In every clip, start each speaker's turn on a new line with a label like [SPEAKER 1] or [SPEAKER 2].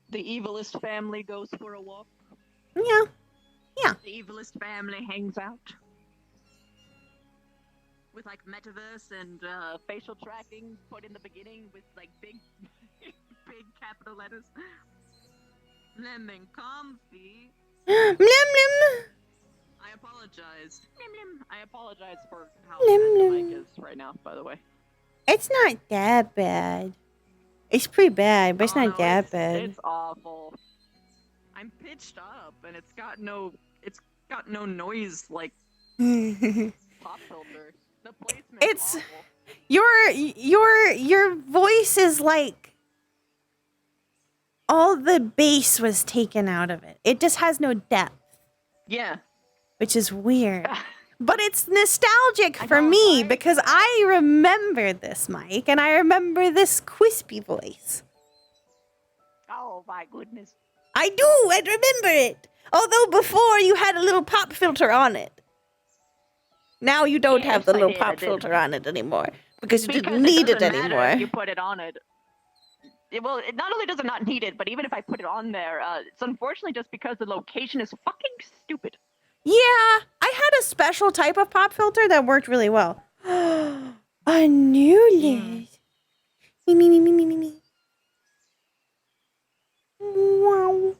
[SPEAKER 1] The evilest family goes for a walk.
[SPEAKER 2] Yeah. Yeah.
[SPEAKER 1] The evilest family hangs out. With like metaverse and facial tracking put in the beginning with like big capital letters. Lemon comfy.
[SPEAKER 2] Blim blim.
[SPEAKER 1] I apologize. I apologize for how
[SPEAKER 2] Blim,
[SPEAKER 1] bad the
[SPEAKER 2] blim.
[SPEAKER 1] mic is right now, by the way.
[SPEAKER 2] It's not that bad. It's pretty bad, but it's not that bad.
[SPEAKER 1] It's awful. I'm pitched up and it's got no noise like pop filter. The placement
[SPEAKER 2] It's
[SPEAKER 1] awful.
[SPEAKER 2] your voice is like all the bass was taken out of it. It just has no depth.
[SPEAKER 1] Yeah.
[SPEAKER 2] Which is weird. But it's nostalgic for me because I remember this mic and I remember this crispy voice.
[SPEAKER 1] Oh my goodness.
[SPEAKER 2] I do, I remember it. Although before you had a little pop filter on it. Now you don't have the little pop filter on it anymore because you didn't need it anymore.
[SPEAKER 1] If you put it on it. Well, not only does it not need it, but even if I put it on there, it's unfortunately just because the location is fucking stupid.
[SPEAKER 2] Yeah, I had a special type of pop filter that worked really well. A new list. Me. Wow.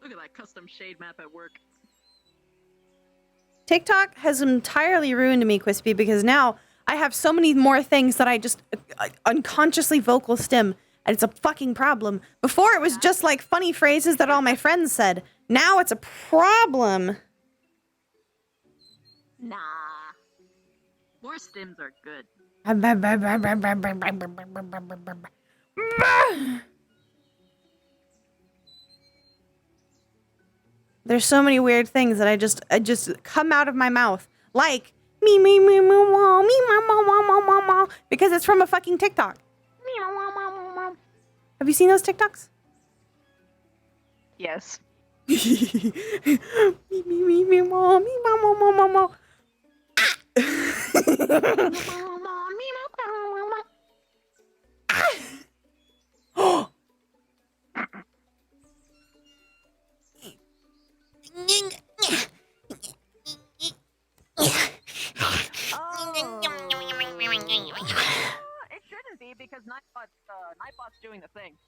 [SPEAKER 1] Look at that custom shade map at work.
[SPEAKER 2] TikTok has entirely ruined me, Quispy, because now I have so many more things that I just unconsciously vocal stim, and it's a fucking problem. Before it was just like funny phrases that all my friends said. Now it's a problem.
[SPEAKER 1] Nah. More stims are good.
[SPEAKER 2] There's so many weird things that I just come out of my mouth. Like, me, because it's from a fucking TikTok. Have you seen those TikToks?
[SPEAKER 1] Yes. It shouldn't be because Nightbot's doing the thing.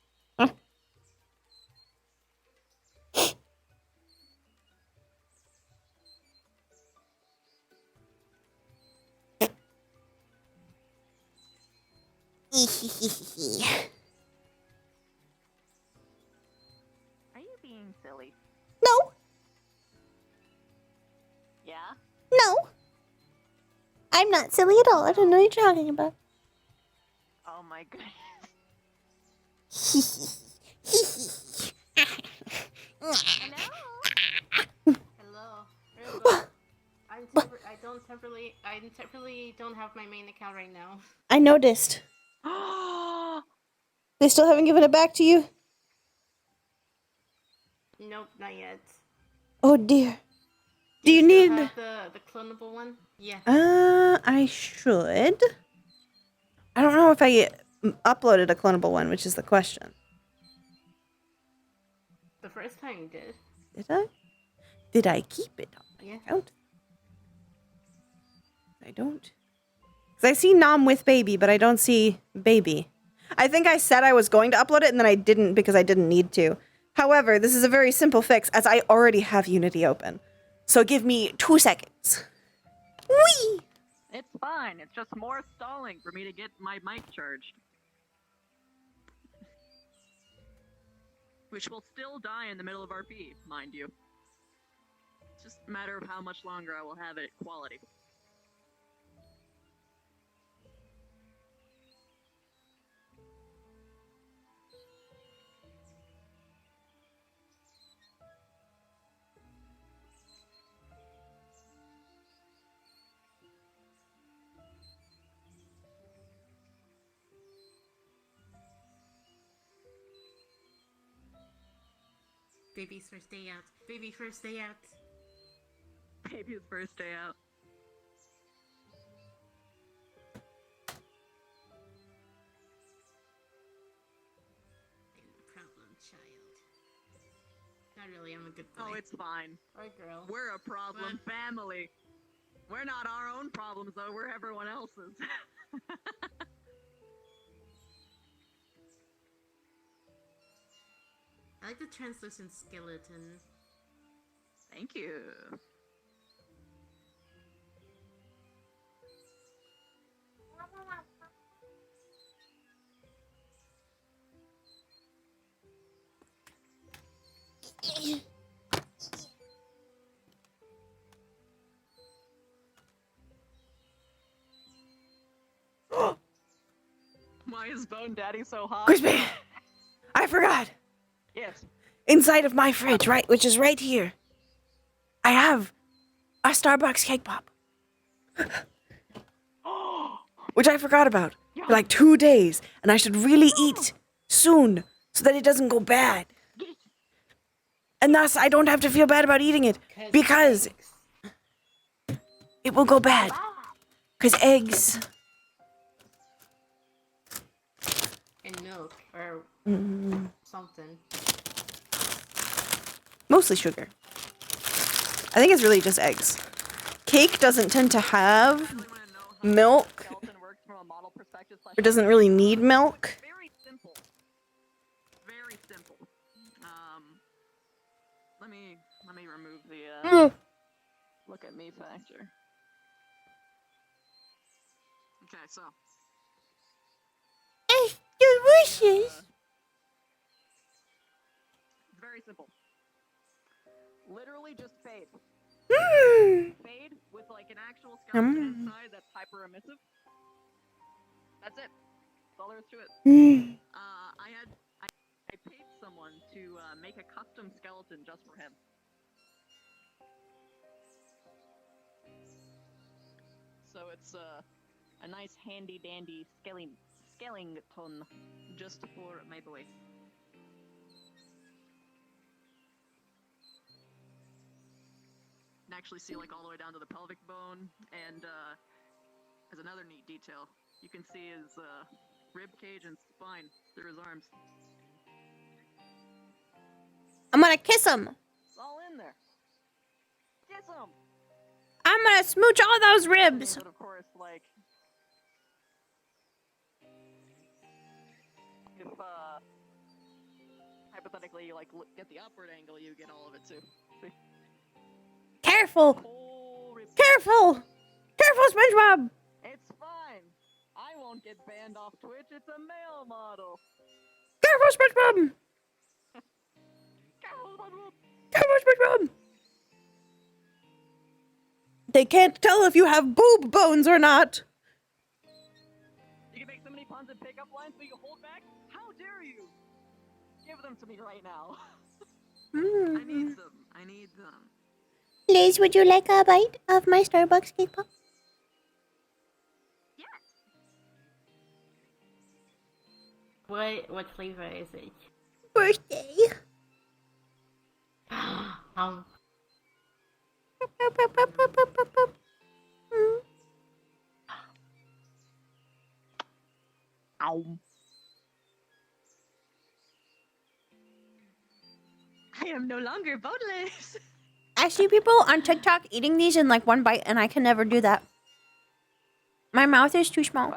[SPEAKER 1] Are you being silly?
[SPEAKER 2] No.
[SPEAKER 1] Yeah?
[SPEAKER 2] No. I'm not silly at all. I don't know what you're talking about.
[SPEAKER 1] Oh my goodness.
[SPEAKER 3] Hello. Hello. I temporarily don't have my main account right now.
[SPEAKER 2] I noticed. They still haven't given it back to you?
[SPEAKER 3] Nope, not yet.
[SPEAKER 2] Oh dear. Do you
[SPEAKER 3] still
[SPEAKER 2] need
[SPEAKER 3] have the clonable one? Yeah.
[SPEAKER 2] I should. I don't know if I uploaded a clonable one, which is the question.
[SPEAKER 3] The first time you did.
[SPEAKER 2] Did I? Did I keep it on my account? I don't. Because I see Nom with baby, but I don't see baby. I think I said I was going to upload it, and then I didn't because I didn't need to. However, this is a very simple fix, as I already have Unity open. So give me 2 seconds. Whee!
[SPEAKER 1] It's fine. It's just more stalling for me to get my mic charged. Which will still die in the middle of RP, mind you. It's just a matter of how much longer I will have it at quality.
[SPEAKER 3] Baby's first day out. Baby first day out.
[SPEAKER 1] Baby's first day out.
[SPEAKER 3] I'm the problem child. Not really, I'm a good boy.
[SPEAKER 1] Oh, it's fine.
[SPEAKER 3] Or girl.
[SPEAKER 1] We're a problem family. We're not our own problems, though. We're everyone else's.
[SPEAKER 3] I like the translucent skeleton.
[SPEAKER 1] Thank you. Why is Bone Daddy so hot?
[SPEAKER 2] Crispy! I forgot!
[SPEAKER 1] Yes.
[SPEAKER 2] Inside of my fridge, right, which is right here, I have a Starbucks cake pop. Which I forgot about for like 2 days, and I should really eat soon so that it doesn't go bad. And thus, I don't have to feel bad about eating it because it will go bad. Because eggs.
[SPEAKER 3] And milk. Or something.
[SPEAKER 2] Mostly sugar. I think it's really just eggs. Cake doesn't tend to have milk. It doesn't really need milk.
[SPEAKER 1] Very simple. Very simple. Let me remove the look at me factor. Okay, so
[SPEAKER 2] Delicious.
[SPEAKER 1] very simple. Literally just fade. Fade with like an actual skeleton inside that's hyper emissive. That's it. That's all there is to it. I paid someone to make a custom skeleton just for him. So it's a nice handy dandy skeleton just for my boy. You can actually see like all the way down to the pelvic bone, and as another neat detail, you can see his rib cage and spine through his arms.
[SPEAKER 2] I'm gonna kiss him.
[SPEAKER 1] It's all in there. Kiss him.
[SPEAKER 2] I'm gonna smooch all those ribs.
[SPEAKER 1] But of course, like, if hypothetically you like get the upward angle, you get all of it too. See?
[SPEAKER 2] Careful.
[SPEAKER 1] Whole rib.
[SPEAKER 2] Careful. Careful, SpongeBob.
[SPEAKER 1] It's fine. I won't get banned off Twitch. It's a male model.
[SPEAKER 2] Careful, SpongeBob. Careful, SpongeBob. They can't tell if you have boob bones or not.
[SPEAKER 1] You can make so many puns and pickup lines, but you hold back? How dare you? Give them to me right now. I need them. I need them.
[SPEAKER 2] Liz, would you like a bite of my Starbucks cake pop?
[SPEAKER 1] Yes.
[SPEAKER 3] What flavor is it?
[SPEAKER 2] Birthday.
[SPEAKER 1] Ow. I am no longer boneless.
[SPEAKER 2] I see people on TikTok eating these in like one bite, and I can never do that. My mouth is too small.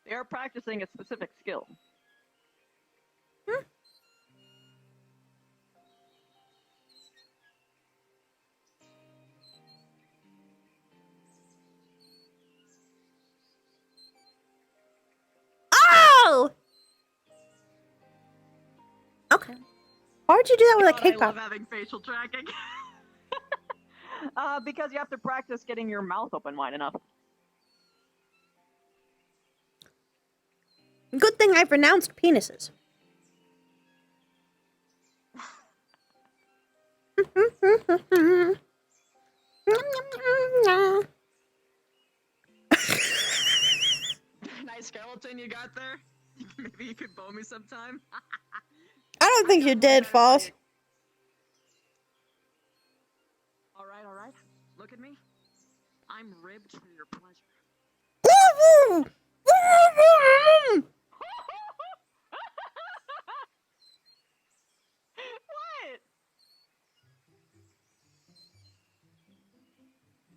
[SPEAKER 1] They are practicing a specific skill.
[SPEAKER 2] Oh! Okay. Why would you do that with a cake
[SPEAKER 1] I
[SPEAKER 2] pop?
[SPEAKER 1] love having facial tracking. Because you have to practice getting your mouth open wide enough.
[SPEAKER 2] Good thing I've renounced penises.
[SPEAKER 1] Nice skeleton you got there. Maybe you could bow me sometime.
[SPEAKER 2] I don't think you're dead, False.
[SPEAKER 1] All right. Look at me. I'm ribbed for your pleasure. What?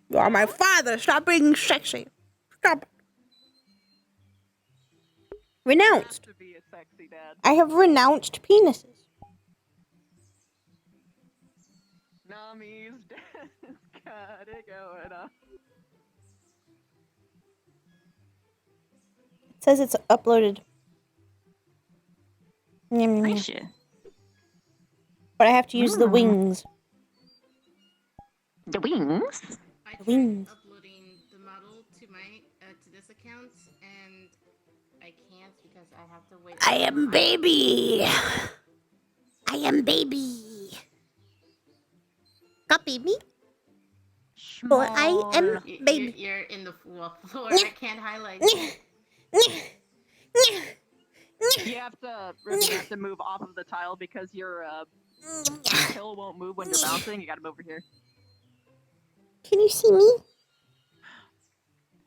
[SPEAKER 2] You are my father. Stop being sexy. Stop. Renounced.
[SPEAKER 1] To be a sexy dad.
[SPEAKER 2] I have renounced penises.
[SPEAKER 1] Nami's dad got it going on.
[SPEAKER 2] It says it's uploaded. Nyam, nyam, nyam. But I have to use the wings.
[SPEAKER 1] The wings?
[SPEAKER 3] I tried
[SPEAKER 2] Wings.
[SPEAKER 3] uploading the model to my to this account, and I can't because I have to wait.
[SPEAKER 2] I am baby. I am baby. Copy me. Or I am baby.
[SPEAKER 3] You're in the floor. I can't highlight.
[SPEAKER 1] You have to move off of the tile because your pill won't move when you're bouncing. You gotta move over here.
[SPEAKER 2] Can you see me?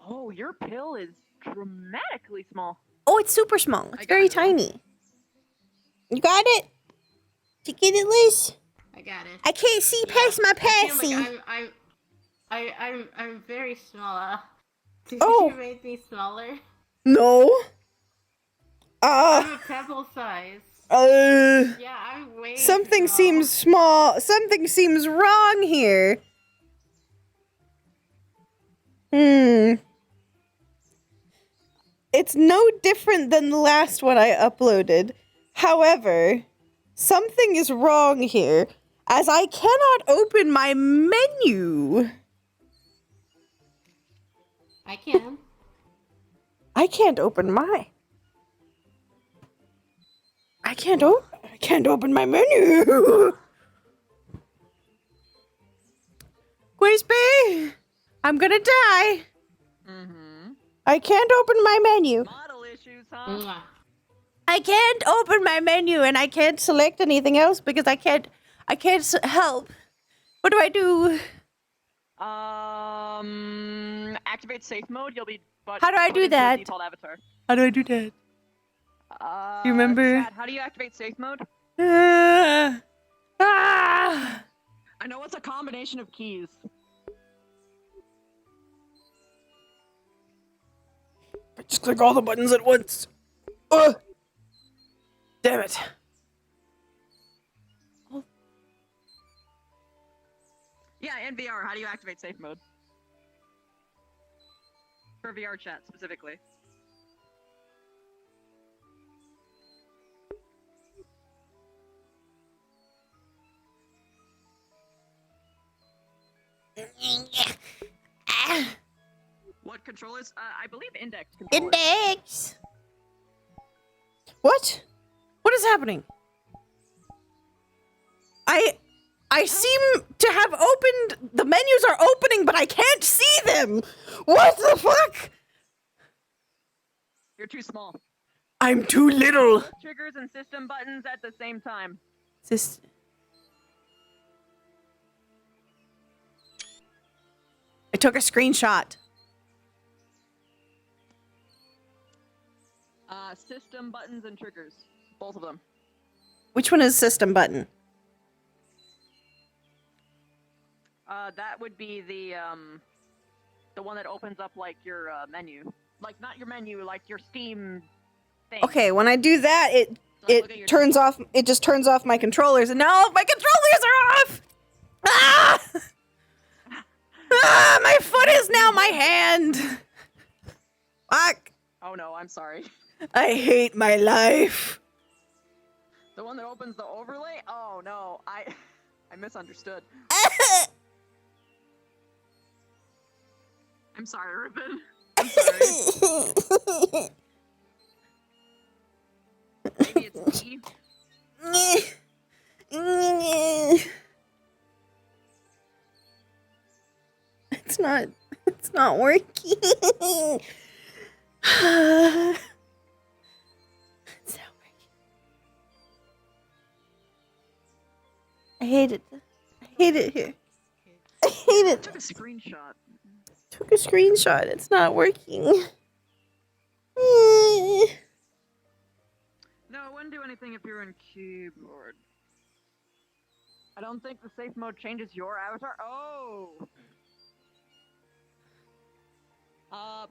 [SPEAKER 1] Oh, your pill is dramatically small.
[SPEAKER 2] Oh, it's super small. It's very
[SPEAKER 1] it.
[SPEAKER 2] tiny. You got it? Did you get it, Liz?
[SPEAKER 3] I got it.
[SPEAKER 2] I can't see past my
[SPEAKER 3] I feel
[SPEAKER 2] passy.
[SPEAKER 3] like I'm very small. Did
[SPEAKER 2] Oh.
[SPEAKER 3] you make me smaller?
[SPEAKER 2] No.
[SPEAKER 3] I'm a pebble size. Yeah, I'm way
[SPEAKER 2] Something
[SPEAKER 3] small.
[SPEAKER 2] seems small. Something seems wrong here. It's no different than the last one I uploaded. However, something is wrong here, as I cannot open my menu.
[SPEAKER 3] I can.
[SPEAKER 2] I can't open my. I can't open my menu. Quizby, I'm gonna die.
[SPEAKER 1] Mm-hmm.
[SPEAKER 2] I can't open my menu.
[SPEAKER 1] Model issues, huh?
[SPEAKER 3] Mwah.
[SPEAKER 2] I can't open my menu, and I can't select anything else because I can't help. What do I do?
[SPEAKER 1] Activate safe mode. You'll be.
[SPEAKER 2] How do I do that?
[SPEAKER 1] Default avatar.
[SPEAKER 2] How do I do that? Do you remember?
[SPEAKER 1] Chat, how do you activate safe mode?
[SPEAKER 2] Ah!
[SPEAKER 1] I know it's a combination of keys.
[SPEAKER 2] Just click all the buttons at once. Damn it.
[SPEAKER 1] Yeah, in VR, how do you activate safe mode? For VR chat, specifically. What controllers? I believe index controllers.
[SPEAKER 2] Index. What? What is happening? I seem to have opened. The menus are opening, but I can't see them. What the fuck?
[SPEAKER 1] You're too small.
[SPEAKER 2] I'm too little.
[SPEAKER 1] Both triggers and system buttons at the same time.
[SPEAKER 2] I took a screenshot.
[SPEAKER 1] System buttons and triggers. Both of them.
[SPEAKER 2] Which one is system button?
[SPEAKER 1] That would be the one that opens up like your menu. Like not your menu, like your Steam thing.
[SPEAKER 2] Okay, when I do that,
[SPEAKER 1] Look at
[SPEAKER 2] it
[SPEAKER 1] your
[SPEAKER 2] turns off. It just turns off my controllers, and now my controllers are off. Ah! Ah! My foot is now my hand. Fuck!
[SPEAKER 1] Oh no, I'm sorry.
[SPEAKER 2] I hate my life.
[SPEAKER 1] The one that opens the overlay? Oh no, I misunderstood. I'm sorry, Ribbon. I'm sorry. Maybe it's me.
[SPEAKER 2] It's not working. It's not working. I hate it. I hate it here. I hate
[SPEAKER 1] I
[SPEAKER 2] it.
[SPEAKER 1] took a screenshot.
[SPEAKER 2] Took a screenshot. It's not working.
[SPEAKER 1] No, it wouldn't do anything if you're in keyboard. I don't think the safe mode changes your avatar. Oh!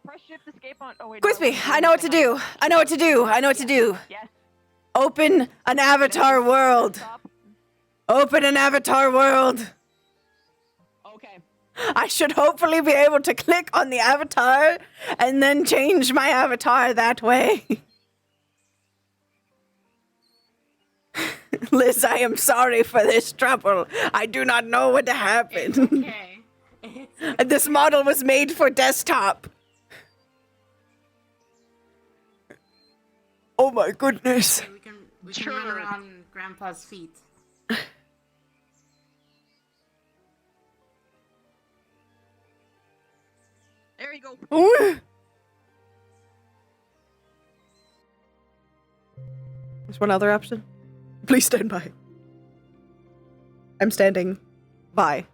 [SPEAKER 1] Press shift escape on. Oh, wait.
[SPEAKER 2] Crispy, I know what to do. I know what to do. I know what to do.
[SPEAKER 1] Yes.
[SPEAKER 2] Open an avatar world.
[SPEAKER 1] Stop.
[SPEAKER 2] Open an avatar world.
[SPEAKER 1] Okay.
[SPEAKER 2] I should hopefully be able to click on the avatar and then change my avatar that way. Liz, I am sorry for this trouble. I do not know what happened.
[SPEAKER 3] Okay.
[SPEAKER 2] This model was made for desktop. Oh my goodness.
[SPEAKER 3] Okay, we can run around Grandpa's feet.
[SPEAKER 1] There you go.
[SPEAKER 2] Ooh. There's one other option. Please stand by. I'm standing by.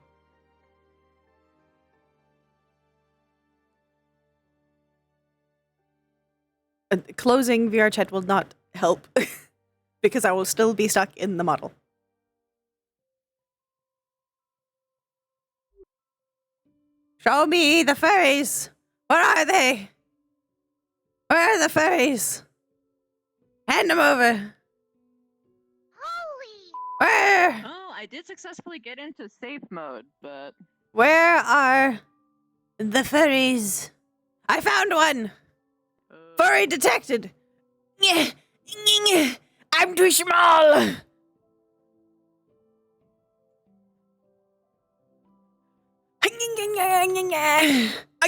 [SPEAKER 2] Closing VR chat will not help because I will still be stuck in the model. Show me the furries. Where are they? Where are the furries? Hand them over. Where?
[SPEAKER 1] Oh, I did successfully get into safe mode, but...
[SPEAKER 2] Where are the furries? I found one! Furry detected! I'm too small! I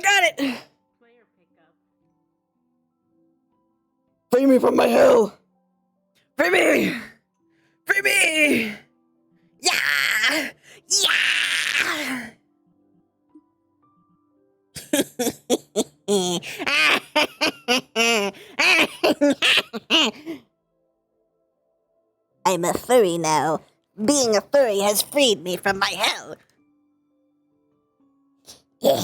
[SPEAKER 2] got it!
[SPEAKER 3] Player pickup.
[SPEAKER 2] Free me from my hell! Free me! Free me! Yeah! Yeah! I'm a furry now. Being a furry has freed me from my hell. Yeah.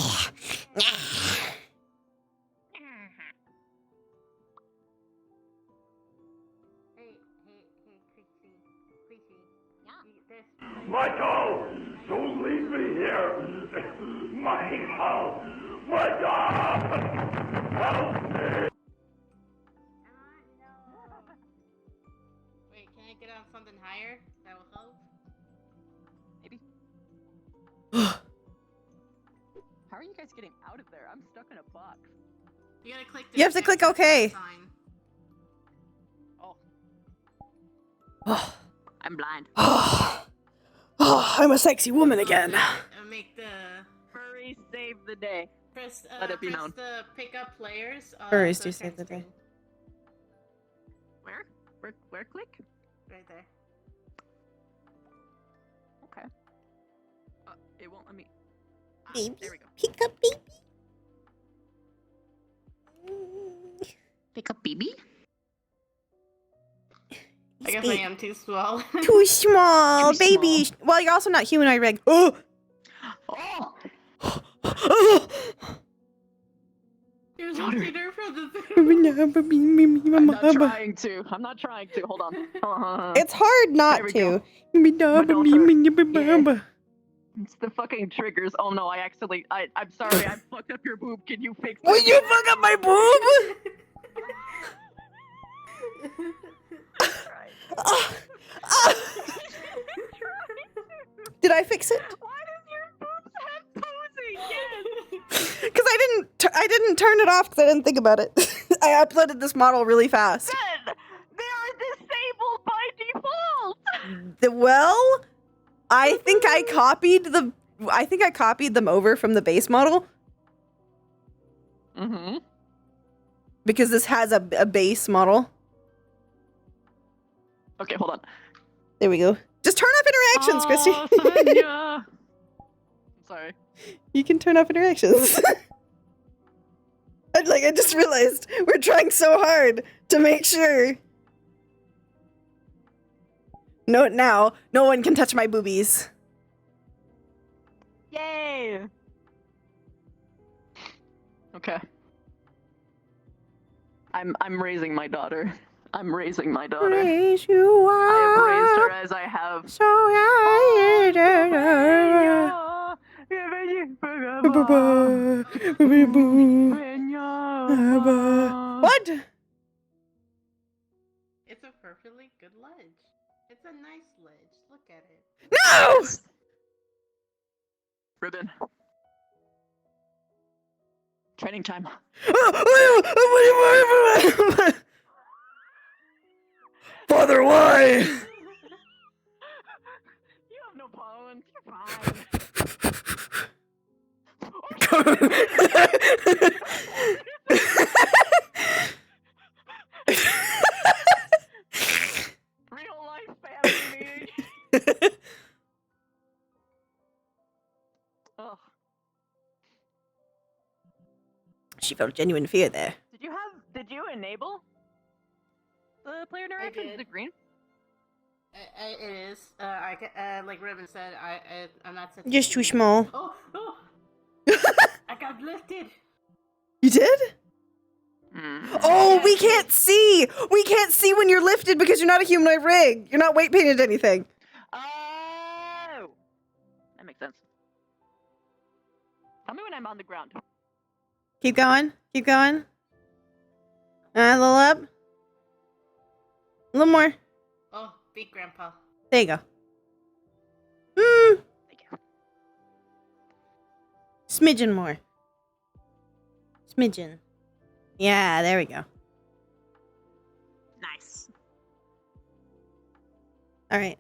[SPEAKER 3] Hey, Creepy. Yeah.
[SPEAKER 4] Michael! Don't leave me here! Michael! Michael! Help me!
[SPEAKER 3] Wait, can I get on something higher? That will help.
[SPEAKER 1] Maybe. How are you guys getting out of there? I'm stuck in a box.
[SPEAKER 3] You gotta click.
[SPEAKER 2] You have to click OK.
[SPEAKER 3] Sign.
[SPEAKER 1] Oh,
[SPEAKER 2] Oh,
[SPEAKER 1] I'm blind.
[SPEAKER 2] I'm a sexy woman again.
[SPEAKER 3] Make the
[SPEAKER 1] Furry save the day.
[SPEAKER 3] press.
[SPEAKER 1] Let it be
[SPEAKER 3] press
[SPEAKER 1] known.
[SPEAKER 3] the pickup players.
[SPEAKER 2] Furries
[SPEAKER 3] the
[SPEAKER 2] do save the
[SPEAKER 3] text
[SPEAKER 2] day.
[SPEAKER 1] Where? Where click?
[SPEAKER 3] Right there.
[SPEAKER 1] Okay. It won't let me.
[SPEAKER 2] Baby.
[SPEAKER 1] There we go.
[SPEAKER 2] Pick up, baby.
[SPEAKER 1] Pick up BB?
[SPEAKER 3] I guess I am too small.
[SPEAKER 2] Too small,
[SPEAKER 1] Too
[SPEAKER 2] baby. Well, you're also not humanoid rig. Oh!
[SPEAKER 1] Oh!
[SPEAKER 3] You're
[SPEAKER 1] Louder.
[SPEAKER 3] looking her from the
[SPEAKER 1] I'm not trying to. I'm not trying to. Hold on.
[SPEAKER 2] It's hard not
[SPEAKER 1] There we
[SPEAKER 2] to.
[SPEAKER 1] It's the fucking triggers. Oh no, I'm sorry. I fucked up your boob. Can you fix it?
[SPEAKER 2] Will you fuck up my boob? Did I fix it?
[SPEAKER 1] Why does your boobs have posing? Yes.
[SPEAKER 2] Because I didn't turn it off because I didn't think about it. I uploaded this model really fast.
[SPEAKER 1] Then they are disabled by default.
[SPEAKER 2] Well, I think I copied them over from the base model
[SPEAKER 1] Mm-hmm.
[SPEAKER 2] because this has a base model.
[SPEAKER 1] Okay, hold on.
[SPEAKER 2] There we go. Just turn off interactions, Christy.
[SPEAKER 1] Sonia. Sorry.
[SPEAKER 2] You can turn off interactions. I just realized we're trying so hard to make sure. Note now, no one can touch my boobies.
[SPEAKER 1] Yay! Okay. I'm raising my daughter. I'm raising my daughter.
[SPEAKER 2] Raise you
[SPEAKER 1] I have raised her
[SPEAKER 2] up.
[SPEAKER 1] as I have.
[SPEAKER 2] So What?
[SPEAKER 3] It's a perfectly good ledge. It's a nice ledge. Look at it.
[SPEAKER 2] No!
[SPEAKER 1] Ribbon. Training time.
[SPEAKER 2] Father, why?
[SPEAKER 1] You have no bones. You're fine. Real life family meeting. Ugh.
[SPEAKER 2] She felt genuine fear there.
[SPEAKER 1] Did you enable the player interaction? Is
[SPEAKER 3] did.
[SPEAKER 1] it green?
[SPEAKER 3] It is. Like Ribbon said, I'm not set.
[SPEAKER 2] Just too small.
[SPEAKER 3] Oh! I got lifted!
[SPEAKER 2] You did?
[SPEAKER 1] Mm.
[SPEAKER 2] Oh, we can't see! We can't see when you're lifted because you're not a humanoid rig. You're not weight painted anything.
[SPEAKER 1] Oh! That makes sense. Tell me when I'm on the ground.
[SPEAKER 2] Keep going. Keep going. A little up. A little more.
[SPEAKER 3] Oh, big grandpa.
[SPEAKER 2] There you go.
[SPEAKER 1] Thank you.
[SPEAKER 2] Smidgen more. Smidgen. Yeah, there we go.
[SPEAKER 1] Nice.
[SPEAKER 2] All right.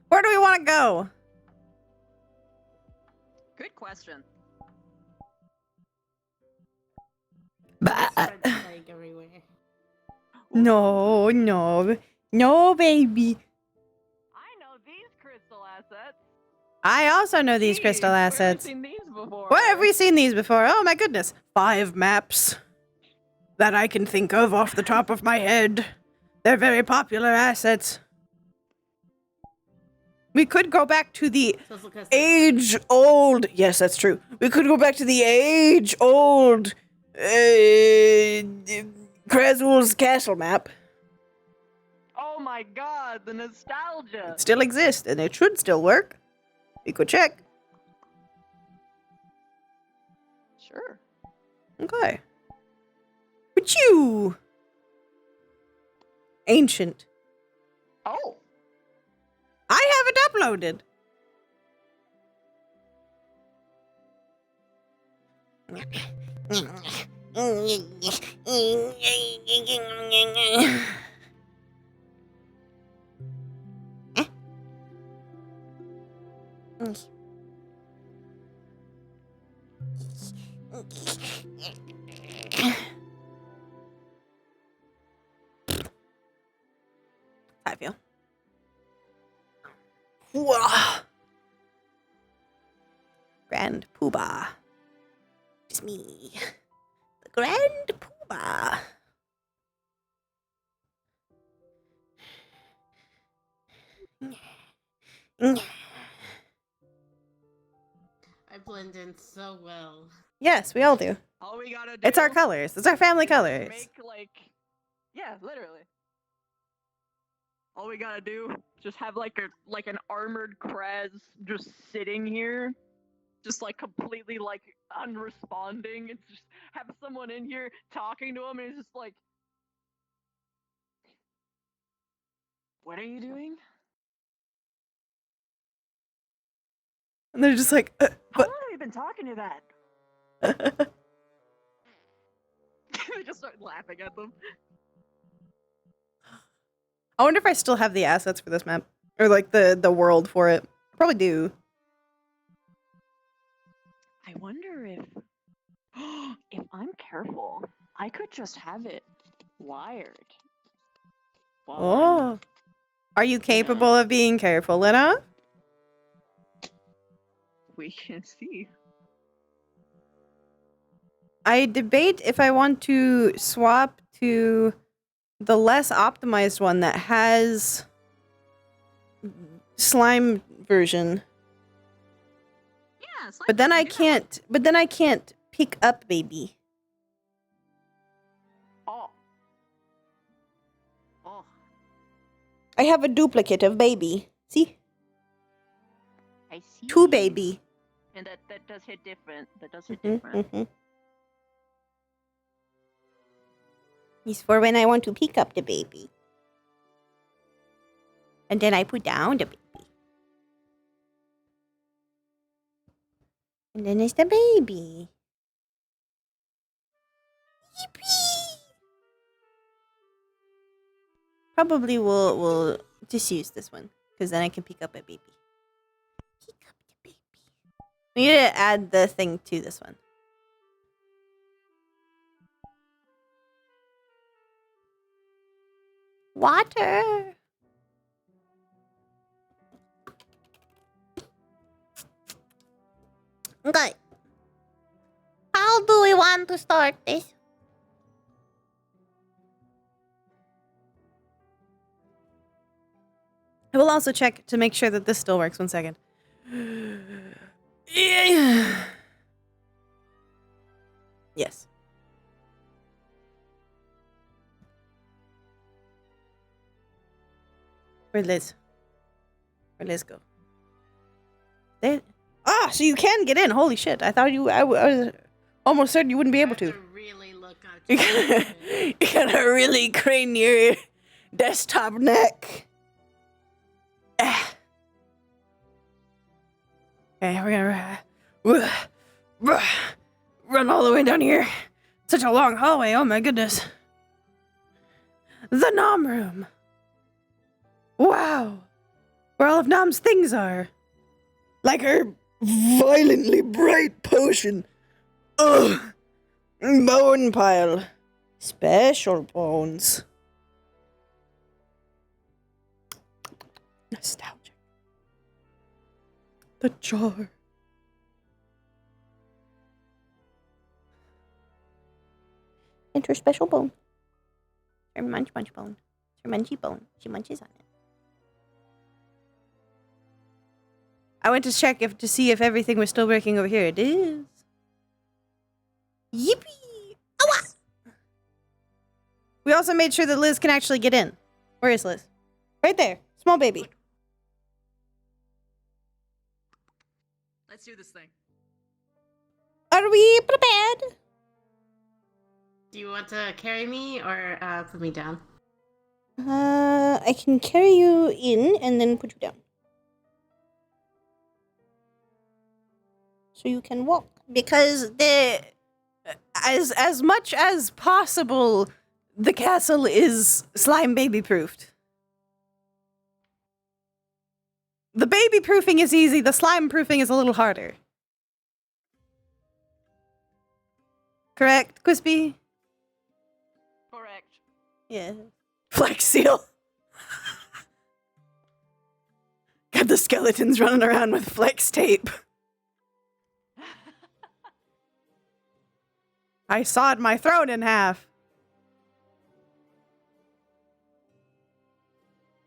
[SPEAKER 2] Where do we want to go?
[SPEAKER 1] Good question.
[SPEAKER 3] There's red flag everywhere.
[SPEAKER 2] No, no. No, baby.
[SPEAKER 1] I know these crystal assets.
[SPEAKER 2] I also know these crystal assets.
[SPEAKER 1] Where have we seen these before?
[SPEAKER 2] Where have we seen these before? Oh my goodness. 5 maps that I can think of off the top of my head. They're very popular assets. We could go back to the age-old... Yes, that's true. We could go back to the age-old... Creswell's Castle map.
[SPEAKER 1] Oh my god, the nostalgia.
[SPEAKER 2] It still exists, and it should still work. We could check.
[SPEAKER 1] Sure.
[SPEAKER 2] Okay. But you... Ancient.
[SPEAKER 1] Oh.
[SPEAKER 2] I have it uploaded. I feel. Whoa. Grand Poobah. It's me. The Grand Poobah.
[SPEAKER 3] I blend in so well.
[SPEAKER 2] Yes, we all do.
[SPEAKER 1] All we gotta do.
[SPEAKER 2] It's our colors. It's our family colors.
[SPEAKER 1] Make yeah, literally. All we gotta do, just have like an armored Krez just sitting here, just like completely like unresponding. It's just have someone in here talking to him, and it's just like, what are you doing?
[SPEAKER 2] And they're just like,
[SPEAKER 1] How
[SPEAKER 2] but
[SPEAKER 1] long have you been talking to that? They just start laughing at them.
[SPEAKER 2] I wonder if I still have the assets for this map. Or like the world for it. Probably do.
[SPEAKER 1] I wonder if I'm careful, I could just have it wired.
[SPEAKER 2] Oh. Are you capable of being careful enough?
[SPEAKER 1] We can see.
[SPEAKER 2] I debate if I want to swap to the less optimized one that has slime version.
[SPEAKER 1] Yeah, slime
[SPEAKER 2] But then
[SPEAKER 1] version,
[SPEAKER 2] I
[SPEAKER 1] do that one.
[SPEAKER 2] can't. But then I can't pick up baby.
[SPEAKER 1] Oh. Oh.
[SPEAKER 2] I have a duplicate of baby. See,
[SPEAKER 1] I see.
[SPEAKER 2] 2 baby.
[SPEAKER 1] And that does hit different. That does hit different.
[SPEAKER 2] Mm-hmm. It's for when I want to pick up the baby. And then I put down the baby. And then it's the baby. Yippee! Probably we'll just use this one. Because then I can pick up a baby. Pick up the baby. We need to add the thing to this one. Water! Okay. How do we want to start this? I will also check to make sure that this still works. 1 second. Yeah. Yes. Where'd Liz? Where'd Liz go? There. Ah, so you can get in. Holy shit. I thought I was almost certain you wouldn't be able
[SPEAKER 3] You
[SPEAKER 2] to.
[SPEAKER 3] have to really look at
[SPEAKER 2] You gotta really crane your desktop neck. Ah. Okay, we're gonna run all the way down here. Such a long hallway. Oh my goodness. The Nom room. Wow. Where all of Nom's things are. Like her violently bright potion. Ugh. Bone pile. Special bones. Nostalgic. The jar. And her special bone. Her munch bone. Her munchy bone. She munches on it. I went to check to see if everything was still working over here. It is. Yippee! Ow! We also made sure that Liz can actually get in. Where is Liz? Right there. Small baby.
[SPEAKER 1] Let's do this thing.
[SPEAKER 2] Are we prepared?
[SPEAKER 3] Do you want to carry me or put me down?
[SPEAKER 2] I can carry you in and then put you down. So you can walk. Because as much as possible, the castle is slime baby proofed. The baby proofing is easy, the slime proofing is a little harder. Correct, Quispy?
[SPEAKER 1] Correct.
[SPEAKER 2] Yeah. Flex seal. Got the skeletons running around with flex tape. I sawed my throat in half.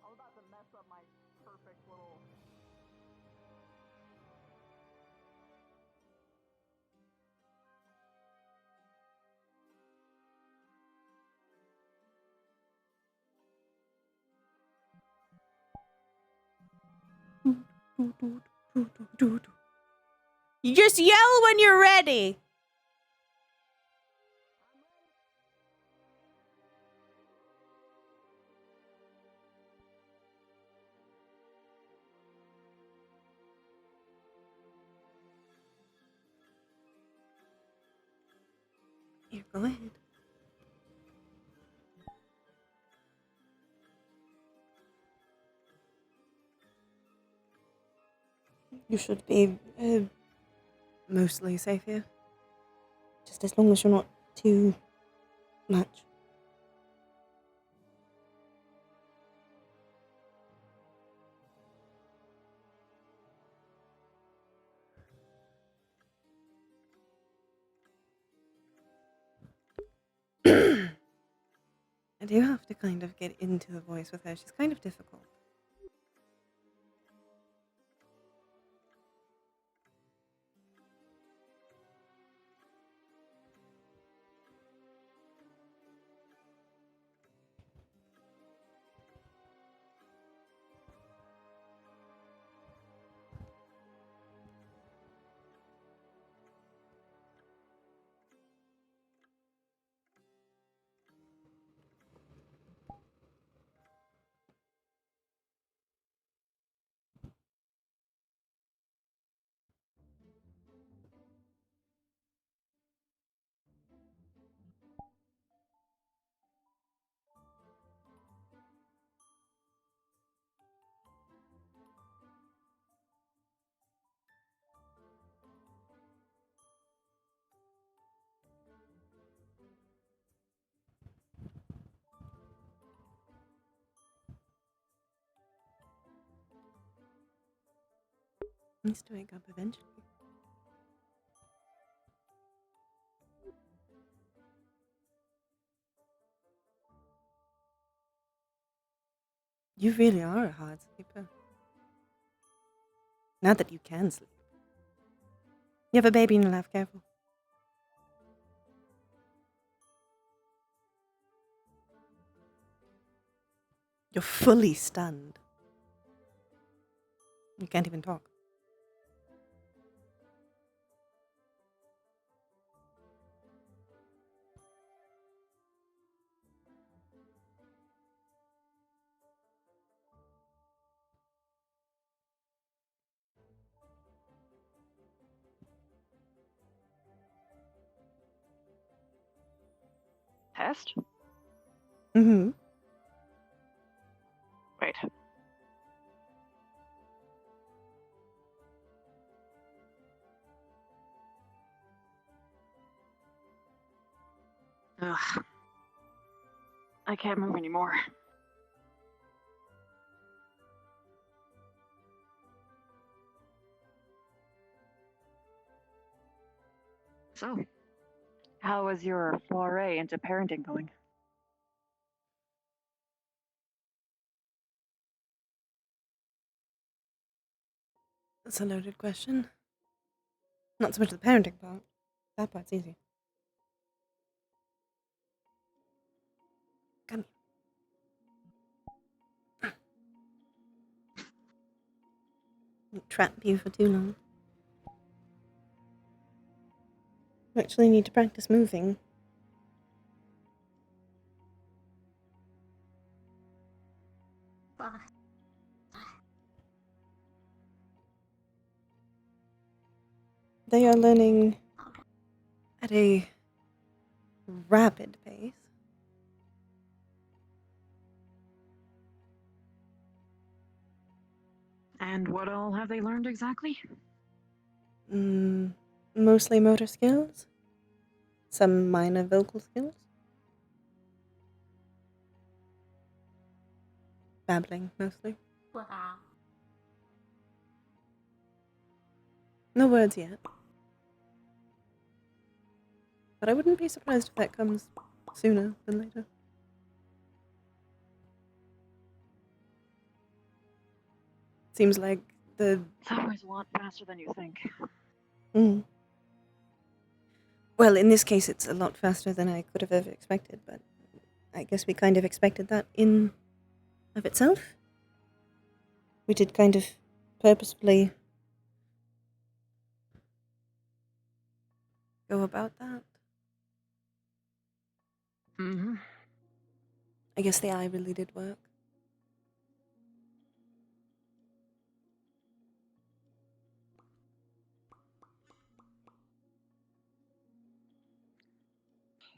[SPEAKER 1] I'm about to mess up my perfect little.
[SPEAKER 2] You just yell when you're ready. Here, go ahead. You should be mostly safe here. Just as long as you're not too much. I do have to kind of get into the voice with her. She's kind of difficult. Needs to wake up eventually. You really are a hard sleeper. Not that you can sleep. You have a baby in your lap, careful. You're fully stunned. You can't even talk.
[SPEAKER 1] Test?
[SPEAKER 2] Mm-hmm.
[SPEAKER 1] Wait. Ugh. I can't move anymore. So, how is your foray into parenting going?
[SPEAKER 2] That's a loaded question. Not so much the parenting part. That part's easy. Come here. Won't trap you for too long. You actually need to practice moving.
[SPEAKER 3] Bye.
[SPEAKER 2] They are learning at a rapid pace.
[SPEAKER 1] And what all have they learned exactly?
[SPEAKER 2] Mostly motor skills. Some minor vocal skills. Babbling, mostly.
[SPEAKER 3] Wow.
[SPEAKER 2] No words yet. But I wouldn't be surprised if that comes sooner than later. Seems like the...
[SPEAKER 1] It's always a lot faster than you think.
[SPEAKER 2] Mm. Well, in this case, it's a lot faster than I could have ever expected, but I guess we kind of expected that in of itself. We did kind of purposefully go about that.
[SPEAKER 1] Mm-hmm.
[SPEAKER 2] I guess the eye really did work.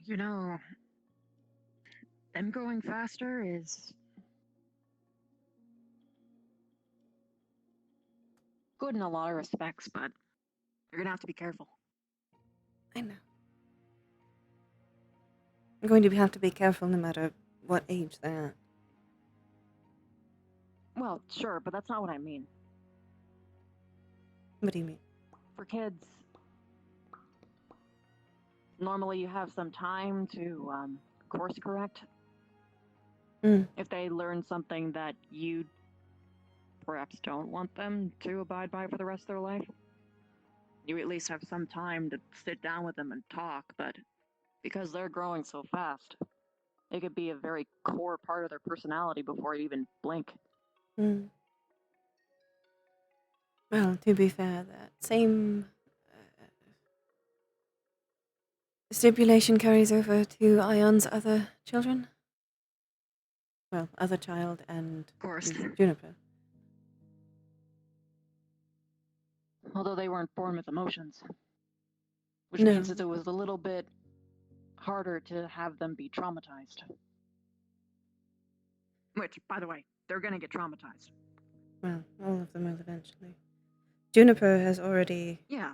[SPEAKER 1] You know, them going faster is good in a lot of respects, but you're gonna have to be careful.
[SPEAKER 2] I know. I'm going to have to be careful no matter what age they're at.
[SPEAKER 1] Well, sure, but that's not what I mean.
[SPEAKER 2] What do you mean?
[SPEAKER 1] For kids, normally you have some time to course correct.
[SPEAKER 2] Mm.
[SPEAKER 1] If they learn something that you perhaps don't want them to abide by for the rest of their life, you at least have some time to sit down with them and talk, but because they're growing so fast, it could be a very core part of their personality before you even blink.
[SPEAKER 2] Mm. Well, to be fair, that same stipulation carries over to Ion's other children. Well, other child and
[SPEAKER 1] Of course.
[SPEAKER 2] Juniper.
[SPEAKER 1] Although they weren't born with emotions. Which
[SPEAKER 2] No.
[SPEAKER 1] means that it was a little bit harder to have them be traumatized. Which, by the way, they're gonna get traumatized.
[SPEAKER 2] Well, all of them will eventually. Juniper has already
[SPEAKER 1] Yeah.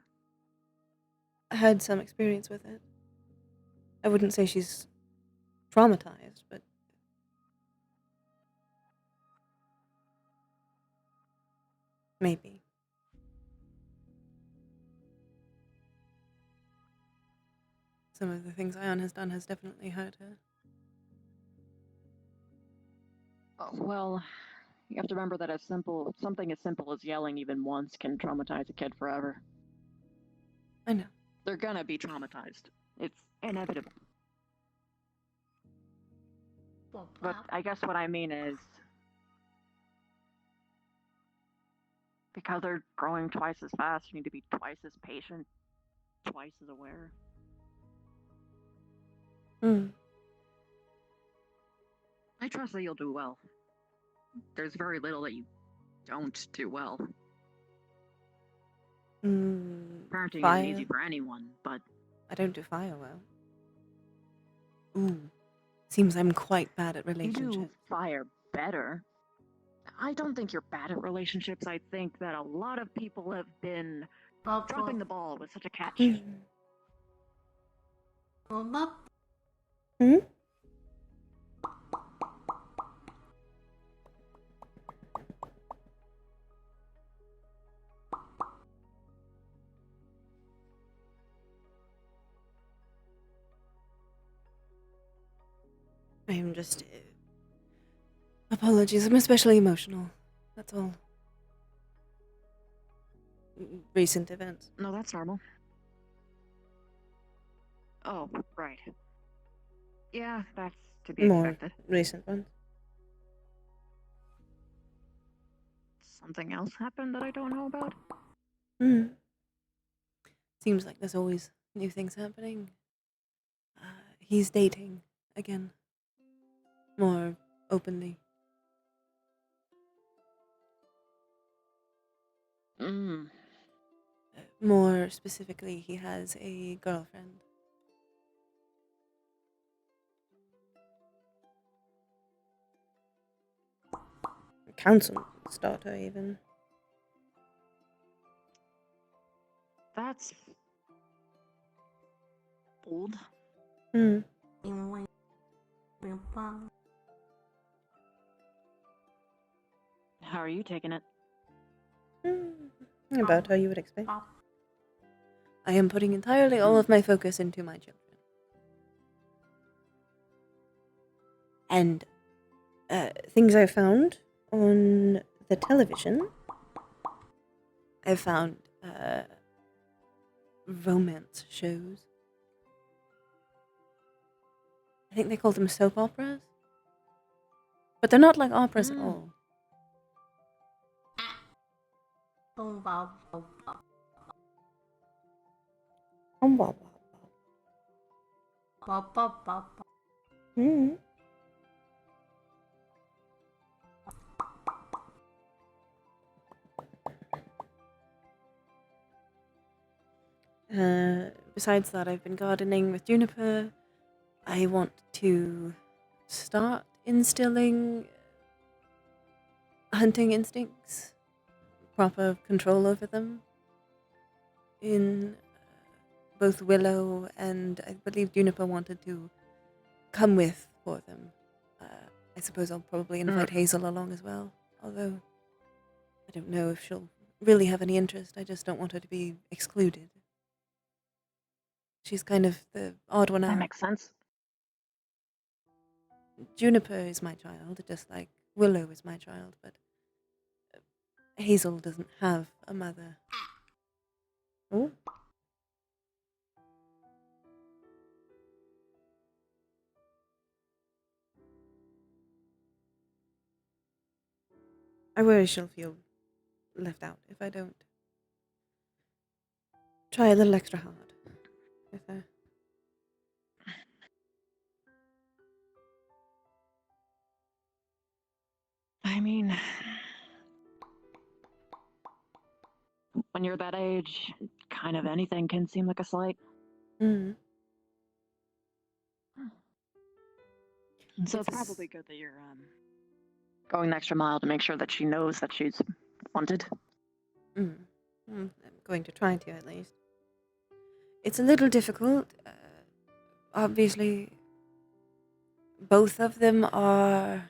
[SPEAKER 2] had some experience with it. I wouldn't say she's traumatized, but maybe. some of the things Ion has done has definitely hurt her.
[SPEAKER 1] Oh, well, you have to remember that something as simple as yelling even once can traumatize a kid forever.
[SPEAKER 2] I know.
[SPEAKER 1] They're gonna be traumatized. It's inevitable. But I guess what I mean is, because they're growing twice as fast, you need to be twice as patient, twice as aware. I trust that you'll do well. There's very little that you don't do well. Parenting isn't easy for anyone, but
[SPEAKER 2] I don't do fire well. Ooh. Seems I'm quite bad at
[SPEAKER 1] you
[SPEAKER 2] relationships.
[SPEAKER 1] do fire better. I don't think you're bad at relationships. I think that a lot of people have been dropping the ball with such a catch.
[SPEAKER 2] Hmm? I am just... apologies, I'm especially emotional. That's all. Recent events.
[SPEAKER 1] No, that's normal. Oh, right. Yeah, that's to be
[SPEAKER 2] More
[SPEAKER 1] expected.
[SPEAKER 2] recent ones.
[SPEAKER 1] Something else happened that I don't know about?
[SPEAKER 2] Seems like there's always new things happening. He's dating again. More openly. More specifically, he has a girlfriend. A councilman's daughter, even.
[SPEAKER 1] That's old. How are you taking it?
[SPEAKER 2] About how you would expect. I am putting entirely all of my focus into my children. And things I found on the television, I found romance shows. I think they call them soap operas. But they're not like operas at all. Besides that, I've been gardening with Juniper. I want to start instilling hunting instincts, proper control over them in both Willow and I believe Juniper wanted to come with for them. I suppose I'll probably invite Hazel along as well, although I don't know if she'll really have any interest. I just don't want her to be excluded. She's kind of the odd one out.
[SPEAKER 1] That makes sense.
[SPEAKER 2] Juniper is my child, just like Willow is my child, but Hazel doesn't have a mother. Oh. I worry she'll feel left out if I don't try a little extra hard with her.
[SPEAKER 1] I mean, when you're that age, kind of anything can seem like a slight. So it's probably good that you're going the extra mile to make sure that she knows that she's wanted.
[SPEAKER 2] I'm going to try to, at least. It's a little difficult. Obviously, both of them are...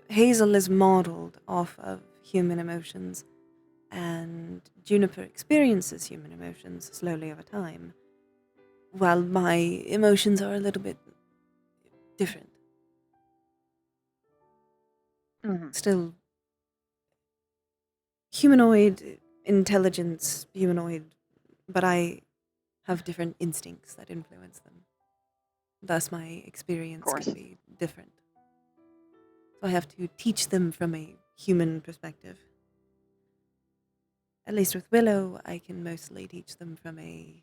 [SPEAKER 2] Hazel is modeled off of human emotions. and Juniper experiences human emotions slowly over time, while my emotions are a little bit different. Still humanoid intelligence, humanoid, but I have different instincts that influence them. Thus, my experience can be different. So I have to teach them from a human perspective. At least with Willow, I can mostly teach them from a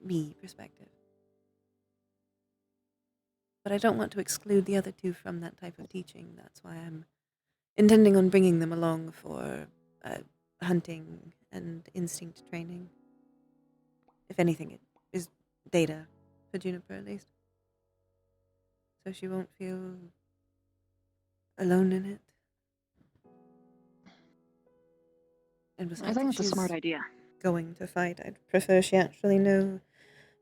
[SPEAKER 2] me perspective. But I don't want to exclude the other two from that type of teaching. That's why I'm intending on bringing them along for hunting and instinct training. If anything, it is data for Juniper at least. So she won't feel alone in it. And besides,
[SPEAKER 1] I think
[SPEAKER 2] if
[SPEAKER 1] it's a smart
[SPEAKER 2] she's
[SPEAKER 1] idea.
[SPEAKER 2] going to fight, I'd prefer she actually know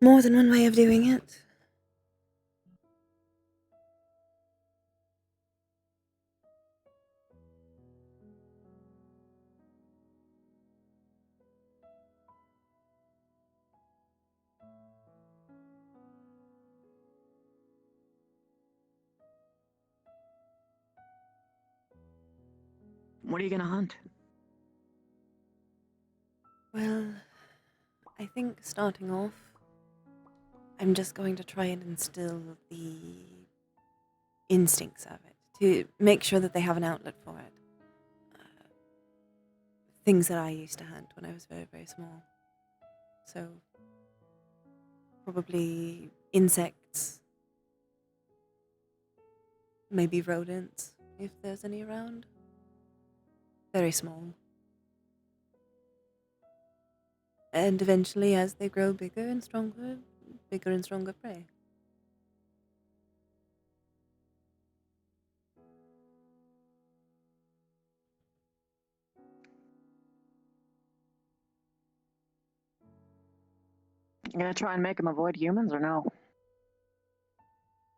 [SPEAKER 2] more than one way of doing it.
[SPEAKER 1] What are you gonna hunt?
[SPEAKER 2] Well, I think starting off, I'm just going to try and instill the instincts of it to make sure that they have an outlet for it. Things that I used to hunt when I was very, very small. So, probably insects, maybe rodents, if there's any around. Very small. And eventually, as they grow bigger and stronger prey.
[SPEAKER 1] You gonna try and make them avoid humans or no?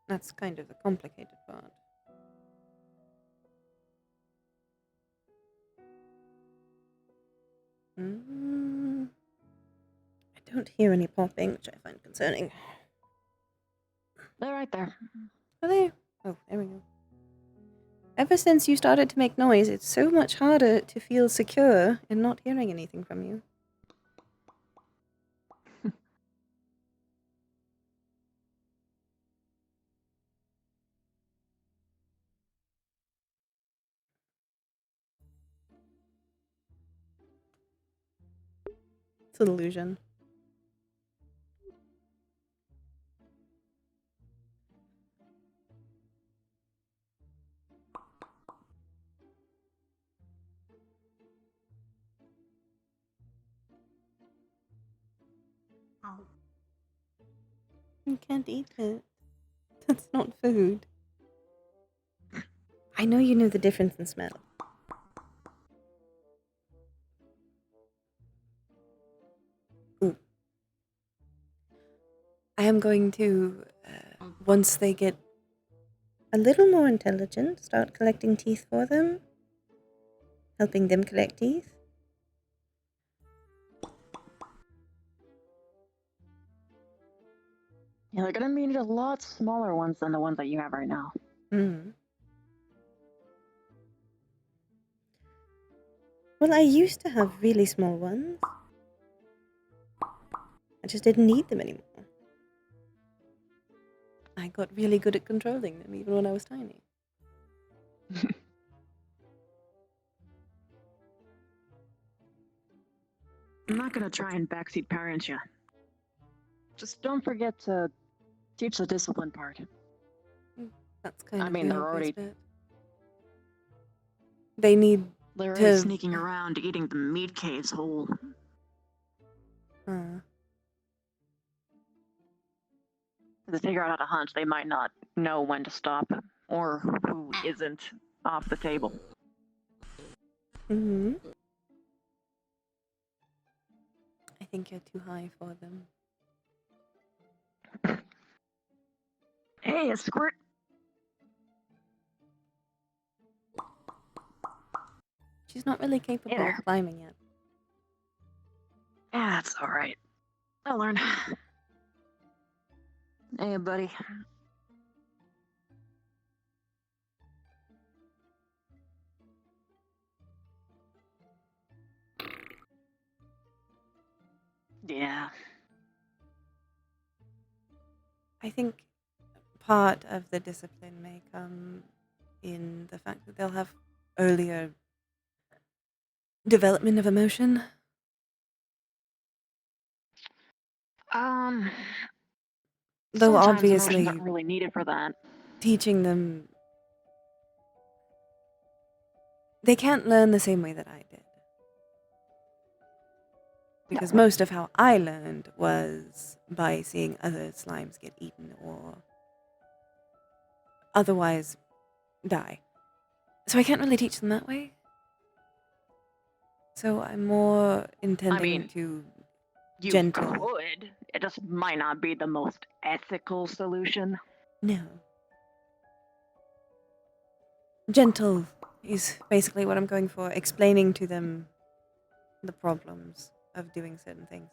[SPEAKER 2] That's kind of the complicated part. I don't hear any popping, which I find concerning.
[SPEAKER 1] They're right there.
[SPEAKER 2] Are they? Oh, there we go. Ever since you started to make noise, it's so much harder to feel secure in not hearing anything from you. It's an illusion.
[SPEAKER 3] Oh.
[SPEAKER 2] You can't eat it. That's not food. I know you know the difference in smell. Ooh. I am going to, once they get a little more intelligent, start collecting teeth for them. Helping them collect teeth.
[SPEAKER 1] Yeah, they're gonna need a lot smaller ones than the ones that you have right now.
[SPEAKER 2] Hmm. Well, I used to have really small ones. I just didn't need them anymore. I got really good at controlling them even when I was tiny.
[SPEAKER 1] I'm not gonna try and backseat parent you. Just don't forget to teach the discipline part.
[SPEAKER 2] That's kind
[SPEAKER 1] I
[SPEAKER 2] of
[SPEAKER 1] mean,
[SPEAKER 2] the
[SPEAKER 1] they're
[SPEAKER 2] obvious
[SPEAKER 1] already
[SPEAKER 2] bit. They need
[SPEAKER 1] they're already
[SPEAKER 2] to...
[SPEAKER 1] sneaking around eating the meat caves whole. To figure out how to hunt, they might not know when to stop or who isn't off the table.
[SPEAKER 2] Mm-hmm. I think you're too high for them.
[SPEAKER 1] Hey, a squirt!
[SPEAKER 2] She's not really capable
[SPEAKER 1] Either.
[SPEAKER 2] of climbing yet.
[SPEAKER 1] Yeah, that's alright. I'll learn. Hey, buddy. Yeah.
[SPEAKER 2] I think part of the discipline may come in the fact that they'll have earlier development of emotion. Though
[SPEAKER 1] Sometimes
[SPEAKER 2] obviously
[SPEAKER 1] emotions aren't really needed for that.
[SPEAKER 2] teaching them, they can't learn the same way that I did. Because most of how I learned was by seeing other slimes get eaten or otherwise die. So I can't really teach them that way. So I'm more intending
[SPEAKER 1] mean,
[SPEAKER 2] to
[SPEAKER 1] You
[SPEAKER 2] gentle.
[SPEAKER 1] could. It just might not be the most ethical solution.
[SPEAKER 2] No. Gentle is basically what I'm going for, explaining to them the problems of doing certain things.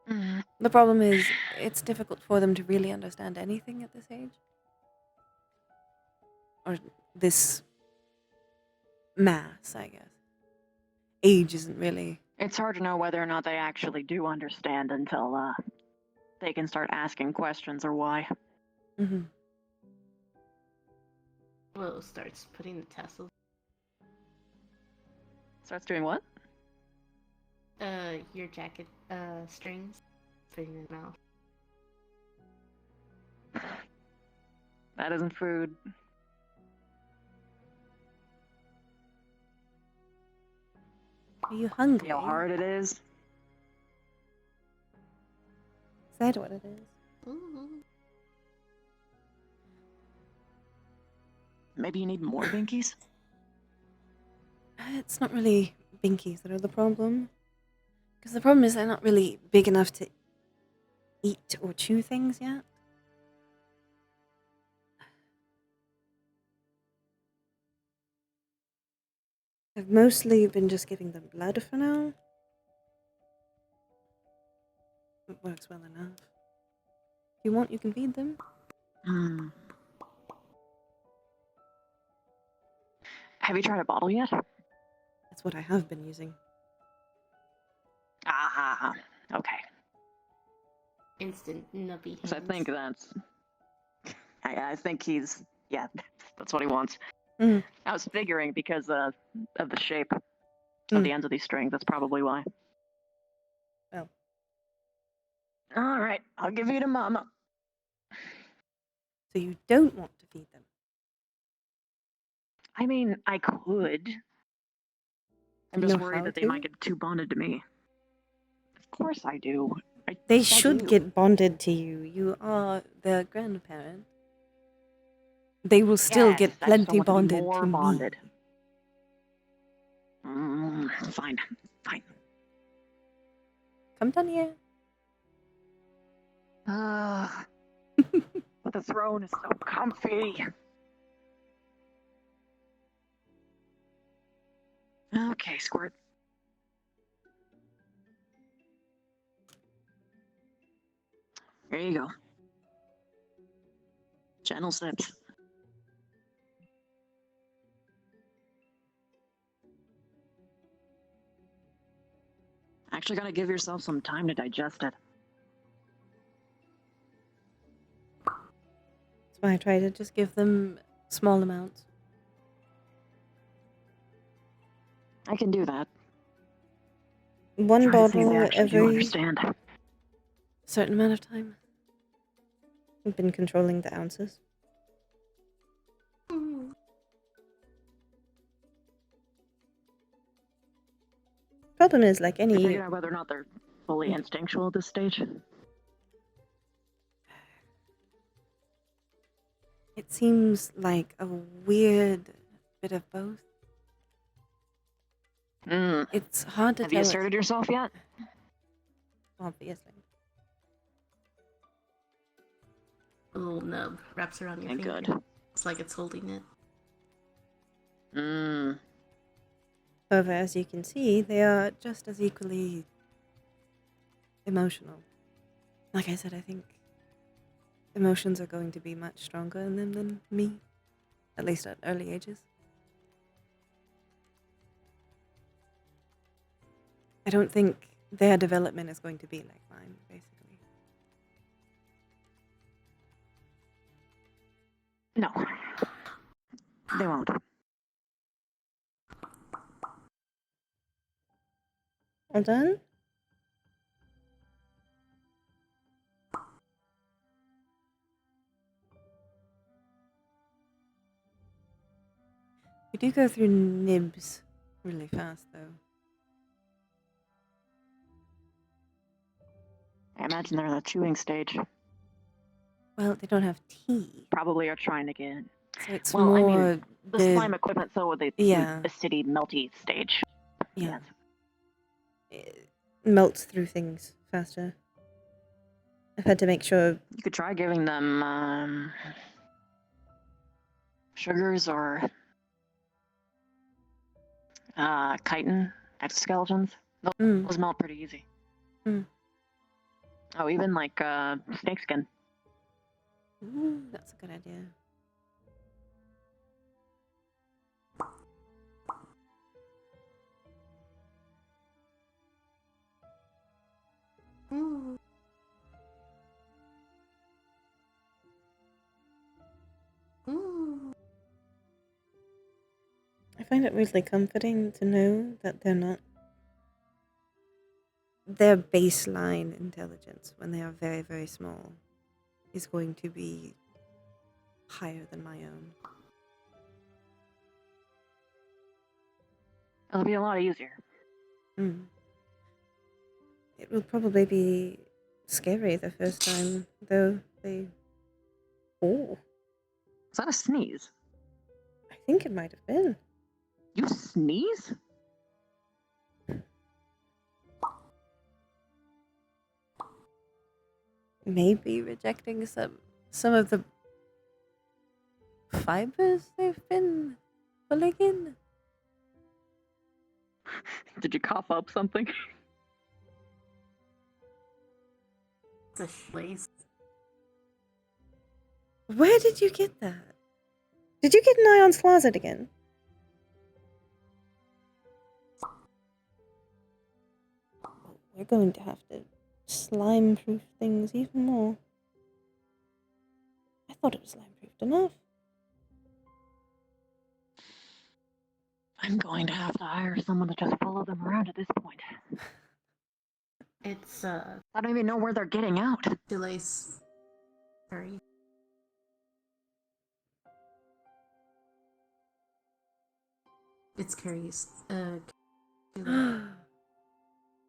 [SPEAKER 1] Mm.
[SPEAKER 2] The problem is, it's difficult for them to really understand anything at this age. Or this mass, I guess. Age isn't really...
[SPEAKER 1] It's hard to know whether or not they actually do understand until they can start asking questions or why.
[SPEAKER 2] Mm-hmm.
[SPEAKER 3] Willow starts putting the tassels.
[SPEAKER 1] Starts doing what?
[SPEAKER 3] Your jacket, strings. Putting in the mouth.
[SPEAKER 1] That isn't food.
[SPEAKER 2] Are you hungry?
[SPEAKER 1] You know how hard it is?
[SPEAKER 2] Is that what it is?
[SPEAKER 3] Mm-hmm.
[SPEAKER 1] Maybe you need more binkies?
[SPEAKER 2] It's not really binkies that are the problem. Because the problem is they're not really big enough to eat or chew things yet. I've mostly been just giving them blood for now. It works well enough. If you want, you can feed them.
[SPEAKER 1] Hmm. Have you tried a bottle yet?
[SPEAKER 2] That's what I have been using.
[SPEAKER 1] Ah, okay.
[SPEAKER 3] Instant nuppy hands.
[SPEAKER 1] So I think that's... I think he's... Yeah, that's what he wants.
[SPEAKER 2] Mm.
[SPEAKER 1] I was figuring because of the shape of
[SPEAKER 2] Mm.
[SPEAKER 1] the ends of these strings. That's probably why.
[SPEAKER 2] Well.
[SPEAKER 1] All right, I'll give you to Mama.
[SPEAKER 2] So you don't want to feed them?
[SPEAKER 1] I mean, I could. I'm
[SPEAKER 2] You
[SPEAKER 1] just
[SPEAKER 2] know
[SPEAKER 1] worried
[SPEAKER 2] how
[SPEAKER 1] that they
[SPEAKER 2] to?
[SPEAKER 1] might get too bonded to me. Of course I do.
[SPEAKER 2] They
[SPEAKER 1] I
[SPEAKER 2] should
[SPEAKER 1] do.
[SPEAKER 2] get bonded to you. You are their grandparent. They will still
[SPEAKER 1] Yes,
[SPEAKER 2] get
[SPEAKER 1] I just don't
[SPEAKER 2] plenty
[SPEAKER 1] want them to be
[SPEAKER 2] bonded
[SPEAKER 1] more
[SPEAKER 2] to
[SPEAKER 1] bonded.
[SPEAKER 2] me.
[SPEAKER 1] Fine.
[SPEAKER 2] Come down here.
[SPEAKER 1] But the throne is so comfy. Okay, Squirt. There you go. Gentle sips. Actually gotta give yourself some time to digest it.
[SPEAKER 2] That's why I try to just give them small amounts.
[SPEAKER 1] I can do that.
[SPEAKER 2] One
[SPEAKER 1] Trying to see if they
[SPEAKER 2] bottle
[SPEAKER 1] actually do
[SPEAKER 2] every
[SPEAKER 1] understand.
[SPEAKER 2] certain amount of time. I've been controlling the ounces. Problem is, like
[SPEAKER 1] I
[SPEAKER 2] any...
[SPEAKER 1] figured out whether or not they're fully instinctual at this stage.
[SPEAKER 2] It seems like a weird bit of both. It's hard to
[SPEAKER 1] Have
[SPEAKER 2] tell.
[SPEAKER 1] you asserted yourself yet?
[SPEAKER 2] Obviously.
[SPEAKER 3] A little nub wraps around your
[SPEAKER 1] Okay,
[SPEAKER 3] finger.
[SPEAKER 1] good.
[SPEAKER 3] It's like it's holding it.
[SPEAKER 1] Mm.
[SPEAKER 2] However, as you can see, they are just as equally emotional. Like I said, I think emotions are going to be much stronger in them than me, at least at early ages. I don't think their development is going to be like mine, basically.
[SPEAKER 1] No. They won't.
[SPEAKER 2] All done? We do go through nibs really fast, though.
[SPEAKER 1] I imagine they're in the chewing stage.
[SPEAKER 2] Well, they don't have tea,
[SPEAKER 1] Probably are trying to get.
[SPEAKER 2] so it's
[SPEAKER 1] Well, I
[SPEAKER 2] more
[SPEAKER 1] mean, the slime equipment, so the
[SPEAKER 2] yeah,
[SPEAKER 1] acidity melty stage.
[SPEAKER 2] yeah.
[SPEAKER 1] Yes.
[SPEAKER 2] It melts through things faster. I've had to make sure.
[SPEAKER 1] You could try giving them sugars or chitin exoskeletons. Those melt pretty easy.
[SPEAKER 2] Mm.
[SPEAKER 1] Oh, even like snakeskin.
[SPEAKER 2] Ooh, that's a good idea.
[SPEAKER 3] Ooh. Ooh.
[SPEAKER 2] I find it really comforting to know that they're not. Their baseline intelligence, when they are very, very small, is going to be higher than my own.
[SPEAKER 1] It'll be a lot easier.
[SPEAKER 2] Mm. It will probably be scary the first time, though they. Oh,
[SPEAKER 1] Is that a sneeze?
[SPEAKER 2] I think it might have been.
[SPEAKER 1] You sneeze?
[SPEAKER 2] Maybe rejecting some of the fibers they've been pulling in.
[SPEAKER 1] Did you cough up something?
[SPEAKER 3] It's a place.
[SPEAKER 2] Where did you get that? Did you get an eye on Slazard again? We're going to have to slime-proof things even more. I thought it was slime-proofed enough.
[SPEAKER 1] I'm going to have to hire someone to just follow them around at this point.
[SPEAKER 3] It's
[SPEAKER 1] I don't even know where they're getting out.
[SPEAKER 3] Delays. Sorry. It's Carrie's. Chile.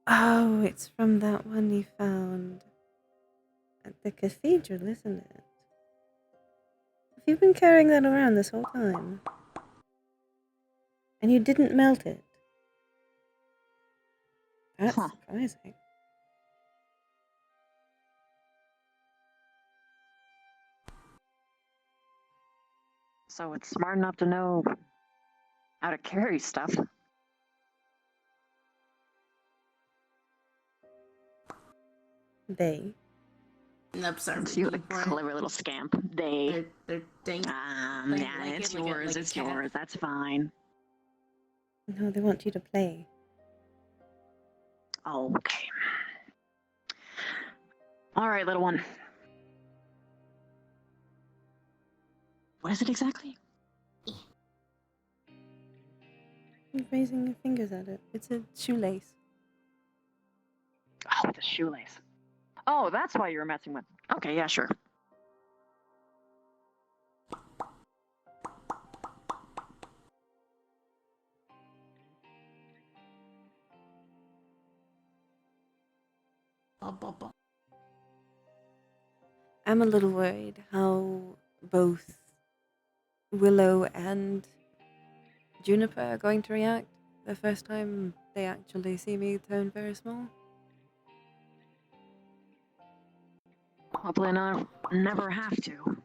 [SPEAKER 2] Oh, it's from that one you found at the cathedral, isn't it? Have you been carrying that around this whole time? And you didn't melt it? That's
[SPEAKER 1] Huh.
[SPEAKER 2] surprising.
[SPEAKER 1] So it's smart enough to know how to carry stuff.
[SPEAKER 2] They.
[SPEAKER 3] Nope, sorry.
[SPEAKER 1] You a clever little scamp. They.
[SPEAKER 3] They're dang.
[SPEAKER 1] Yeah,
[SPEAKER 3] like
[SPEAKER 1] it's
[SPEAKER 3] it, like a-
[SPEAKER 1] yours.
[SPEAKER 3] like a
[SPEAKER 1] It's
[SPEAKER 3] cat.
[SPEAKER 1] yours. That's fine.
[SPEAKER 2] No, they want you to play.
[SPEAKER 1] Okay. All right, little one. What is it exactly?
[SPEAKER 2] You're raising your fingers at it. It's a shoelace.
[SPEAKER 1] Oh, it's a shoelace. Oh, that's why you were messing with. Okay, yeah, sure.
[SPEAKER 2] I'm a little worried how both Willow and Juniper are going to react the first time they actually see me turn very small.
[SPEAKER 1] Hopefully, never have to.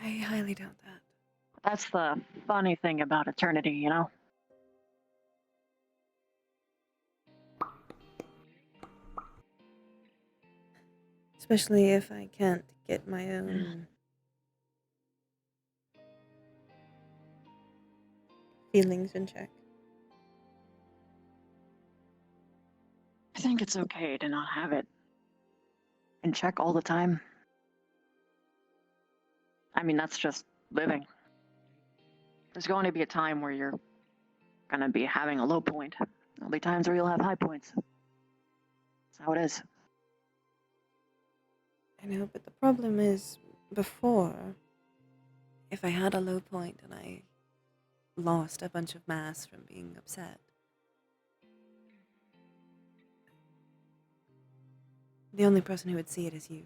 [SPEAKER 2] I highly doubt that.
[SPEAKER 1] That's the funny thing about eternity, you know?
[SPEAKER 2] Especially if I can't get my own feelings in check.
[SPEAKER 1] I think it's okay to not have it in check all the time. I mean, that's just living. There's going to be a time where you're going to be having a low point. There'll be times where you'll have high points. That's how it is.
[SPEAKER 2] I know, but the problem is, before, if I had a low point and I lost a bunch of mass from being upset, the only person who would see it is you.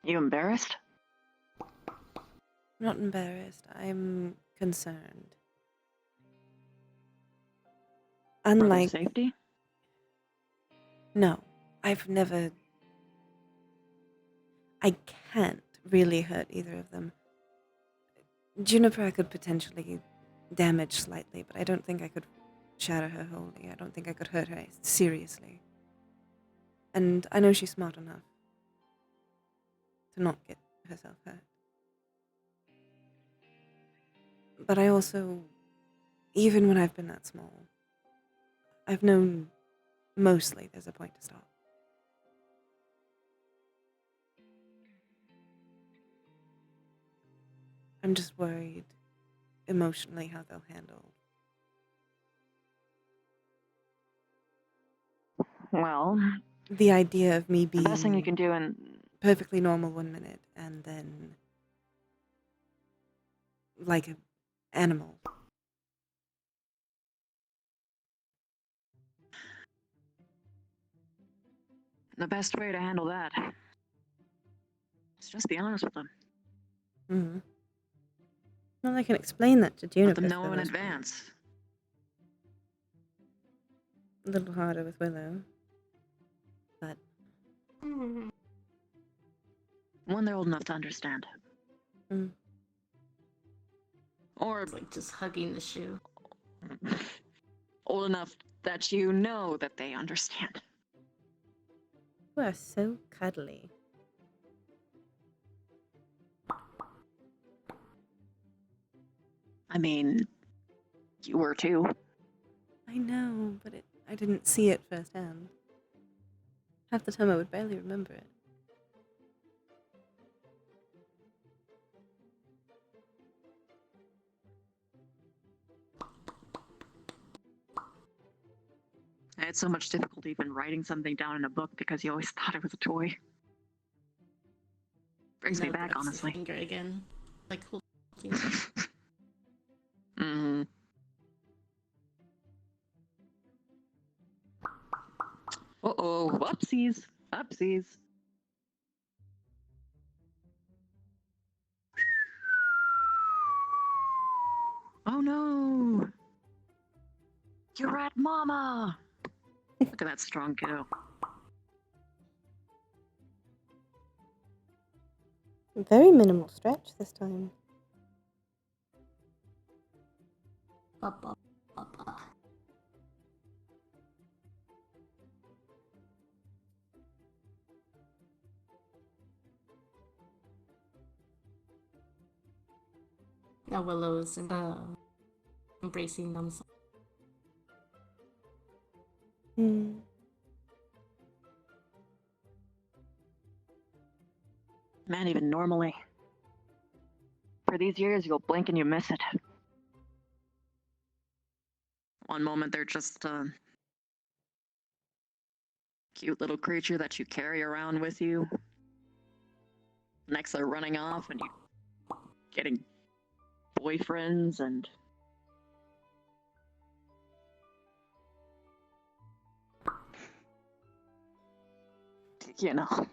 [SPEAKER 1] You embarrassed?
[SPEAKER 2] I'm not embarrassed. I'm concerned.
[SPEAKER 1] For their
[SPEAKER 2] Unlike...
[SPEAKER 1] safety?
[SPEAKER 2] No, I've never... I can't really hurt either of them. Juniper I could potentially damage slightly, but I don't think I could shatter her wholly. I don't think I could hurt her seriously. And I know she's smart enough to not get herself hurt. But I also, even when I've been that small, I've known mostly there's a point to stop. I'm just worried emotionally how they'll handle.
[SPEAKER 1] Well,
[SPEAKER 2] The idea of me
[SPEAKER 1] the best thing you
[SPEAKER 2] being
[SPEAKER 1] can do in...
[SPEAKER 2] perfectly normal 1 minute and then like an animal.
[SPEAKER 1] The best way to handle that is just be honest with them.
[SPEAKER 2] Mm-hmm. Well, I can explain that to Juniper.
[SPEAKER 1] Let them know
[SPEAKER 2] for
[SPEAKER 1] in
[SPEAKER 2] the most part.
[SPEAKER 1] advance.
[SPEAKER 2] A little harder with Willow. But
[SPEAKER 1] When they're old enough to understand.
[SPEAKER 2] mm.
[SPEAKER 1] Or
[SPEAKER 3] It's like just hugging the shoe.
[SPEAKER 1] old enough that you know that they understand.
[SPEAKER 2] You are so cuddly.
[SPEAKER 1] I mean, you were too.
[SPEAKER 2] I know, but I didn't see it firsthand. Half the time I would barely remember it.
[SPEAKER 1] I had so much difficulty even writing something down in a book because you always thought it was a toy. Brings me
[SPEAKER 3] Now
[SPEAKER 1] back,
[SPEAKER 3] grabs his
[SPEAKER 1] honestly.
[SPEAKER 3] finger again. Like, hold
[SPEAKER 1] Mm-hmm. Uh-oh, whoopsies. Upsies. Oh no! You're at mama! Look at that strong kiddo.
[SPEAKER 2] Very minimal stretch this time.
[SPEAKER 3] Papa, papa. Now Willow is embracing them.
[SPEAKER 2] Hmm.
[SPEAKER 1] Man, even normally. For these years, you'll blink and you miss it. One moment they're just a cute little creature that you carry around with you. Next they're running off and you getting boyfriends and you know.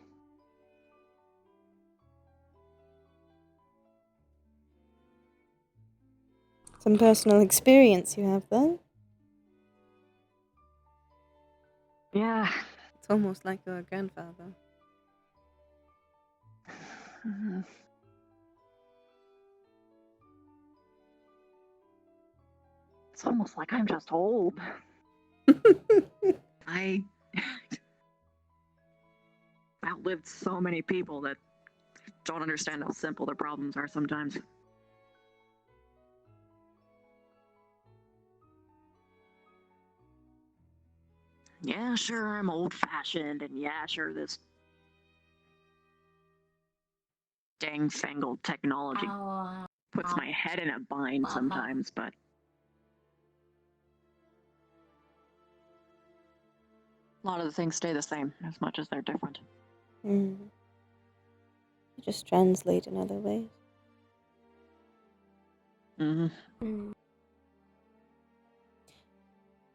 [SPEAKER 2] Some personal experience you have then.
[SPEAKER 1] Yeah.
[SPEAKER 2] It's almost like you're a grandfather.
[SPEAKER 1] It's almost like I'm just old. I outlived so many people that don't understand how simple their problems are sometimes. Yeah, sure, I'm old-fashioned, and yeah, sure, this dang-fangled technology puts my head in a bind sometimes, but a lot of the things stay the same as much as they're different.
[SPEAKER 2] Mm. Just translate in other ways.
[SPEAKER 1] Mm-hmm.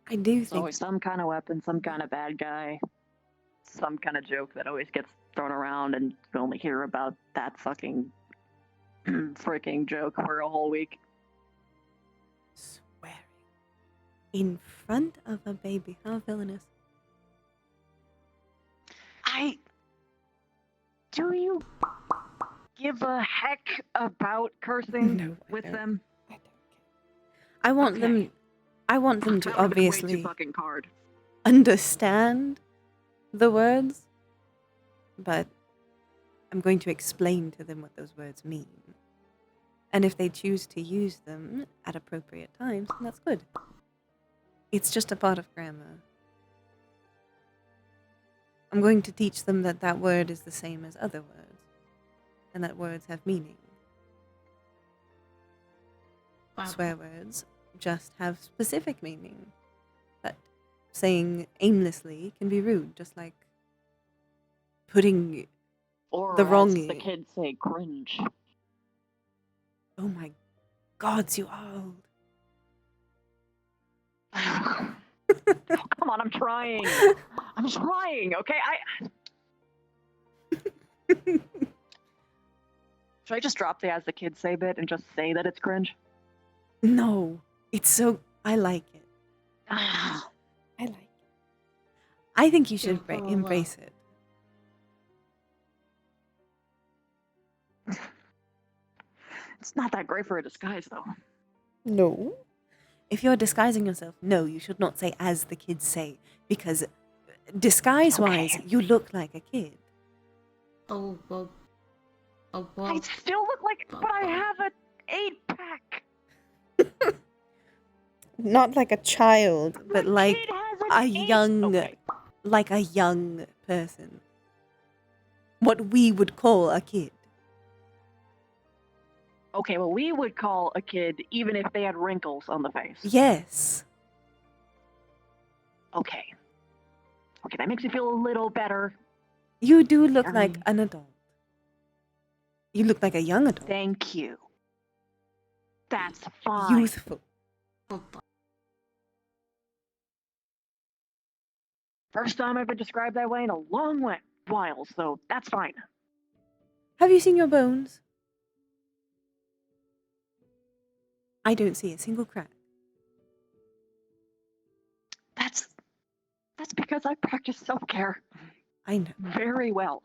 [SPEAKER 2] I do
[SPEAKER 1] There's
[SPEAKER 2] think
[SPEAKER 1] always some kind of weapon, some kind of bad guy, some kind of joke that always gets thrown around, and you only hear about that fucking freaking joke for a whole week.
[SPEAKER 2] swearing in front of a baby. How villainous.
[SPEAKER 1] Do you give a heck about cursing
[SPEAKER 2] No, I
[SPEAKER 1] with
[SPEAKER 2] don't.
[SPEAKER 1] them?
[SPEAKER 2] I don't care. I want them. I want them to
[SPEAKER 1] That would've been way
[SPEAKER 2] obviously
[SPEAKER 1] too fucking hard.
[SPEAKER 2] understand the words, but I'm going to explain to them what those words mean. And if they choose to use them at appropriate times, then that's good. It's just a part of grammar. I'm going to teach them that that word is the same as other words, and that words have meaning. Swear words just have specific meaning. But saying aimlessly can be rude, just like putting
[SPEAKER 1] Or
[SPEAKER 2] the wrong.
[SPEAKER 1] as the kids say, cringe.
[SPEAKER 2] Oh my gods, you are old.
[SPEAKER 1] Come on, I'm trying. I'm trying, okay? Should I just drop the as the kids say bit and just say that it's cringe?
[SPEAKER 2] No, it's so. I like it.
[SPEAKER 1] Ah,
[SPEAKER 2] I like it. I think you should embrace it.
[SPEAKER 1] it's not that great for a disguise, though.
[SPEAKER 2] No. If you're disguising yourself, no, you should not say as the kids say, because disguise-wise,
[SPEAKER 1] Okay.
[SPEAKER 2] you look like a kid.
[SPEAKER 3] Oh, well. Oh, well.
[SPEAKER 1] I still look like, but I have an 8-pack.
[SPEAKER 2] Not like a child, but
[SPEAKER 1] My
[SPEAKER 2] like
[SPEAKER 1] kid has an
[SPEAKER 2] a
[SPEAKER 1] 8.
[SPEAKER 2] young,
[SPEAKER 1] Okay.
[SPEAKER 2] like a young person. What we would call a kid.
[SPEAKER 1] Okay, well, we would call a kid even if they had wrinkles on the face.
[SPEAKER 2] Yes.
[SPEAKER 1] Okay. Okay, that makes me feel a little better.
[SPEAKER 2] You do look like an adult. You look like a young adult.
[SPEAKER 1] Thank you. That's fine.
[SPEAKER 2] Youthful.
[SPEAKER 1] First time I've been described that way in a long while, so that's fine.
[SPEAKER 2] Have you seen your bones? I don't see a single crack.
[SPEAKER 1] That's because I practice self-care
[SPEAKER 2] I know.
[SPEAKER 1] very well.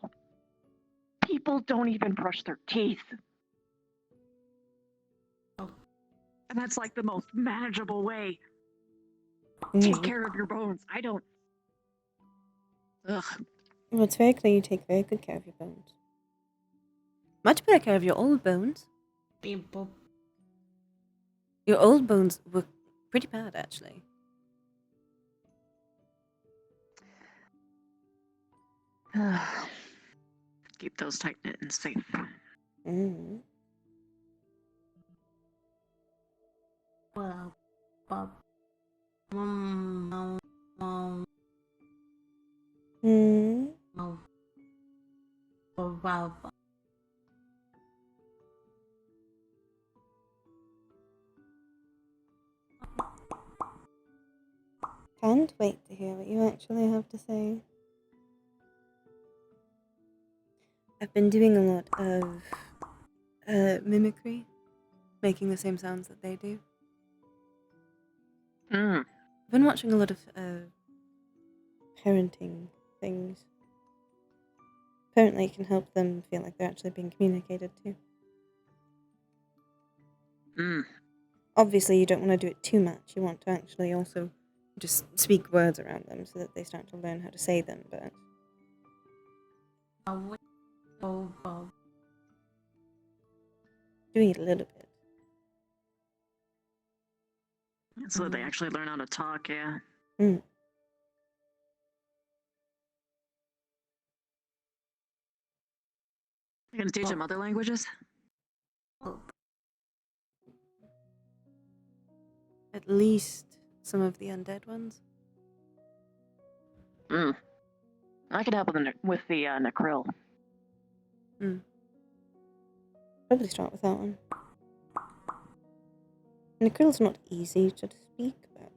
[SPEAKER 1] People don't even brush their teeth. And that's like the most manageable way. Take care of your bones. I don't. Ugh.
[SPEAKER 2] Well, it's very clear you take very good care of your bones. Much better care of your old bones. Your old bones were pretty bad, actually.
[SPEAKER 1] Keep those tight knit and safe.
[SPEAKER 2] Mm.
[SPEAKER 3] Well,
[SPEAKER 2] Mm. Can't wait to hear what you actually have to say. I've been doing a lot of mimicry, making the same sounds that they do. I've been watching a lot of parenting things. Apparently it can help them feel like they're actually being communicated to.
[SPEAKER 1] Mm.
[SPEAKER 2] Obviously, you don't want to do it too much. You want to actually also just speak words around them so that they start to learn how to say them, but... doing it a little bit.
[SPEAKER 1] So that they actually learn how to talk, yeah.
[SPEAKER 2] Mm.
[SPEAKER 1] You're gonna teach them other languages?
[SPEAKER 2] At least some of the undead ones.
[SPEAKER 1] Mm. I could help with the Necril.
[SPEAKER 2] Probably start with that one. Necril's not easy to speak, but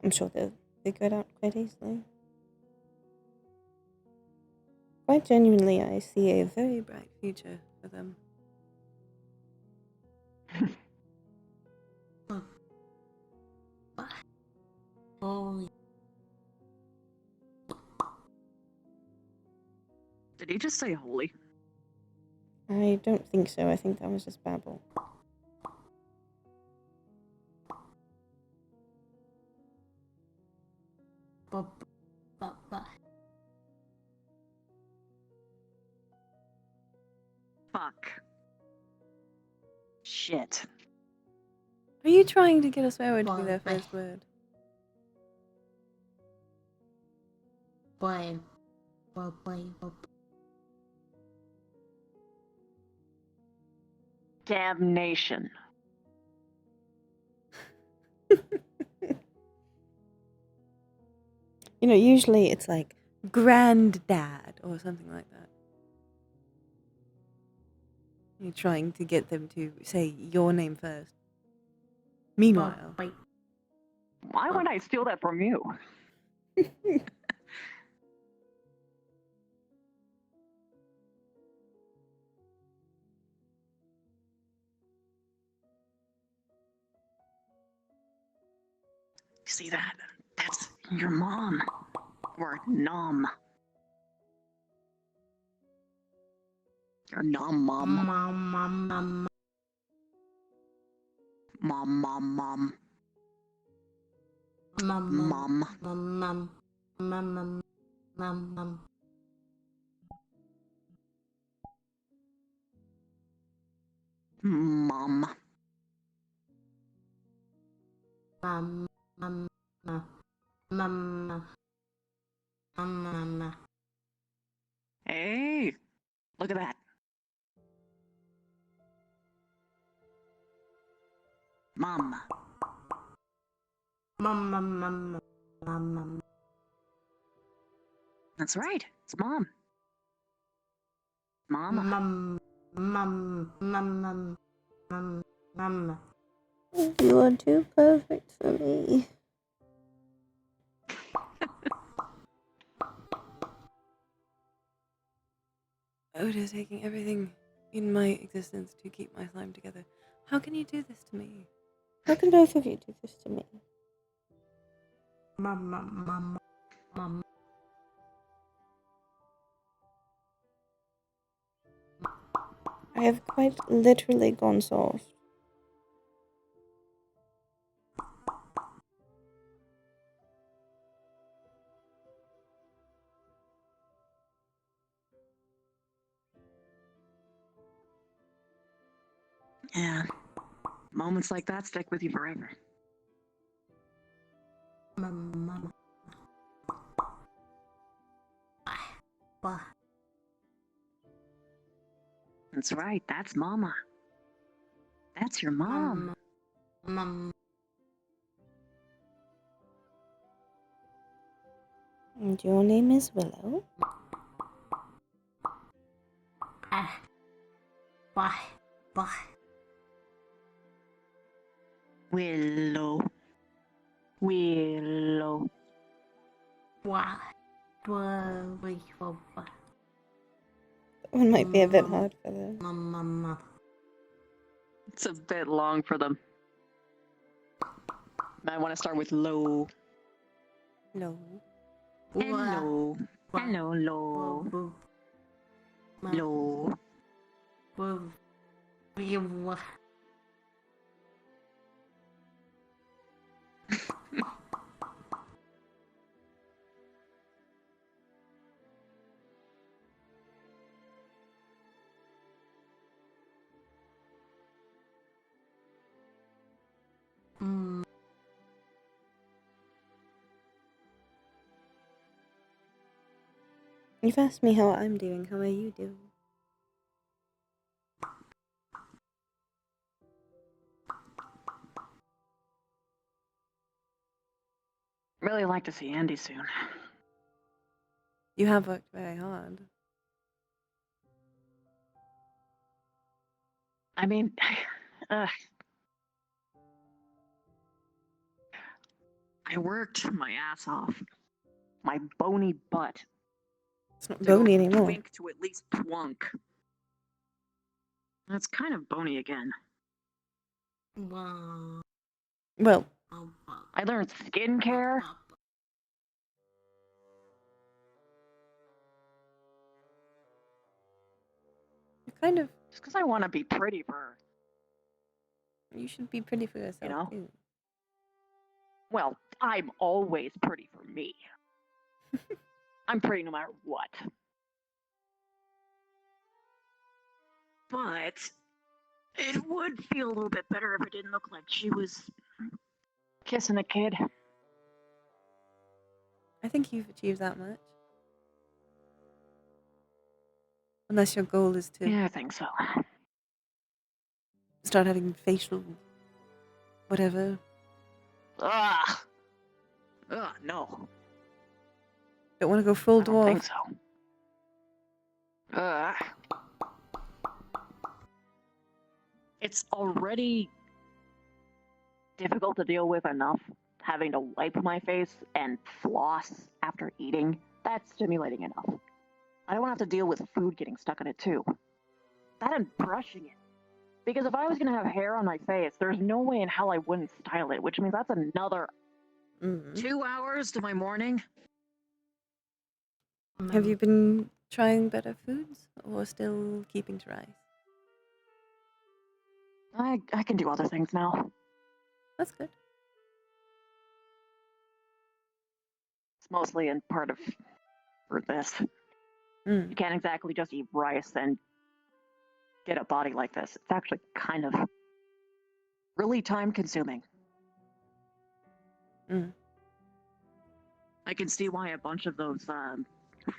[SPEAKER 2] I'm sure they'll figure it out quite easily. Quite genuinely, I see a very bright future for them.
[SPEAKER 1] Did he just say holy?
[SPEAKER 2] I don't think so. I think that was just babble.
[SPEAKER 1] Fuck. Shit.
[SPEAKER 2] Are you trying to get a swear word to be their first word?
[SPEAKER 1] Damnation.
[SPEAKER 2] You know, usually it's like granddad or something like that. You're trying to get them to say your name first. Meanwhile,
[SPEAKER 1] Why would I steal that from you? See that? That's your mom. Or nom. Or nom mom. Mom. Mom. Hey, look at that. Mom. That's right. It's mom. Mama.
[SPEAKER 2] you are too perfect for me. Oda is taking everything in my existence to keep my slime together. How can you do this to me? How can both of you do this to me? I have quite literally gone soft.
[SPEAKER 1] Yeah. Moments like that stick with you forever. That's right. That's Mama. That's your mom.
[SPEAKER 2] And your name is Willow?
[SPEAKER 1] Willow. Willow.
[SPEAKER 2] That one might be a bit hard for them.
[SPEAKER 1] It's a bit long for them. I want to start with low.
[SPEAKER 2] No.
[SPEAKER 1] Hello. Hello, Lo.
[SPEAKER 3] Whoa, whoa.
[SPEAKER 1] Lo.
[SPEAKER 3] Whoa. Whoa. Mm.
[SPEAKER 2] You've asked me how I'm doing. How are you doing?
[SPEAKER 1] Really like to see Andy soon.
[SPEAKER 2] You have worked very hard.
[SPEAKER 1] I mean, I worked my ass off. My bony butt.
[SPEAKER 2] It's not
[SPEAKER 1] To go
[SPEAKER 2] bony
[SPEAKER 1] from
[SPEAKER 2] anymore.
[SPEAKER 1] twink to at least twunk. That's kind of bony again.
[SPEAKER 3] Wow.
[SPEAKER 2] Well,
[SPEAKER 1] I learned skincare.
[SPEAKER 2] you kind of.
[SPEAKER 1] Just because I want to be pretty for her.
[SPEAKER 2] You should be pretty for yourself
[SPEAKER 1] know?
[SPEAKER 2] too.
[SPEAKER 1] Well, I'm always pretty for me. I'm pretty no matter what. But it would feel a little bit better if it didn't look like she was kissing a kid.
[SPEAKER 2] I think you've achieved that much. Unless your goal is to
[SPEAKER 1] Yeah, I think so.
[SPEAKER 2] start having facial whatever.
[SPEAKER 1] Ugh. Ugh, no.
[SPEAKER 2] Don't want to go full
[SPEAKER 1] I don't
[SPEAKER 2] dwarf.
[SPEAKER 1] think so. It's already difficult to deal with enough having to wipe my face and floss after eating. That's stimulating enough. I don't want to have to deal with food getting stuck in it too. That and brushing it. Because if I was going to have hair on my face, there's no way in hell I wouldn't style it, which means that's another 2 hours to my morning.
[SPEAKER 2] Have you been trying better foods or still keeping to rice?
[SPEAKER 1] I can do other things now.
[SPEAKER 2] That's good.
[SPEAKER 1] It's mostly in part of for this. You can't exactly just eat rice and get a body like this. It's actually kind of really time consuming. I can see why a bunch of those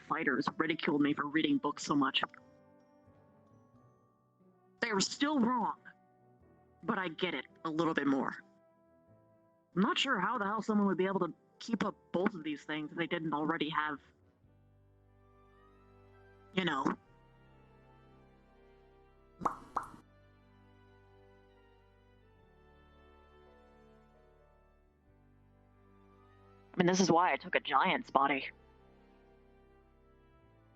[SPEAKER 1] fighters ridiculed me for reading books so much. They were still wrong, but I get it a little bit more. I'm not sure how the hell someone would be able to keep up both of these things if they didn't already have, you know. I mean, this is why I took a giant's body.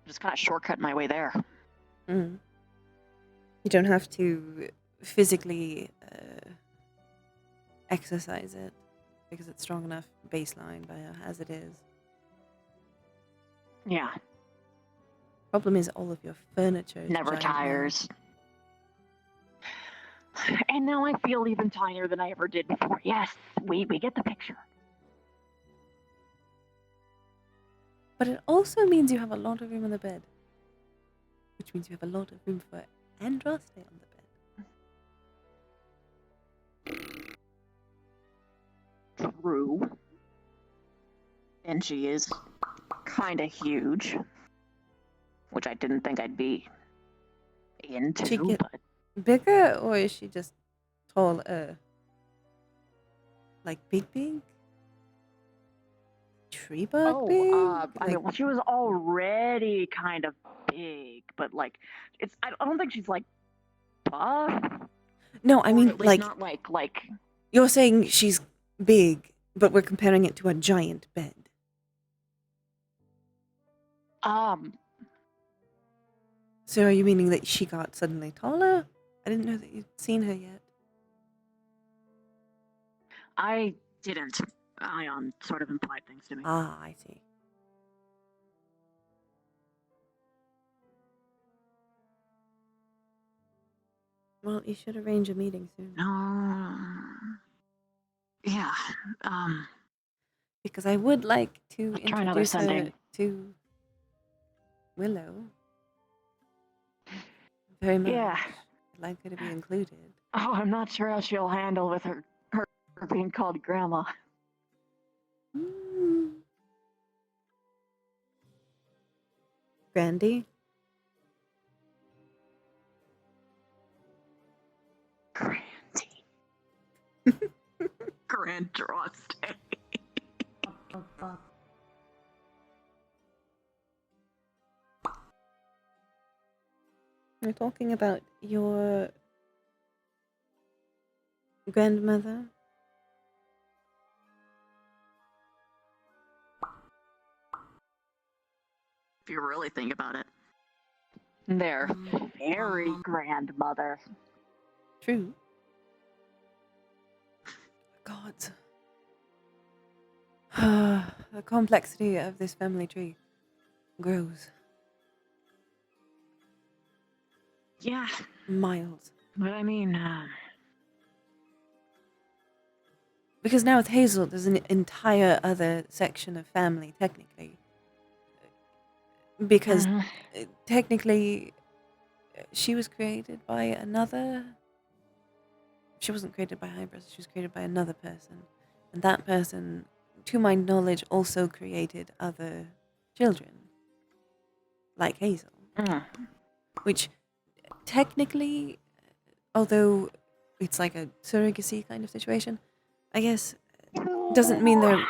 [SPEAKER 1] Just kind of shortcut my way there.
[SPEAKER 2] You don't have to physically exercise it because it's strong enough baseline as it is.
[SPEAKER 1] Yeah.
[SPEAKER 2] Problem is all of your furniture is
[SPEAKER 1] Never
[SPEAKER 2] giant
[SPEAKER 1] tires. And now I feel even tinier than I ever did before. Yes, we get the picture.
[SPEAKER 2] But it also means you have a lot of room on the bed. Which means you have a lot of room for Andros to stay on the bed.
[SPEAKER 1] True. And she is kind of huge. Which I didn't think I'd be into,
[SPEAKER 2] She get
[SPEAKER 1] but...
[SPEAKER 2] bigger, or is she just taller? Like big? Tree bug big?
[SPEAKER 1] I mean, well, she was already kind of big, but like, I don't think she's like buff.
[SPEAKER 2] No, I mean, like,
[SPEAKER 1] not like.
[SPEAKER 2] You're saying she's big, but we're comparing it to a giant bed. So are you meaning that she got suddenly taller? I didn't know that you'd seen her yet.
[SPEAKER 1] I didn't. Ion sort of implied things to me.
[SPEAKER 2] Ah, I see. Well, you should arrange a meeting soon.
[SPEAKER 1] No. Yeah.
[SPEAKER 2] Because I would like to
[SPEAKER 1] Try another
[SPEAKER 2] introduce her
[SPEAKER 1] Sunday.
[SPEAKER 2] to Willow. Very much.
[SPEAKER 1] Yeah.
[SPEAKER 2] I'd like her to be included.
[SPEAKER 1] Oh, I'm not sure how she'll handle with her being called grandma.
[SPEAKER 2] Mm. Grandy?
[SPEAKER 1] Grandy. Grandraste.
[SPEAKER 2] We're talking about your grandmother.
[SPEAKER 1] If you really think about it. Their fairy grandmother.
[SPEAKER 2] True. God. The complexity of this family tree grows
[SPEAKER 1] Yeah,
[SPEAKER 2] miles.
[SPEAKER 1] but I mean,
[SPEAKER 2] Because now with Hazel, there's an entire other section of family, technically. Because technically, she was created by another. She wasn't created by Hybris, she was created by another person. And that person, to my knowledge, also created other children. Like Hazel. Which, technically, although it's like a surrogacy kind of situation, I guess doesn't mean they're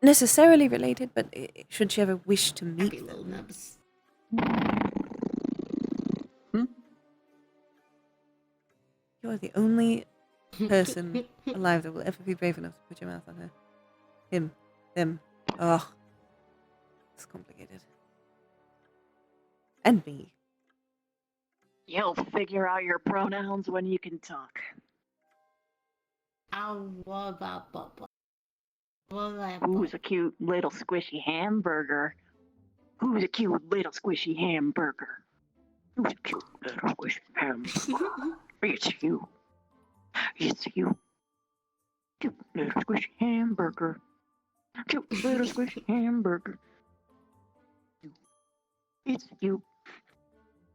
[SPEAKER 2] necessarily related, but should she ever wish to meet
[SPEAKER 3] Happy little
[SPEAKER 2] them,
[SPEAKER 3] nubs.
[SPEAKER 2] you are the only person alive that will ever be brave enough to put your mouth on her. Him. Them. Ugh. It's complicated. And me.
[SPEAKER 1] you'll figure out your pronouns when you can talk. Who's a cute little squishy hamburger? Who's a cute little squishy hamburger? Who's a cute little squishy hamburger? It's you. It's you. Cute little squishy hamburger. Cute little squishy hamburger. It's you.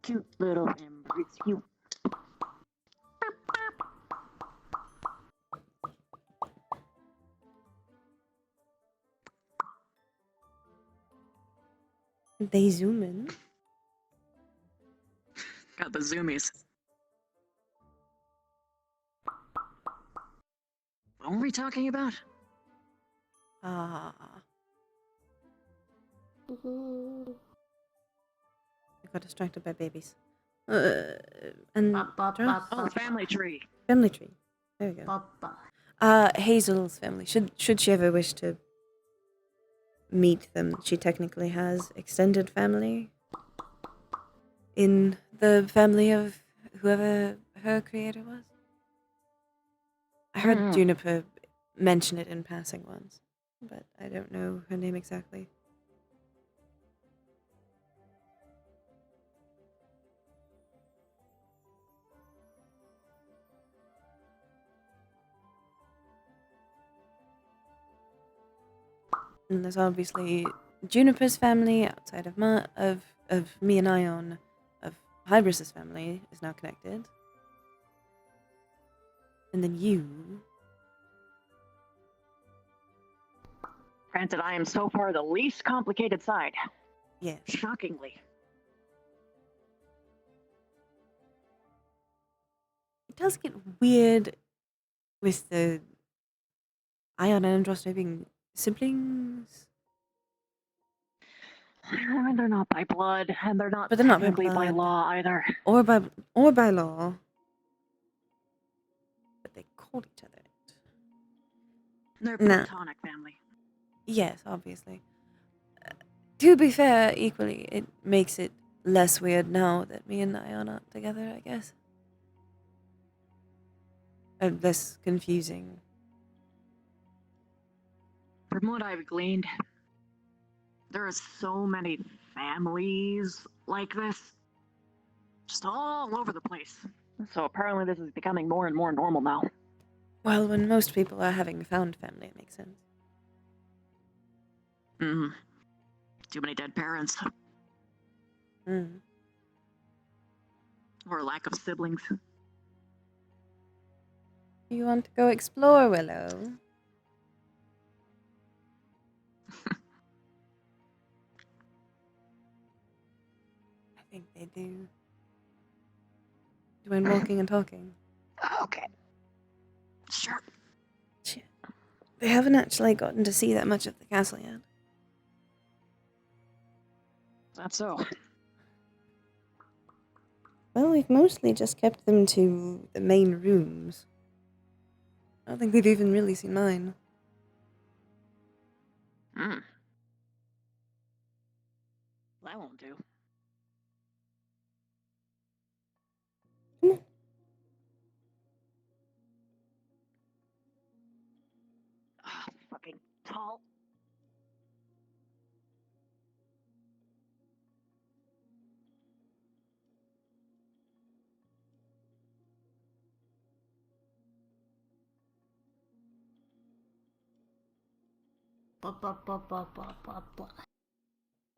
[SPEAKER 1] Cute little hamburger. It's you.
[SPEAKER 2] They zoom in.
[SPEAKER 1] Got the zoomies. What were we talking about?
[SPEAKER 2] Ah. I got distracted by babies. And dress.
[SPEAKER 1] Oh, family tree.
[SPEAKER 2] Family tree. There we go. Hazel's family. Should she ever wish to meet them, she technically has extended family in the family of whoever her creator was. I heard Juniper mention it in passing once, but I don't know her name exactly. And there's obviously Juniper's family outside of me and Ion, of Hybris's family is now connected. And then you.
[SPEAKER 1] Granted, I am so far the least complicated side.
[SPEAKER 2] Yes.
[SPEAKER 1] Shockingly.
[SPEAKER 2] It does get weird with the Ion and Androsta being siblings.
[SPEAKER 1] They're not by blood, and they're not
[SPEAKER 2] But they're not by
[SPEAKER 1] technically by
[SPEAKER 2] blood.
[SPEAKER 1] law either.
[SPEAKER 2] Or by law. But they called each other it.
[SPEAKER 1] They're
[SPEAKER 2] Nah.
[SPEAKER 1] platonic family.
[SPEAKER 2] Yes, obviously. To be fair, equally, it makes it less weird now that me and Ion aren't together, I guess. Less confusing.
[SPEAKER 1] From what I've gleaned, there are so many families like this. Just all over the place. So apparently this is becoming more and more normal now.
[SPEAKER 2] Well, when most people are having found family, it makes sense.
[SPEAKER 1] Mm. Too many dead parents.
[SPEAKER 2] Mm.
[SPEAKER 1] Or lack of siblings.
[SPEAKER 2] You want to go explore, Willow? I think they do. Do you mind walking and talking?
[SPEAKER 1] Okay. Sure.
[SPEAKER 2] Shit. They haven't actually gotten to see that much of the castle yet.
[SPEAKER 1] That's so.
[SPEAKER 2] Well, we've mostly just kept them to the main rooms. I don't think they've even really seen mine.
[SPEAKER 1] Mm. That won't do.
[SPEAKER 2] Come on.
[SPEAKER 1] Ah, fucking tall.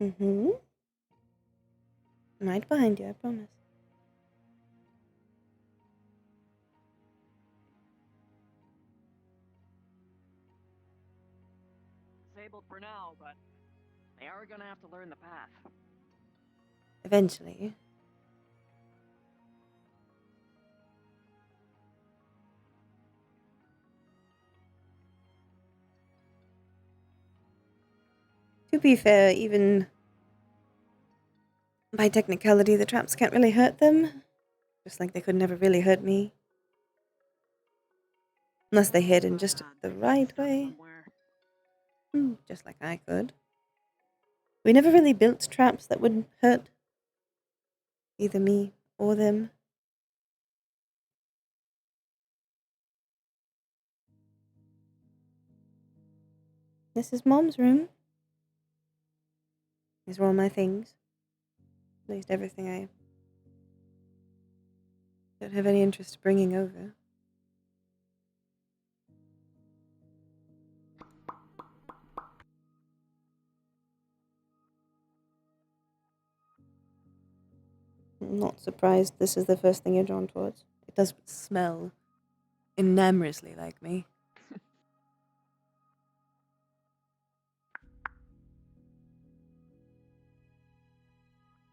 [SPEAKER 2] Mm-hmm. Right behind you, I promise.
[SPEAKER 1] Disabled for now, but they are gonna have to learn the path.
[SPEAKER 2] Eventually. To be fair, even by technicality, the traps can't really hurt them. Just like they could never really hurt me. Unless they hit in just
[SPEAKER 1] They
[SPEAKER 2] the
[SPEAKER 1] get
[SPEAKER 2] right
[SPEAKER 1] stuck
[SPEAKER 2] way.
[SPEAKER 1] somewhere.
[SPEAKER 2] Just like I could. We never really built traps that would hurt either me or them. This is Mom's room. These are all my things. At least everything I don't have any interest bringing over. I'm not surprised this is the first thing you're drawn towards. It does smell enamorously like me.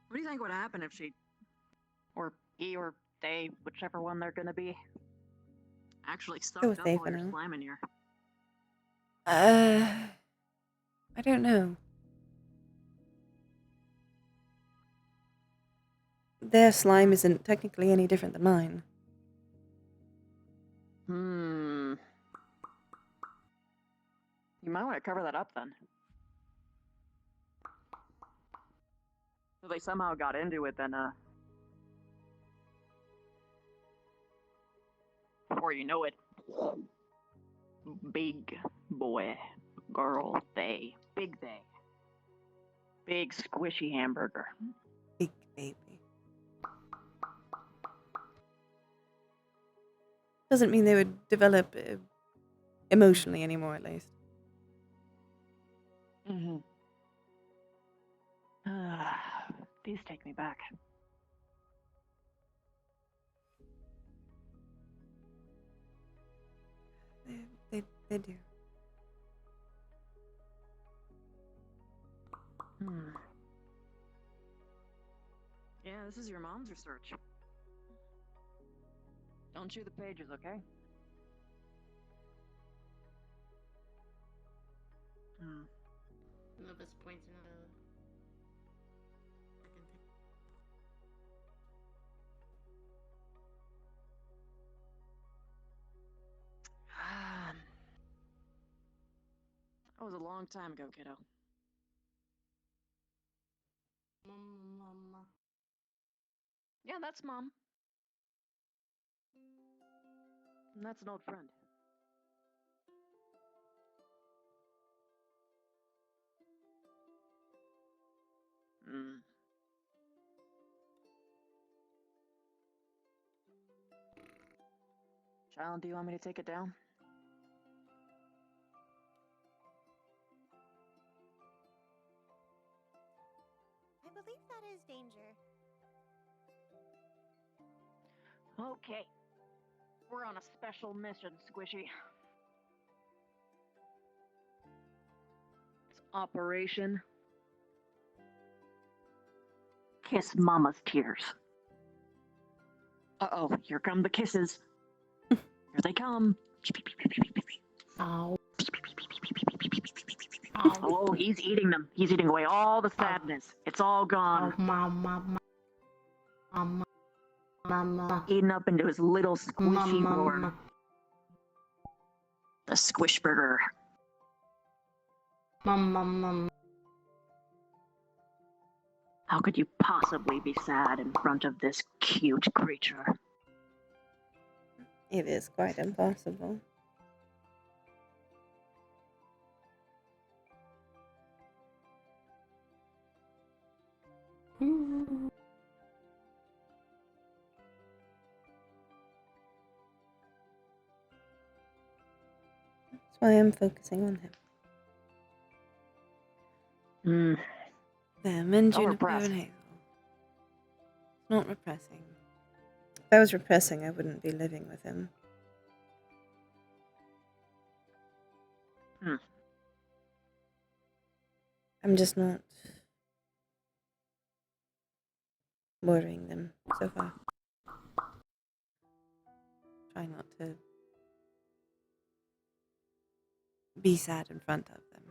[SPEAKER 1] What do you think would happen if she, or he, or they, whichever one they're gonna be, actually
[SPEAKER 2] Go
[SPEAKER 1] sucked
[SPEAKER 2] with
[SPEAKER 1] up
[SPEAKER 2] they
[SPEAKER 1] all
[SPEAKER 2] for
[SPEAKER 1] your
[SPEAKER 2] now.
[SPEAKER 1] slime in here?
[SPEAKER 2] I don't know. Their slime isn't technically any different than mine.
[SPEAKER 1] Hmm. You might want to cover that up then. If they somehow got into it, then before you know it, big boy, girl, big they, big squishy hamburger.
[SPEAKER 2] Big baby. Doesn't mean they would develop emotionally anymore, at least.
[SPEAKER 1] Mm-hmm. These take me back.
[SPEAKER 2] They do.
[SPEAKER 1] Hmm. Yeah, this is your mom's research. Don't chew the pages, okay? Hmm.
[SPEAKER 3] Novus points in the second thing.
[SPEAKER 1] That was a long time ago, kiddo.
[SPEAKER 3] Mama.
[SPEAKER 1] Yeah, that's Mom. And that's an old friend. Hmm. Child, do you want me to take it down?
[SPEAKER 2] I believe that is danger.
[SPEAKER 1] Okay. We're on a special mission, Squishy. It's Operation Kiss Mama's Tears. Uh-oh, here come the kisses. Here they come.
[SPEAKER 3] Ow.
[SPEAKER 1] Oh, he's eating them. He's eating away all the sadness. It's all gone.
[SPEAKER 3] Mama.
[SPEAKER 1] Eaten up into his little squishy form. The Squish Burger.
[SPEAKER 3] Mama.
[SPEAKER 1] How could you possibly be sad in front of this cute creature?
[SPEAKER 2] It is quite impossible. That's why I'm focusing on him. Them and
[SPEAKER 1] Don't
[SPEAKER 2] Juniper
[SPEAKER 1] repress.
[SPEAKER 2] and Hazel. It's not repressing. If I was repressing, I wouldn't be living with him. I'm just not worrying them so far. Try not to be sad in front of them.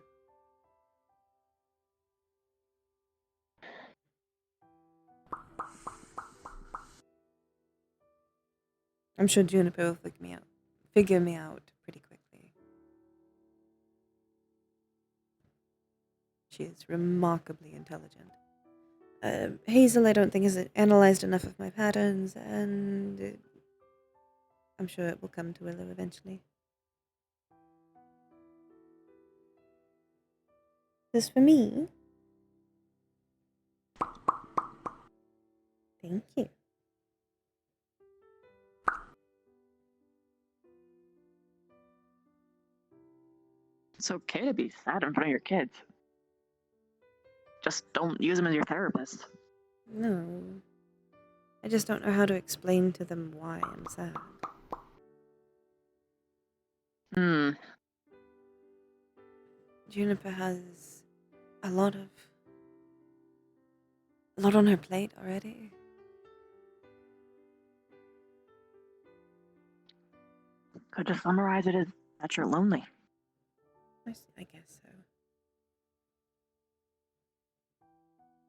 [SPEAKER 2] I'm sure Juniper will figure me out pretty quickly. She is remarkably intelligent. Hazel, I don't think, has analyzed enough of my patterns, and I'm sure it will come to Willow eventually. This for me? Thank you.
[SPEAKER 1] It's okay to be sad in front of your kids. Just don't use them as your therapist.
[SPEAKER 2] No. I just don't know how to explain to them why I'm sad. Juniper has a lot on her plate already.
[SPEAKER 1] Could just summarize it as that you're lonely.
[SPEAKER 2] I guess so.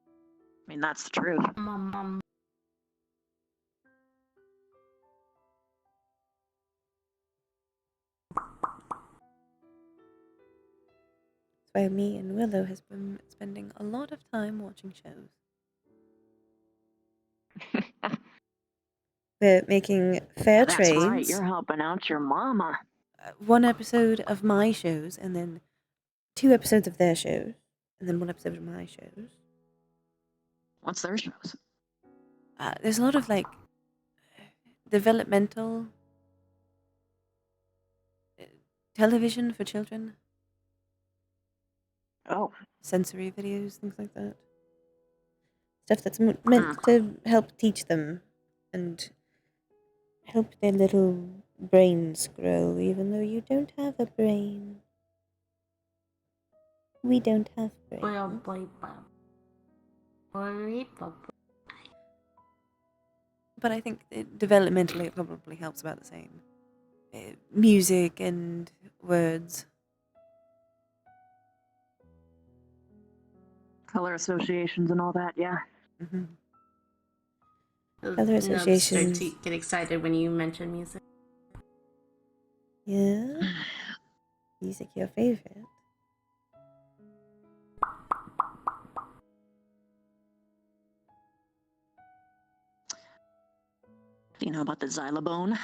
[SPEAKER 1] I mean, that's the truth.
[SPEAKER 3] Mama.
[SPEAKER 2] That's why me and Willow has been spending a lot of time watching shows. We're making fair
[SPEAKER 1] That's
[SPEAKER 2] trades.
[SPEAKER 1] right, you're helping out your mama.
[SPEAKER 2] 1 episode of my shows, and then 2 episodes of their shows, and then 1 episode of my shows.
[SPEAKER 1] What's their shows?
[SPEAKER 2] There's a lot of developmental television for children.
[SPEAKER 1] Oh.
[SPEAKER 2] Sensory videos, things like that. Stuff that's meant to help teach them and help their little brains grow, even though you don't have a brain. We don't have brains. But I think developmentally it probably helps about the same. Music and words.
[SPEAKER 1] Color associations and all that, yeah.
[SPEAKER 2] Mm-hmm.
[SPEAKER 3] Color
[SPEAKER 2] associations.
[SPEAKER 3] Start to get excited when you mention music.
[SPEAKER 2] Yeah? Music your favorite?
[SPEAKER 1] Do you know about the Xyla-bone?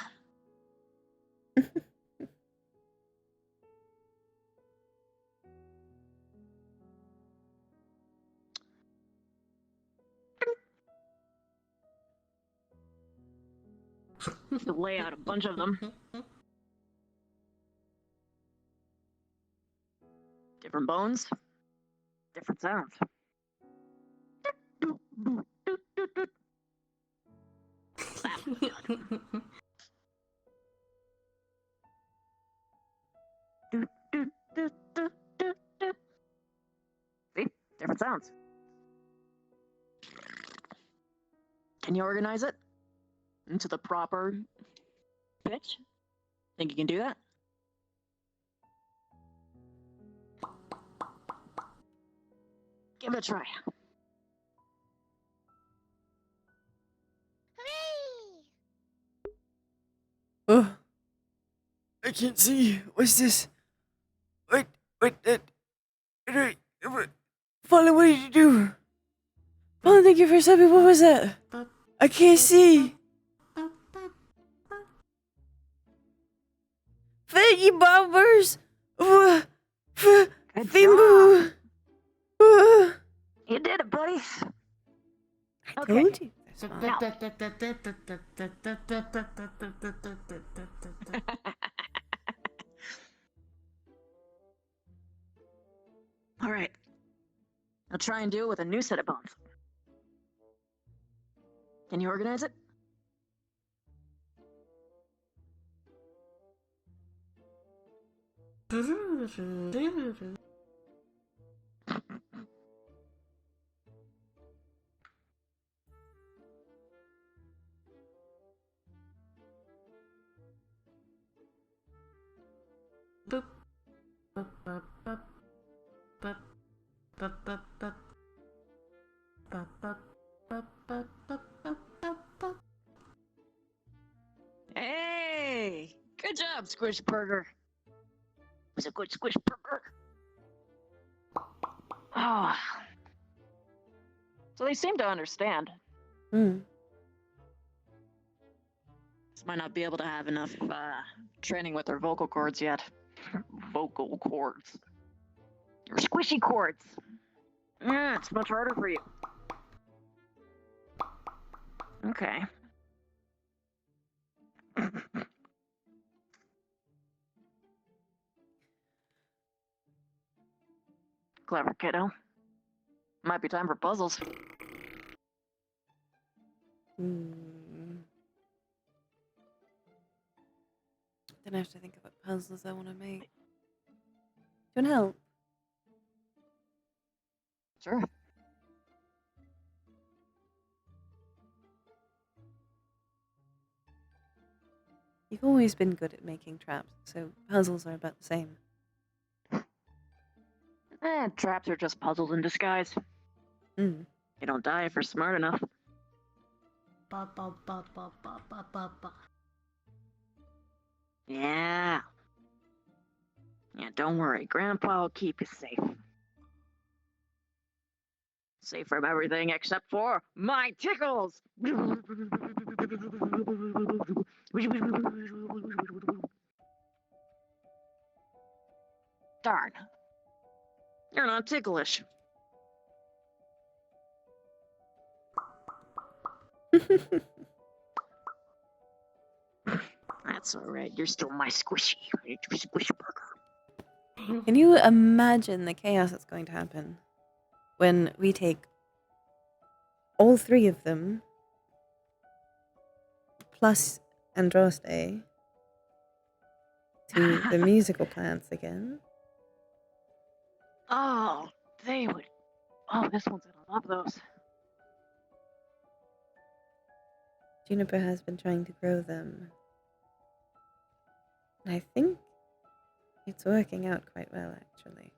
[SPEAKER 1] To lay out a bunch of them. Different bones, different sounds. See? Different sounds. Can you organize it into the proper pitch? Think you can do that? Give it a try.
[SPEAKER 2] Oh, I can't see. What's this? What? Fallen, what did you do? Fallen, thank you for subbing. What was that? I can't see. Thank you, bombers.
[SPEAKER 1] Good job.
[SPEAKER 2] Fimbu.
[SPEAKER 1] You did it, buddy.
[SPEAKER 2] I
[SPEAKER 1] Okay.
[SPEAKER 2] told you. That's fine.
[SPEAKER 1] Now. All right. I'll try and do it with a new set of bones. Can you organize it? Hey! Good job, Squish Burger. It was a good Squish Burger. Oh. So they seem to understand.
[SPEAKER 2] Hmm.
[SPEAKER 1] Just might not be able to have enough training with their vocal cords yet. Vocal cords. Your squishy cords. Yeah, it's much harder for you. Okay. Clever kiddo. Might be time for puzzles.
[SPEAKER 2] Then I have to think of what puzzles I want to make. Do you want help?
[SPEAKER 1] Sure.
[SPEAKER 2] You've always been good at making traps, so puzzles are about the same.
[SPEAKER 1] Traps are just puzzles in disguise.
[SPEAKER 2] Mm.
[SPEAKER 1] You don't die if you're smart enough. Yeah. Yeah, don't worry. Grandpa will keep you safe. Safe from everything except for my tickles! Darn. You're not ticklish. That's alright. You're still my squishy burger.
[SPEAKER 2] Can you imagine the chaos that's going to happen when we take all three of them plus Andraste to the musical plants again?
[SPEAKER 1] Oh, they would. Oh, this one's gonna love those.
[SPEAKER 2] Juniper has been trying to grow them. And I think it's working out quite well, actually.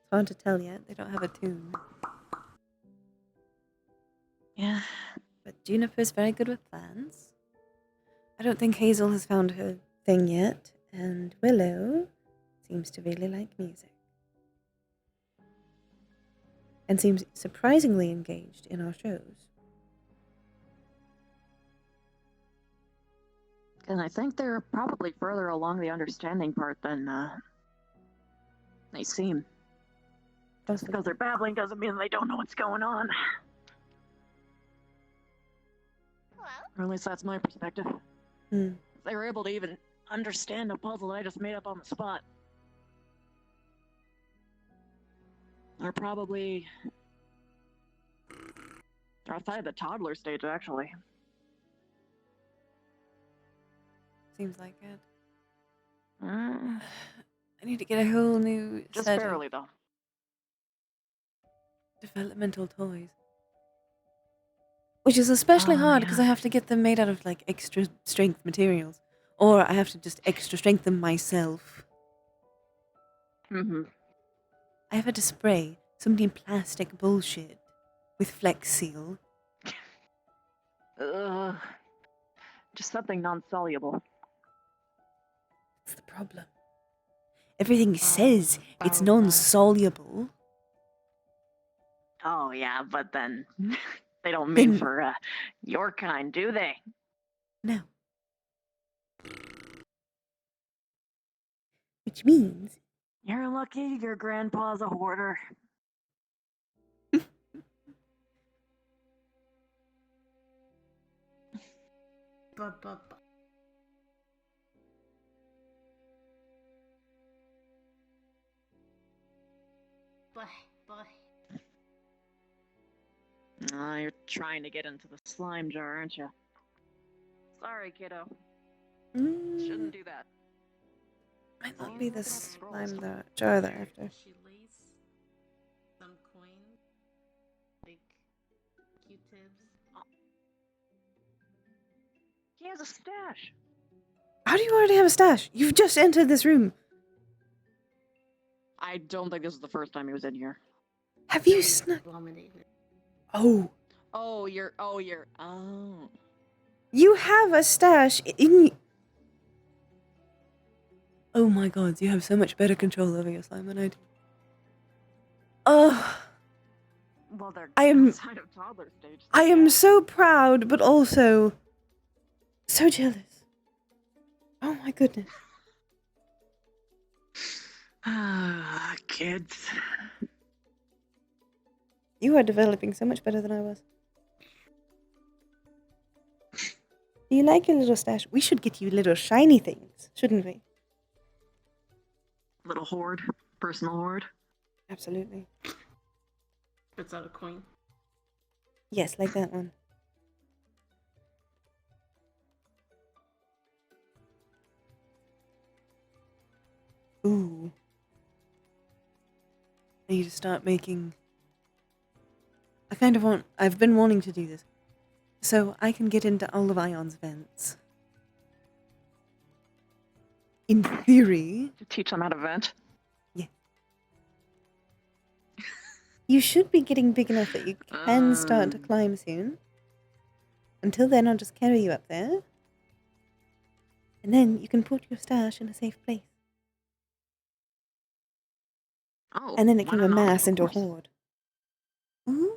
[SPEAKER 2] It's hard to tell yet. They don't have a tune.
[SPEAKER 1] Yeah.
[SPEAKER 2] But Juniper's very good with plants. I don't think Hazel has found her thing yet. And Willow seems to really like music. And seems surprisingly engaged in our shows.
[SPEAKER 1] And I think they're probably further along the understanding part than they seem. Just because they're babbling doesn't mean they don't know what's going on.
[SPEAKER 3] Hello?
[SPEAKER 1] Or at least that's my perspective.
[SPEAKER 2] Hmm.
[SPEAKER 1] If they were able to even understand a puzzle I just made up on the spot, They're probably outside the toddler stage, actually.
[SPEAKER 2] Seems like it.
[SPEAKER 1] Mm,
[SPEAKER 2] I need to get a whole new
[SPEAKER 1] just
[SPEAKER 2] set
[SPEAKER 1] barely,
[SPEAKER 2] of
[SPEAKER 1] though.
[SPEAKER 2] developmental toys. Which is especially
[SPEAKER 1] Oh,
[SPEAKER 2] hard because
[SPEAKER 1] yeah.
[SPEAKER 2] I have to get them made out of like extra strength materials. Or I have to just extra strength them myself.
[SPEAKER 1] Mm-hmm.
[SPEAKER 2] I have had to spray some plastic bullshit with Flex Seal.
[SPEAKER 1] Ugh. Just something non-soluble.
[SPEAKER 2] That's the problem. Everything says it's non-soluble.
[SPEAKER 1] Oh, yeah, but then they don't mean
[SPEAKER 2] Then-
[SPEAKER 1] for your kind, do they?
[SPEAKER 2] No. Which means
[SPEAKER 1] You're lucky your grandpa's a hoarder. You're trying to get into the slime jar, aren't you? Sorry, kiddo. Shouldn't do that.
[SPEAKER 2] might not
[SPEAKER 1] Oh,
[SPEAKER 2] be
[SPEAKER 1] look at
[SPEAKER 2] the
[SPEAKER 1] that scroll.
[SPEAKER 2] slime jar they're after.
[SPEAKER 3] She lays some coins, like Q-tips.
[SPEAKER 1] He has a stash.
[SPEAKER 2] How do you already have a stash? You've just entered this room.
[SPEAKER 1] I don't think this is the first time he was in here.
[SPEAKER 2] Have you snuck? Oh.
[SPEAKER 1] Oh.
[SPEAKER 2] You have a stash in. Oh my god, you have so much better control over your slime than I do. Oh.
[SPEAKER 1] Well, they're
[SPEAKER 2] I am-
[SPEAKER 1] outside of toddler stage. so
[SPEAKER 2] I am
[SPEAKER 1] yeah.
[SPEAKER 2] so proud, but also so jealous. Oh my goodness.
[SPEAKER 1] Kids.
[SPEAKER 2] You are developing so much better than I was. Do you like your little stash? We should get you little shiny things, shouldn't we?
[SPEAKER 1] Little hoard. Personal hoard.
[SPEAKER 2] Absolutely.
[SPEAKER 3] Spits out a coin.
[SPEAKER 2] Yes, like that one. Ooh. I need to start making... I've been wanting to do this. So I can get into all of Ion's vents. In theory,
[SPEAKER 1] To teach them how to vent.
[SPEAKER 2] you should be getting big enough that you can start to climb soon. Until then, I'll just carry you up there. And then you can put your stash in a safe place.
[SPEAKER 1] Oh.
[SPEAKER 2] And then it can
[SPEAKER 1] why not?
[SPEAKER 2] amass
[SPEAKER 1] Of
[SPEAKER 2] into a
[SPEAKER 1] course.
[SPEAKER 2] horde. Ooh.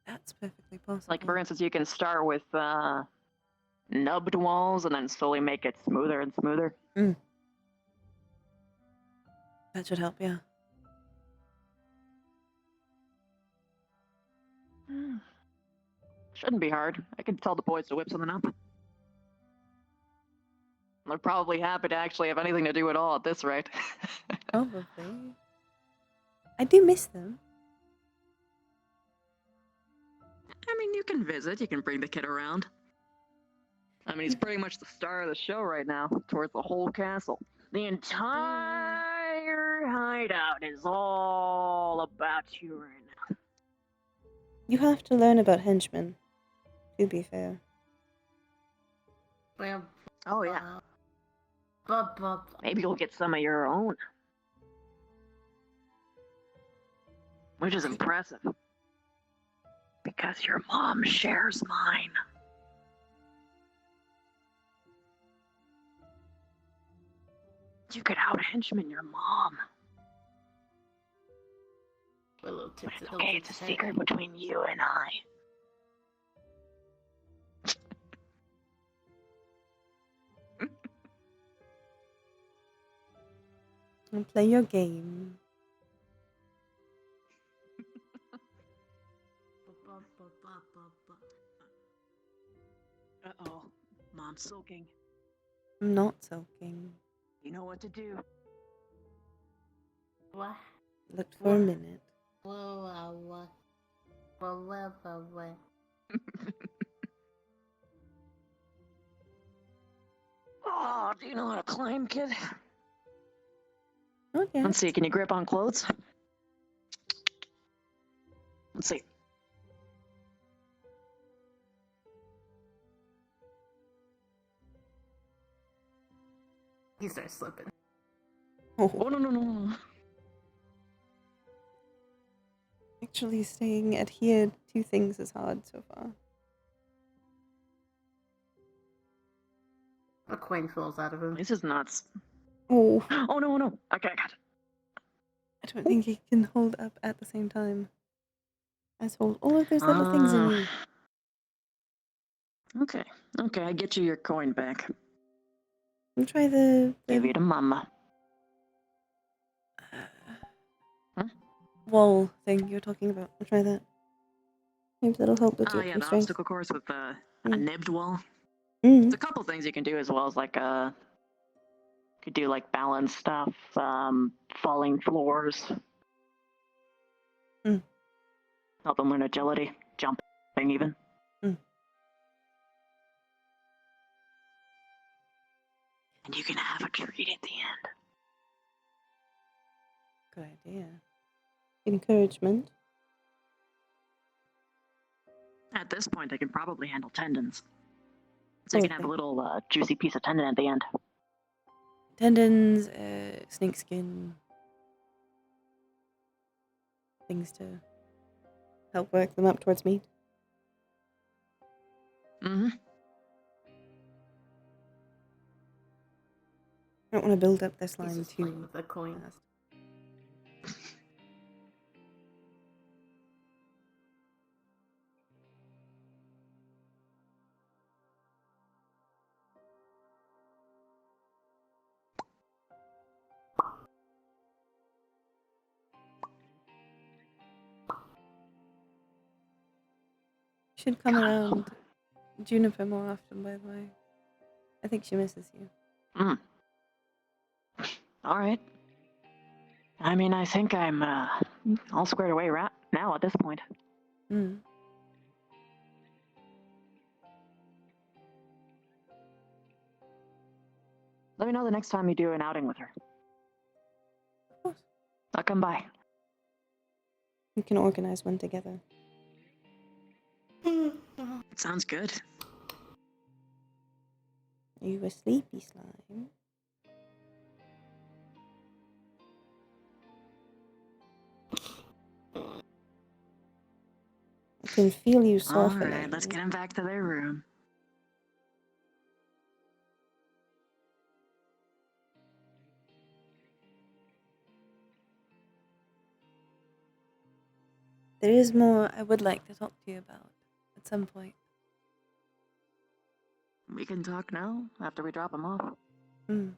[SPEAKER 2] That's perfectly possible.
[SPEAKER 1] Like, for instance, you can start with nubbed walls and then slowly make it smoother and smoother.
[SPEAKER 2] That should help, yeah.
[SPEAKER 1] Shouldn't be hard. I can tell the boys to whip something up. They're probably happy to actually have anything to do at all at this rate.
[SPEAKER 2] Probably. I do miss them.
[SPEAKER 1] I mean, you can visit. You can bring the kid around. I mean, he's pretty much the star of the show right now, towards the whole castle. The entire hideout is all about you right now.
[SPEAKER 2] You have to learn about henchmen, to be fair.
[SPEAKER 3] Well,
[SPEAKER 1] Oh, yeah. Maybe you'll get some of your own. Which is impressive. Because your mom shares mine. You could out henchman your mom.
[SPEAKER 3] Willow tips
[SPEAKER 1] But it's okay, it's a
[SPEAKER 3] head.
[SPEAKER 1] secret between you and I.
[SPEAKER 2] And play your game.
[SPEAKER 1] Uh-oh. Mom's sulking.
[SPEAKER 2] I'm not sulking.
[SPEAKER 1] You know what to do.
[SPEAKER 3] What?
[SPEAKER 2] Looked for a minute.
[SPEAKER 3] Whoa.
[SPEAKER 1] Oh, do you know how to climb, kid?
[SPEAKER 2] Okay.
[SPEAKER 1] Let's see, can you grip on clothes? Let's see.
[SPEAKER 3] He starts slipping.
[SPEAKER 1] Oh,
[SPEAKER 2] Oh,
[SPEAKER 1] no.
[SPEAKER 2] actually staying adhered to things is hard so far.
[SPEAKER 3] A coin falls out of him.
[SPEAKER 1] This is nuts.
[SPEAKER 2] Oh,
[SPEAKER 1] Oh, no. Okay, I got it.
[SPEAKER 2] I don't think it can hold up at the same time as hold all of those little things in you.
[SPEAKER 1] Okay, I get you your coin back.
[SPEAKER 2] I'll try the
[SPEAKER 1] Give it to mama. Huh?
[SPEAKER 2] wall thing you're talking about. I'll try that. Maybe that'll help with your
[SPEAKER 1] Yeah, the
[SPEAKER 2] constraints.
[SPEAKER 1] obstacle course with a
[SPEAKER 2] Mm.
[SPEAKER 1] nibbed wall.
[SPEAKER 2] Mm.
[SPEAKER 1] There's a couple things you can do as well as like could do like balance stuff, falling floors.
[SPEAKER 2] Mm.
[SPEAKER 1] Help them learn agility, jumping even.
[SPEAKER 2] Mm.
[SPEAKER 1] And you can have a treat at the end.
[SPEAKER 2] Good idea. Encouragement.
[SPEAKER 1] At this point, they can probably handle tendons. So you can have a
[SPEAKER 2] Okay.
[SPEAKER 1] little juicy piece of tendon at the end.
[SPEAKER 2] Tendons, snake skin. Things to help work them up towards meat.
[SPEAKER 1] Mm-hmm.
[SPEAKER 2] I don't want to build up this
[SPEAKER 3] He's
[SPEAKER 2] line
[SPEAKER 3] just playing
[SPEAKER 2] too
[SPEAKER 3] with a coin.
[SPEAKER 2] fast. You should come around Juniper more often, by the way. I think she misses you.
[SPEAKER 1] Mm. All right. I mean, I think I'm all squared away right now at this point.
[SPEAKER 2] Mm.
[SPEAKER 1] Let me know the next time you do an outing with her.
[SPEAKER 2] Of course.
[SPEAKER 1] I'll come by.
[SPEAKER 2] We can organize one together.
[SPEAKER 1] It sounds good.
[SPEAKER 2] Are you a sleepy slime? I can feel you
[SPEAKER 1] All
[SPEAKER 2] softening.
[SPEAKER 1] right, let's get them back to their room.
[SPEAKER 2] There is more I would like to talk to you about at some point.
[SPEAKER 1] We can talk now after we drop them off.
[SPEAKER 2] Mm.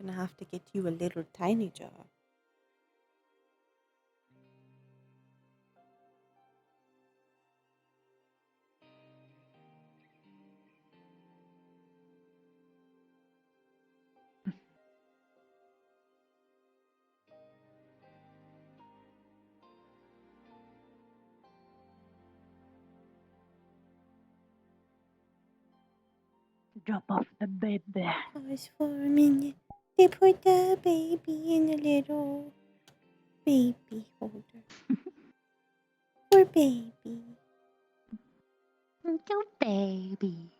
[SPEAKER 2] Gonna have to get you a little tiny jar.
[SPEAKER 1] Drop off the baby.
[SPEAKER 2] Pause for a minute. They put the baby in a little baby holder. For baby.
[SPEAKER 1] Little baby.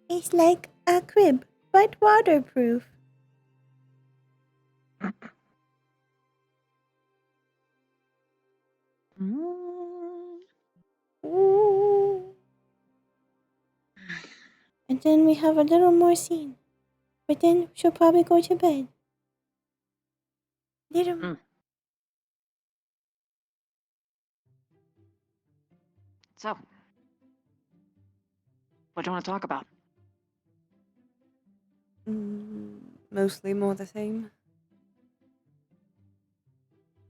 [SPEAKER 2] It's like a crib, but waterproof.
[SPEAKER 1] Mm.
[SPEAKER 2] Ooh. And then we have a little more scene. But then she'll probably go to bed. Little more.
[SPEAKER 1] So, what do you want to talk about?
[SPEAKER 2] mostly more the same.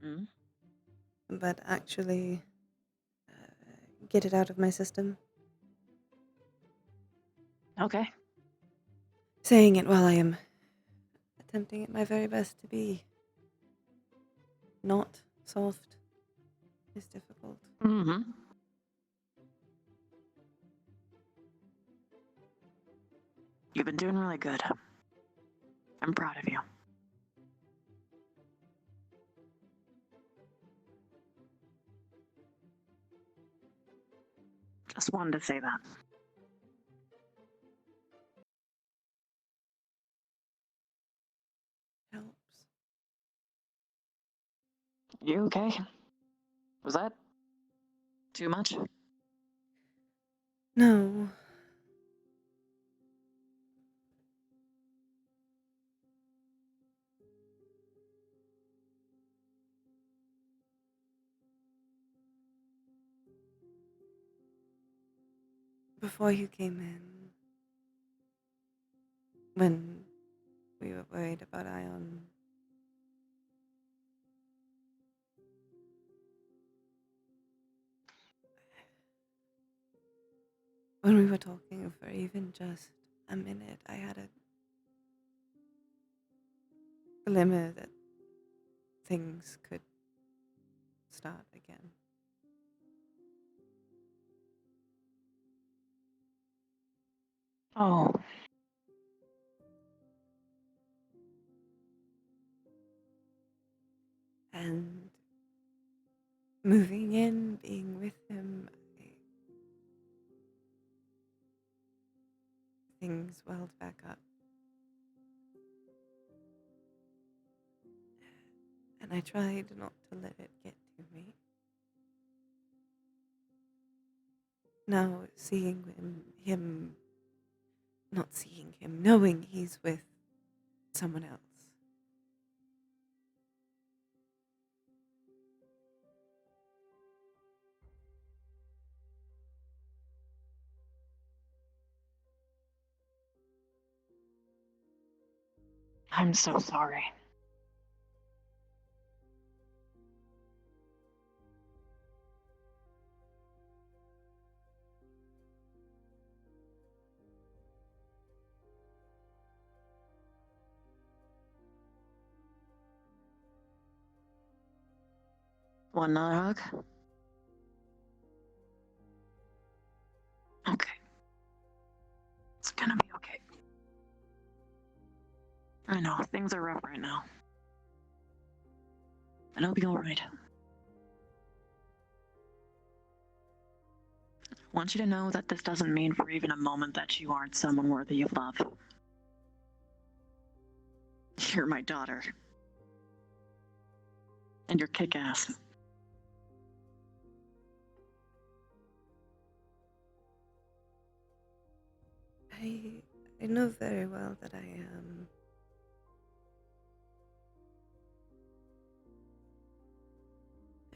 [SPEAKER 1] Mm.
[SPEAKER 2] But actually get it out of my system.
[SPEAKER 1] Okay.
[SPEAKER 2] Saying it while I am attempting at my very best to be not soft is difficult.
[SPEAKER 1] Mm-hmm. You've been doing really good. I'm proud of you. Just wanted to say that.
[SPEAKER 2] Helps.
[SPEAKER 1] You okay? Was that too much?
[SPEAKER 2] No. Before you came in, when we were worried about Ion, when we were talking for even just a minute, I had a glimmer that things could start again.
[SPEAKER 1] Oh.
[SPEAKER 2] And moving in, being with him, things welled back up. And I tried not to let it get to me. Now, seeing not seeing him, knowing he's with someone else.
[SPEAKER 1] I'm so sorry. Want another hug? Okay. It's gonna be okay. I know, things are rough right now. And I'll be alright. I want you to know that this doesn't mean for even a moment that you aren't someone worthy of love. You're my daughter. And you're kick-ass.
[SPEAKER 2] I know very well that I am.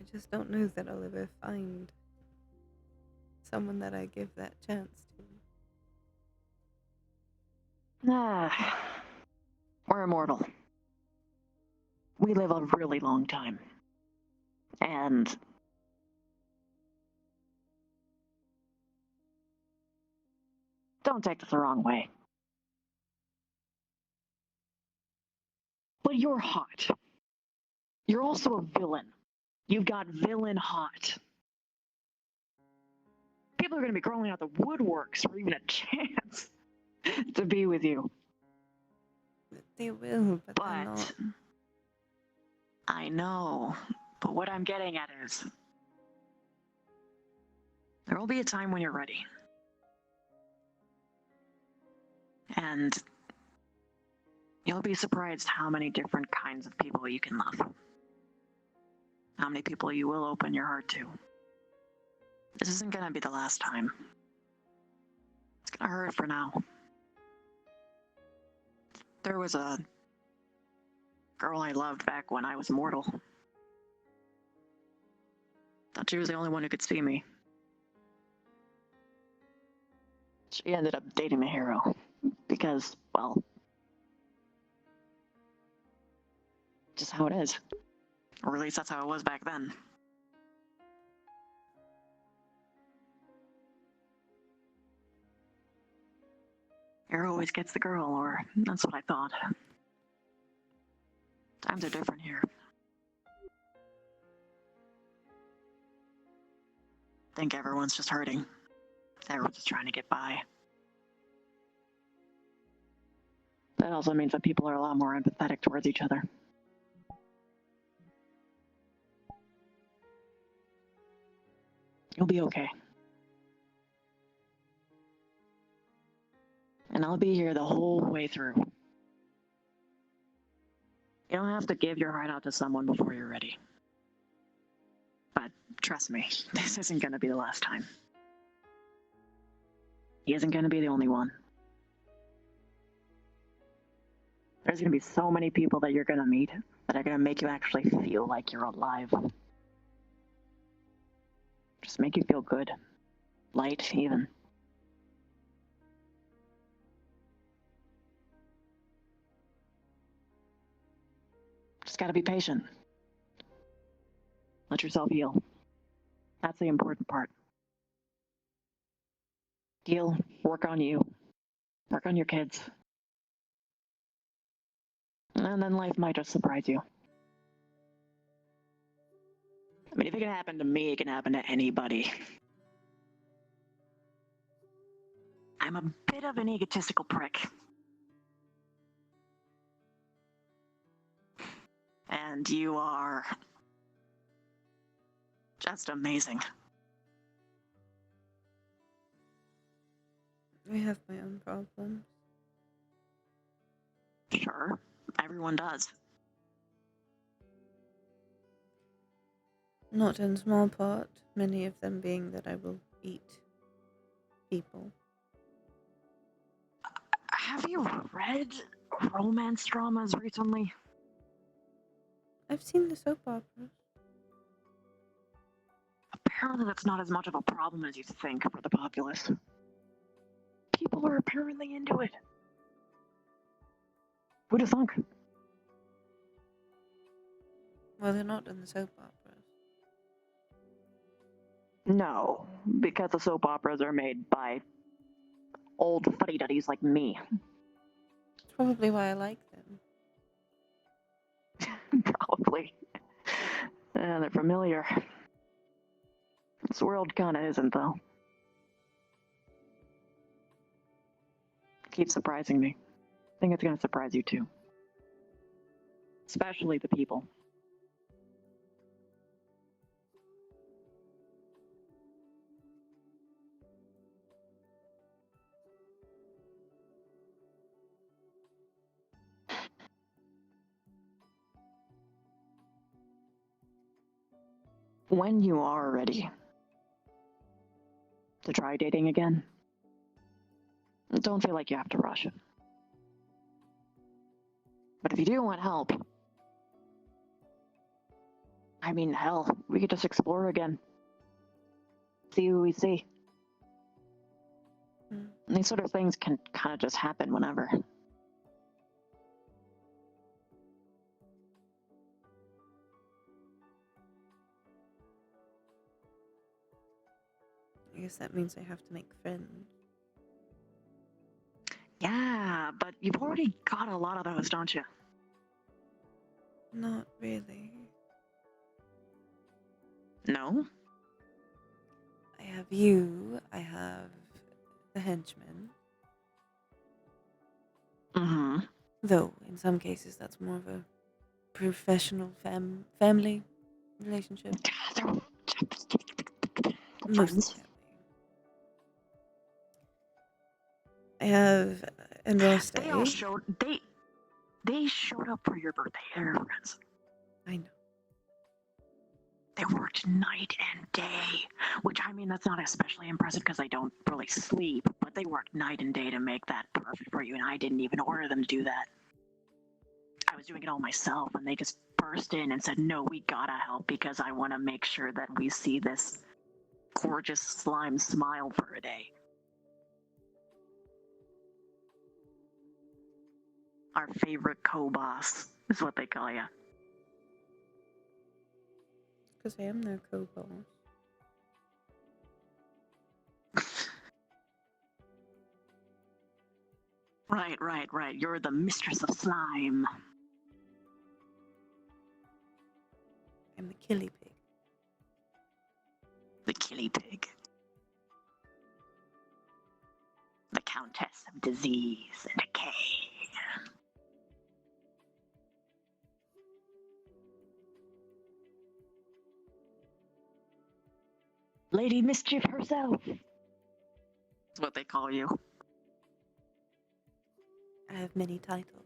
[SPEAKER 2] I just don't know that I'll ever find someone that I give that chance to.
[SPEAKER 1] Ah, we're immortal. We live a really long time. And don't take this the wrong way. But you're hot. You're also a villain. You've got villain hot. People are going to be crawling out the woodworks for even a chance to be with you.
[SPEAKER 2] They will, but they're not.
[SPEAKER 1] But I know. But what I'm getting at is there will be a time when you're ready. And you'll be surprised how many different kinds of people you can love. How many people you will open your heart to. This isn't gonna be the last time. It's gonna hurt for now. There was a girl I loved back when I was mortal. Thought she was the only one who could see me. She ended up dating the hero. Because, well, Just how it is. Or at least that's how it was back then. Hero always gets the girl, or that's what I thought. Times are different here. I think everyone's just hurting. Everyone's just trying to get by. That also means that people are a lot more empathetic towards each other. You'll be okay. And I'll be here the whole way through. You don't have to give your heart out to someone before you're ready. But trust me, this isn't gonna be the last time. He isn't gonna be the only one. There's gonna be so many people that you're gonna meet that are gonna make you actually feel like you're alive. Just make you feel good. Light, even. Just gotta be patient. Let yourself heal. That's the important part. Heal, work on you, work on your kids. And then life might just surprise you. I mean, if it can happen to me, it can happen to anybody. I'm a bit of an egotistical prick. And you are just amazing.
[SPEAKER 2] I have my own problems.
[SPEAKER 1] Sure, everyone does.
[SPEAKER 2] Not in small part, many of them being that I will eat people.
[SPEAKER 1] Have you read romance dramas recently?
[SPEAKER 2] I've seen the soap operas.
[SPEAKER 1] Apparently that's not as much of a problem as you think for the populace. People are apparently into it. Who'd have thunk?
[SPEAKER 2] Well, they're not in the soap operas.
[SPEAKER 1] No, because the soap operas are made by old fuddy-duddies like me.
[SPEAKER 2] That's probably why I like them.
[SPEAKER 1] Probably. They're familiar. This world kinda isn't, though. It keeps surprising me. I think it's gonna surprise you, too. Especially the people. When you are ready to try dating again, don't feel like you have to rush it. But if you do want help, I mean, hell, we could just explore again. See who we see. And these sort of things can kind of just happen whenever.
[SPEAKER 2] I guess that means I have to make friends.
[SPEAKER 1] Yeah, but you've already got a lot of those, don't you?
[SPEAKER 2] Not really.
[SPEAKER 1] No?
[SPEAKER 2] I have you, I have the henchman.
[SPEAKER 1] Mm-hmm.
[SPEAKER 2] Though, in some cases, that's more of a professional family relationship. Mostly
[SPEAKER 1] Friends.
[SPEAKER 2] family. I have Enroste.
[SPEAKER 1] They showed up for your birthday. They're friends.
[SPEAKER 2] I know.
[SPEAKER 1] They worked night and day, which I mean, that's not especially impressive because I don't really sleep, but they worked night and day to make that perfect for you, and I didn't even order them to do that. I was doing it all myself, and they just burst in and said, no, we gotta help because I want to make sure that we see this gorgeous slime smile for a day. Our favorite co-boss is what they call you.
[SPEAKER 2] because I am their co-boss.
[SPEAKER 1] Right. You're the mistress of slime.
[SPEAKER 2] I'm the killy pig.
[SPEAKER 1] The killy pig. The countess of disease and decay. Lady Mischief herself. That's what they call you.
[SPEAKER 2] I have many titles.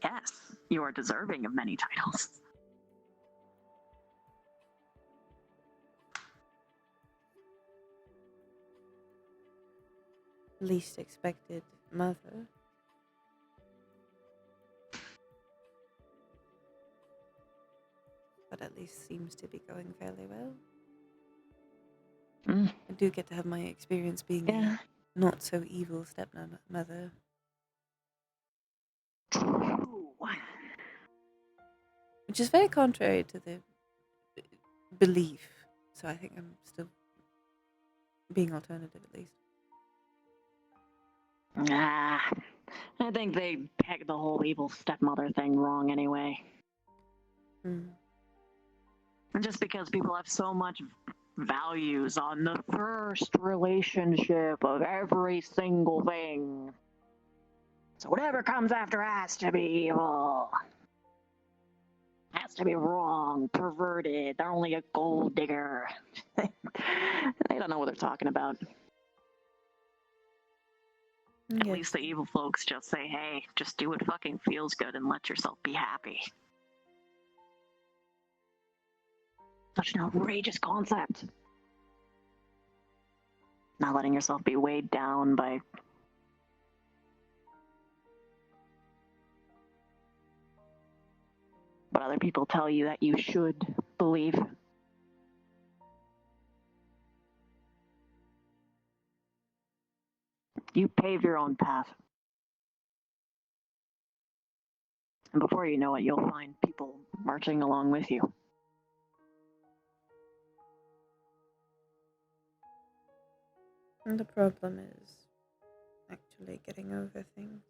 [SPEAKER 1] Yes, you are deserving of many titles.
[SPEAKER 2] Least expected mother. But at least seems to be going fairly well. I do get to have my experience being
[SPEAKER 1] Yeah.
[SPEAKER 2] a not so evil stepmother.
[SPEAKER 1] Ooh.
[SPEAKER 2] Which is very contrary to the belief. So I think I'm still being alternative at least.
[SPEAKER 1] Ah, I think they pegged the whole evil stepmother thing wrong anyway.
[SPEAKER 2] Hmm.
[SPEAKER 1] And just because people have so much values on the first relationship of every single thing. So whatever comes after has to be evil. Has to be wrong, perverted, they're only a gold digger. They don't know what they're talking about. At
[SPEAKER 2] Yes.
[SPEAKER 1] least the evil folks just say, hey, just do what fucking feels good and let yourself be happy. Such an outrageous concept. Not letting yourself be weighed down by what other people tell you that you should believe. You pave your own path. And before you know it, you'll find people marching along with you.
[SPEAKER 2] And the problem is actually getting over things.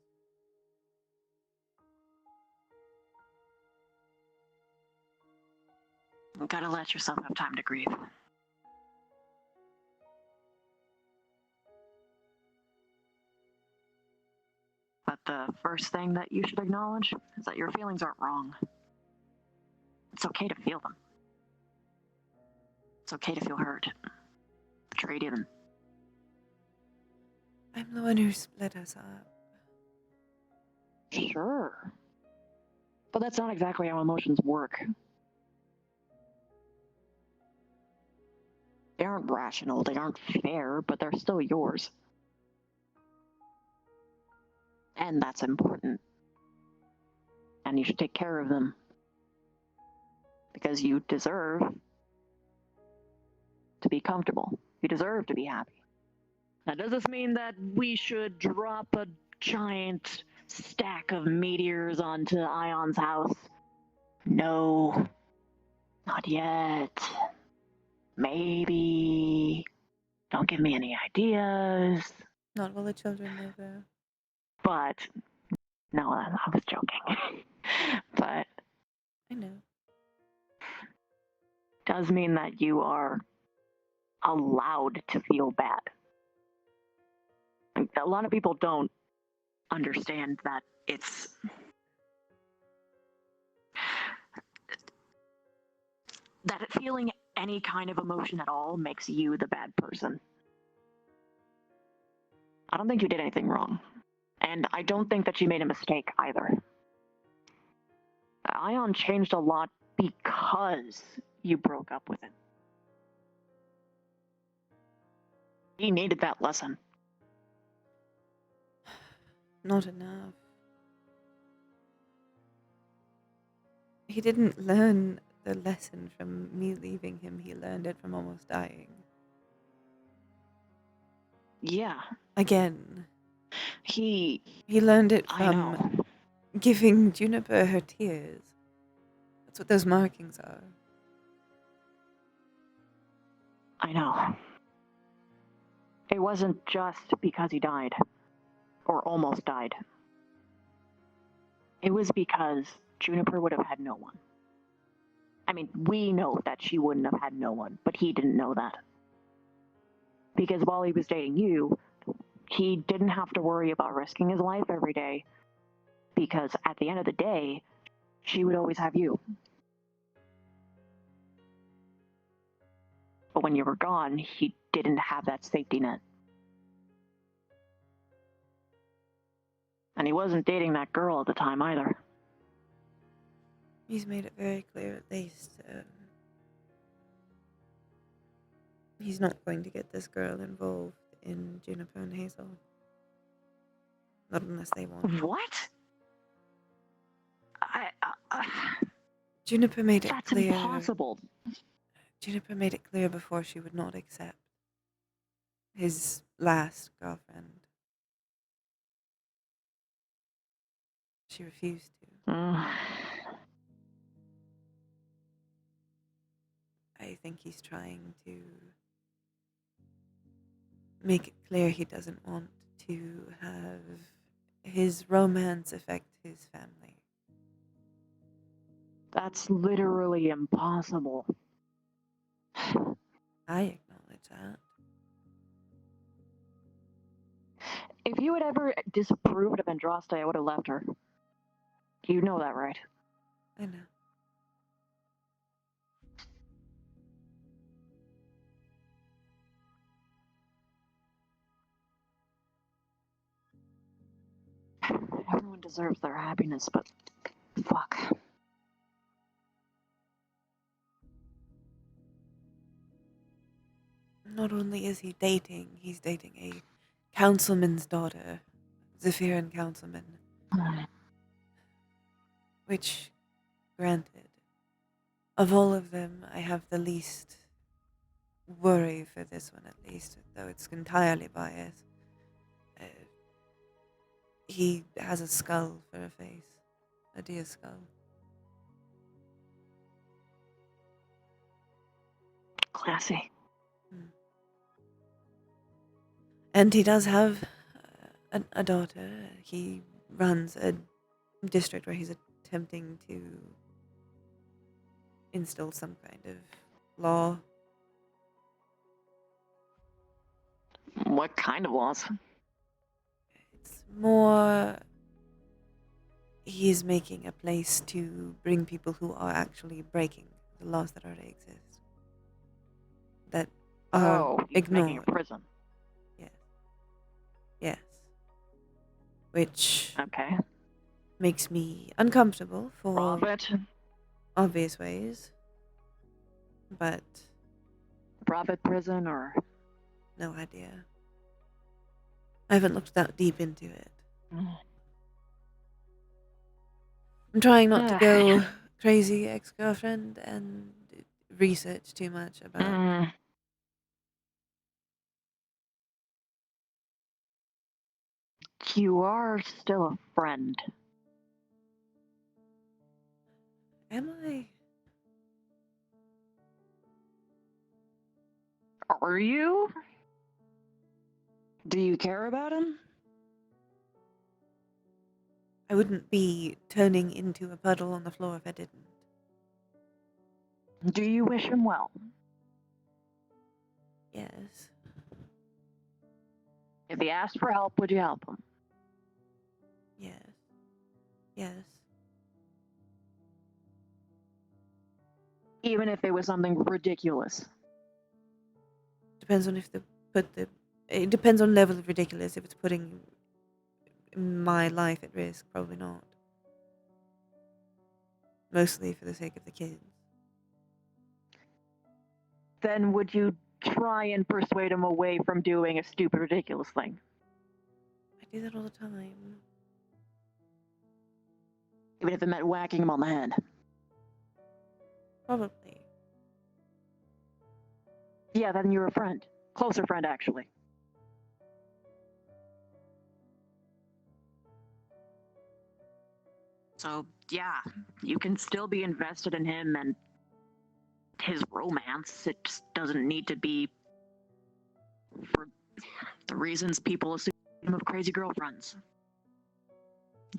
[SPEAKER 1] You gotta let yourself have time to grieve. But the first thing that you should acknowledge is that your feelings aren't wrong. It's okay to feel them. It's okay to feel hurt, betrayed even.
[SPEAKER 2] I'm the one who split us up.
[SPEAKER 1] Sure. But that's not exactly how emotions work. They aren't rational, they aren't fair, but they're still yours. And that's important. And you should take care of them. Because you deserve to be comfortable. You deserve to be happy. Now, does this mean that we should drop a giant stack of meteors onto Ion's house? No. Not yet. Maybe. Don't give me any ideas.
[SPEAKER 2] Not while the children live there.
[SPEAKER 1] But, no, I was joking. But
[SPEAKER 2] I know.
[SPEAKER 1] does mean that you are allowed to feel bad. A lot of people don't understand that it's that feeling any kind of emotion at all makes you the bad person. I don't think you did anything wrong. And I don't think that you made a mistake either. Ion changed a lot because you broke up with him. He needed that lesson.
[SPEAKER 2] Not enough. He didn't learn the lesson from me leaving him. He learned it from almost dying.
[SPEAKER 1] Yeah.
[SPEAKER 2] Again.
[SPEAKER 1] He
[SPEAKER 2] learned it
[SPEAKER 1] I
[SPEAKER 2] from
[SPEAKER 1] know.
[SPEAKER 2] giving Juniper her tears. That's what those markings are.
[SPEAKER 1] I know. It wasn't just because he died. Or almost died. It was because Juniper would have had no one. I mean, we know that she wouldn't have had no one, but he didn't know that. Because while he was dating you, he didn't have to worry about risking his life every day. Because at the end of the day, she would always have you. But when you were gone, he didn't have that safety net. And he wasn't dating that girl at the time either.
[SPEAKER 2] He's made it very clear, at least. He's not going to get this girl involved in Juniper and Hazel. Not unless they want it.
[SPEAKER 1] What?
[SPEAKER 2] Juniper made it
[SPEAKER 1] That's
[SPEAKER 2] clear.
[SPEAKER 1] impossible.
[SPEAKER 2] Juniper made it clear before she would not accept his last girlfriend. She refused to. I think he's trying to make it clear he doesn't want to have his romance affect his family.
[SPEAKER 1] That's literally impossible.
[SPEAKER 2] I acknowledge that.
[SPEAKER 1] If you had ever disapproved of Andraste, I would have left her. You know that, right?
[SPEAKER 2] I know.
[SPEAKER 1] Everyone deserves their happiness, but fuck.
[SPEAKER 2] Not only is he dating, he's dating a councilman's daughter, Zephyrian councilman. Which, granted, of all of them, I have the least worry for this one, at least, though it's entirely biased. He has a skull for a face, a deer skull.
[SPEAKER 1] Classy.
[SPEAKER 2] And he does have a daughter. He runs a district where he's attempting to instill some kind of law.
[SPEAKER 1] What kind of laws?
[SPEAKER 2] It's more he's making a place to bring people who are actually breaking the laws that already exist. That are
[SPEAKER 1] he's making
[SPEAKER 2] ignored.
[SPEAKER 1] a prison.
[SPEAKER 2] Yes. Which
[SPEAKER 1] Okay.
[SPEAKER 2] makes me uncomfortable for
[SPEAKER 1] Profit.
[SPEAKER 2] obvious ways. But
[SPEAKER 1] Profit prison or...
[SPEAKER 2] no idea. I haven't looked that deep into it. I'm trying not to go crazy ex-girlfriend and research too much about...
[SPEAKER 1] You are still a friend.
[SPEAKER 2] Am I?
[SPEAKER 1] Are you? Do you care about him?
[SPEAKER 2] I wouldn't be turning into a puddle on the floor if I didn't.
[SPEAKER 1] Do you wish him well?
[SPEAKER 2] Yes.
[SPEAKER 1] If he asked for help, would you help him?
[SPEAKER 2] Yes. Yes.
[SPEAKER 1] Even if it was something ridiculous.
[SPEAKER 2] Depends on if it depends on level of ridiculous. If it's putting my life at risk, probably not. Mostly for the sake of the kids.
[SPEAKER 1] Then would you try and persuade him away from doing a stupid, ridiculous thing?
[SPEAKER 2] I do that all the time.
[SPEAKER 1] Even if it meant whacking him on the head?
[SPEAKER 2] Probably.
[SPEAKER 1] Yeah, then you're a friend. Closer friend, actually. So, yeah, you can still be invested in him and his romance. It just doesn't need to be for the reasons people assume of crazy girlfriends.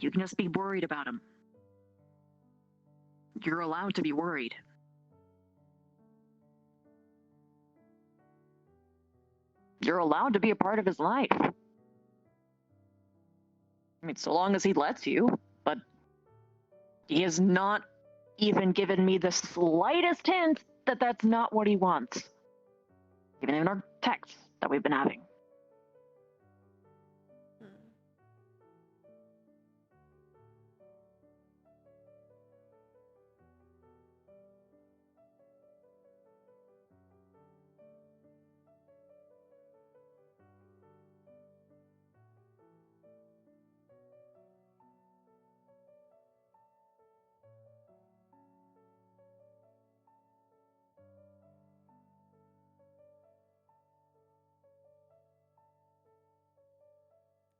[SPEAKER 1] You can just be worried about him. You're allowed to be worried. You're allowed to be a part of his life. I mean, so long as he lets you, but he has not even given me the slightest hint that that's not what he wants. Even in our texts that we've been having.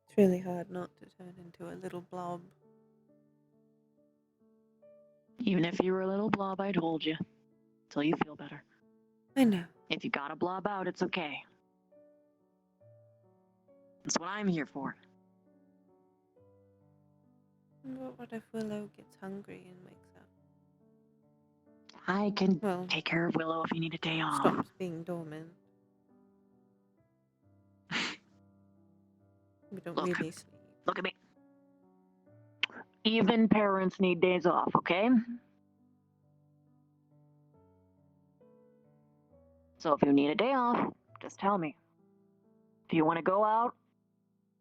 [SPEAKER 2] It's really hard not to turn into a little blob.
[SPEAKER 1] Even if you were a little blob, I'd hold you. Till you feel better.
[SPEAKER 2] I know.
[SPEAKER 1] If you gotta blob out, it's okay. That's what I'm here for.
[SPEAKER 2] But what if Willow gets hungry and wakes up?
[SPEAKER 1] I can
[SPEAKER 2] Well,
[SPEAKER 1] take care of Willow if you need a day off.
[SPEAKER 2] stops being dormant. We don't
[SPEAKER 1] Look.
[SPEAKER 2] really sleep.
[SPEAKER 1] Look at me. Even parents need days off, okay? So if you need a day off, just tell me. If you want to go out,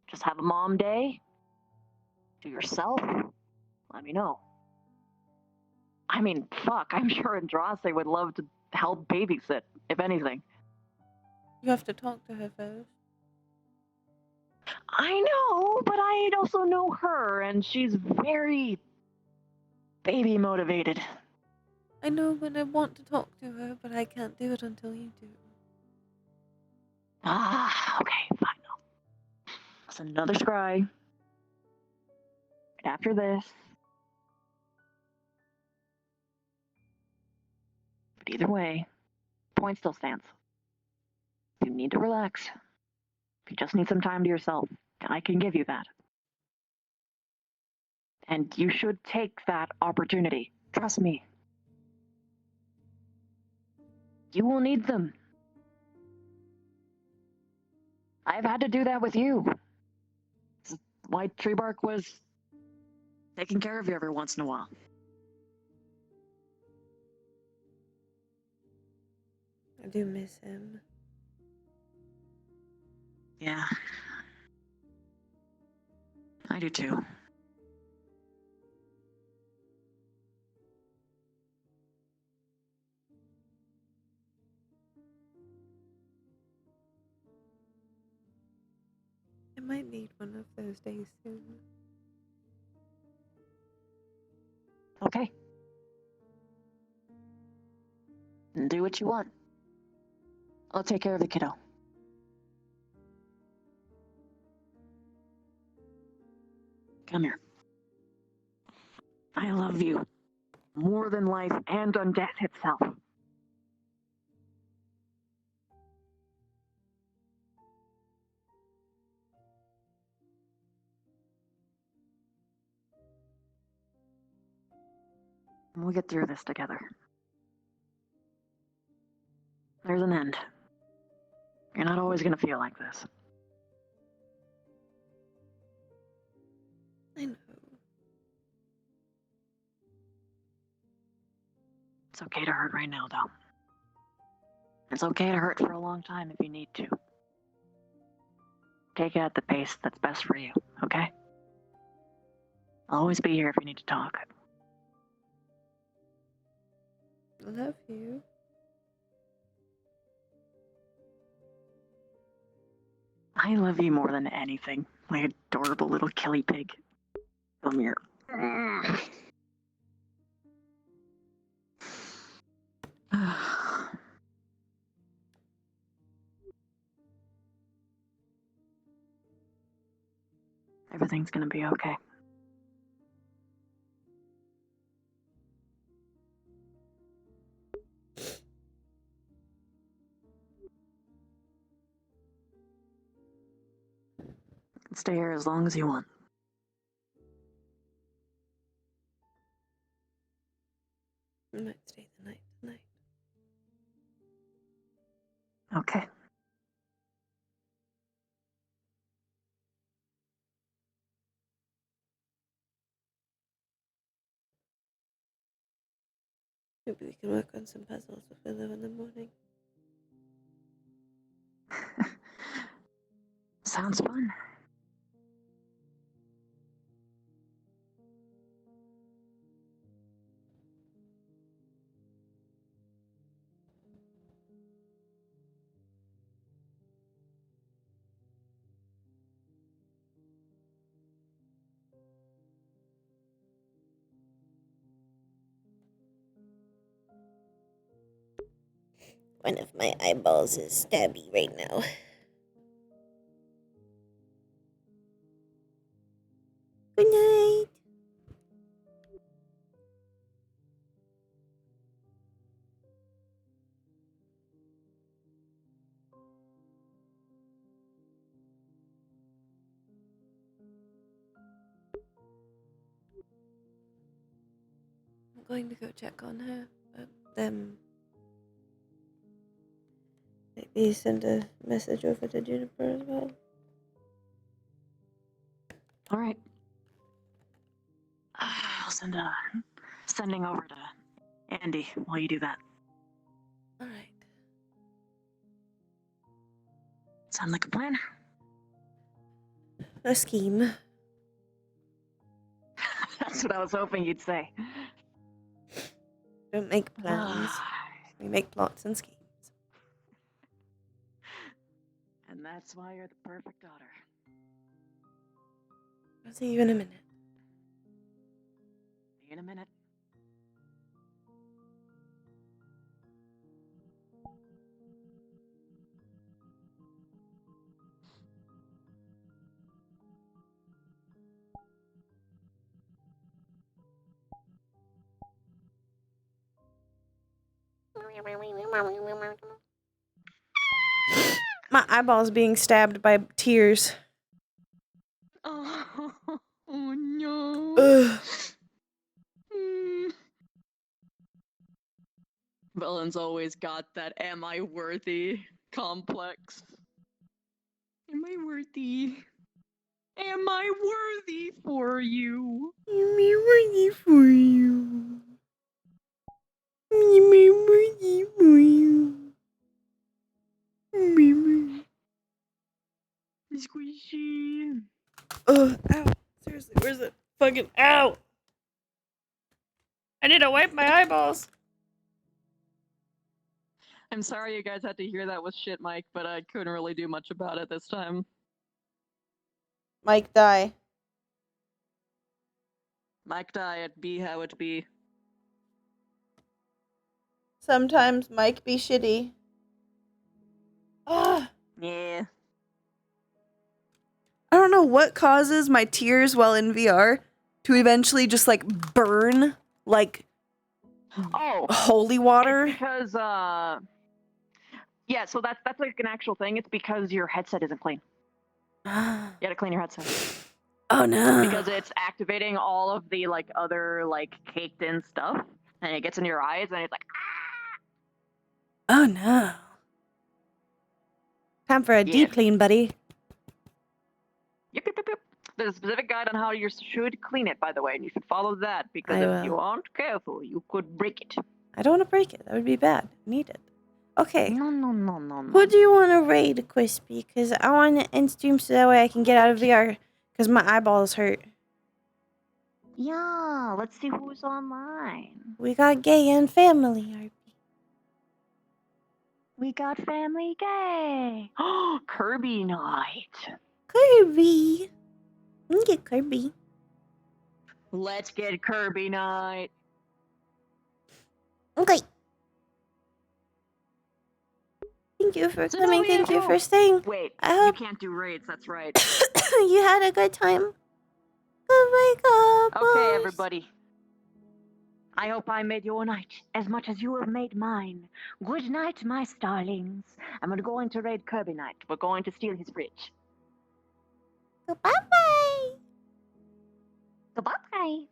[SPEAKER 1] just have a mom day, do yourself, let me know. I mean, fuck, I'm sure Andraste would love to help babysit, if anything.
[SPEAKER 2] You have to talk to her first.
[SPEAKER 1] I know, but I also know her, and she's very baby motivated.
[SPEAKER 2] I know, but I want to talk to her, but I can't do it until you do.
[SPEAKER 1] Okay, fine. That's another scry. Right after this. But either way, point still stands. You need to relax. You just need some time to yourself, and I can give you that. And you should take that opportunity. Trust me. You will need them. I've had to do that with you. That's why Treebark was taking care of you every once in a while.
[SPEAKER 2] I do miss him.
[SPEAKER 1] Yeah. I do too.
[SPEAKER 2] I might need one of those days soon.
[SPEAKER 1] Okay. Do what you want. I'll take care of the kiddo. Come here. I love you. More than life and on death itself. We'll get through this together. There's an end. You're not always gonna feel like this.
[SPEAKER 2] I know.
[SPEAKER 1] It's okay to hurt right now, though. It's okay to hurt for a long time if you need to. Take it at the pace that's best for you, okay? I'll always be here if you need to talk.
[SPEAKER 2] I love you.
[SPEAKER 1] I love you more than anything, my adorable little killy pig. Come here. Everything's gonna be okay. Stay here as long as you want.
[SPEAKER 2] I might stay the night tonight.
[SPEAKER 1] Okay.
[SPEAKER 2] Maybe we can work on some puzzles if we live in the morning.
[SPEAKER 1] Sounds fun.
[SPEAKER 2] One of my eyeballs is stabby right now. Good night. I'm going to go check on her, but them. Maybe send a message over to Juniper as well.
[SPEAKER 1] All right. I'll sending over to Andy while you do that.
[SPEAKER 2] All right.
[SPEAKER 1] Sound like a plan?
[SPEAKER 2] A scheme.
[SPEAKER 1] That's what I was hoping you'd say.
[SPEAKER 2] Don't make plans. We make plots and schemes.
[SPEAKER 1] And that's why you're the perfect daughter.
[SPEAKER 2] I'll see you in a minute.
[SPEAKER 1] See you in a minute.
[SPEAKER 2] My eyeball's being stabbed by tears.
[SPEAKER 1] Oh, oh no.
[SPEAKER 2] Ugh.
[SPEAKER 1] Villain's always got that am I worthy complex. Am I worthy? Am I worthy for you?
[SPEAKER 2] Am I worthy for you? Am I worthy for you?
[SPEAKER 1] Squishy.
[SPEAKER 2] Ugh, ow. Seriously, where's it? Fucking ow! I need to wipe my eyeballs.
[SPEAKER 1] I'm sorry you guys had to hear that with shit, Mike, but I couldn't really do much about it this time.
[SPEAKER 2] Mike die.
[SPEAKER 1] Mike die, it be how it be.
[SPEAKER 2] Sometimes Mike be shitty. Ah.
[SPEAKER 1] Yeah.
[SPEAKER 2] I don't know what causes my tears while in VR to eventually just like burn like
[SPEAKER 1] Oh,
[SPEAKER 2] holy water.
[SPEAKER 1] it's because yeah, so that's like an actual thing. It's because your headset isn't clean. You gotta clean your headset.
[SPEAKER 2] Oh no.
[SPEAKER 1] Because it's activating all of the like other like caked in stuff, and it gets in your eyes, and it's like
[SPEAKER 2] Oh no. Time for a
[SPEAKER 1] Yeah.
[SPEAKER 2] deep clean, buddy.
[SPEAKER 1] Yep. There's a specific guide on how you should clean it, by the way, and you should follow that because
[SPEAKER 2] I
[SPEAKER 1] if
[SPEAKER 2] will.
[SPEAKER 1] you aren't careful, you could break it.
[SPEAKER 2] I don't want to break it. That would be bad. I need it. Okay.
[SPEAKER 1] No.
[SPEAKER 2] Who do you want to raid, Crispy? Because I want to end stream so that way I can get out of VR. Because my eyeballs hurt.
[SPEAKER 1] Yeah, let's see who's online.
[SPEAKER 2] We got gay and family, RP.
[SPEAKER 1] We got Family Gay. Oh, Kirby night.
[SPEAKER 2] Kirby. We can get Kirby.
[SPEAKER 1] Let's get Kirby night.
[SPEAKER 2] Okay. Thank you for
[SPEAKER 1] So
[SPEAKER 2] coming.
[SPEAKER 1] we
[SPEAKER 2] Thank you
[SPEAKER 1] have-
[SPEAKER 2] for staying.
[SPEAKER 1] Wait,
[SPEAKER 2] I
[SPEAKER 1] you
[SPEAKER 2] hope
[SPEAKER 1] can't do raids, that's right.
[SPEAKER 2] you had a good time. Goodbye, God.
[SPEAKER 1] Okay, everybody. I hope I made your night as much as you have made mine. Good night, my starlings. I'm going to raid Kirby Knight. We're going to steal his fridge.
[SPEAKER 2] Goodbye.
[SPEAKER 1] Goodbye.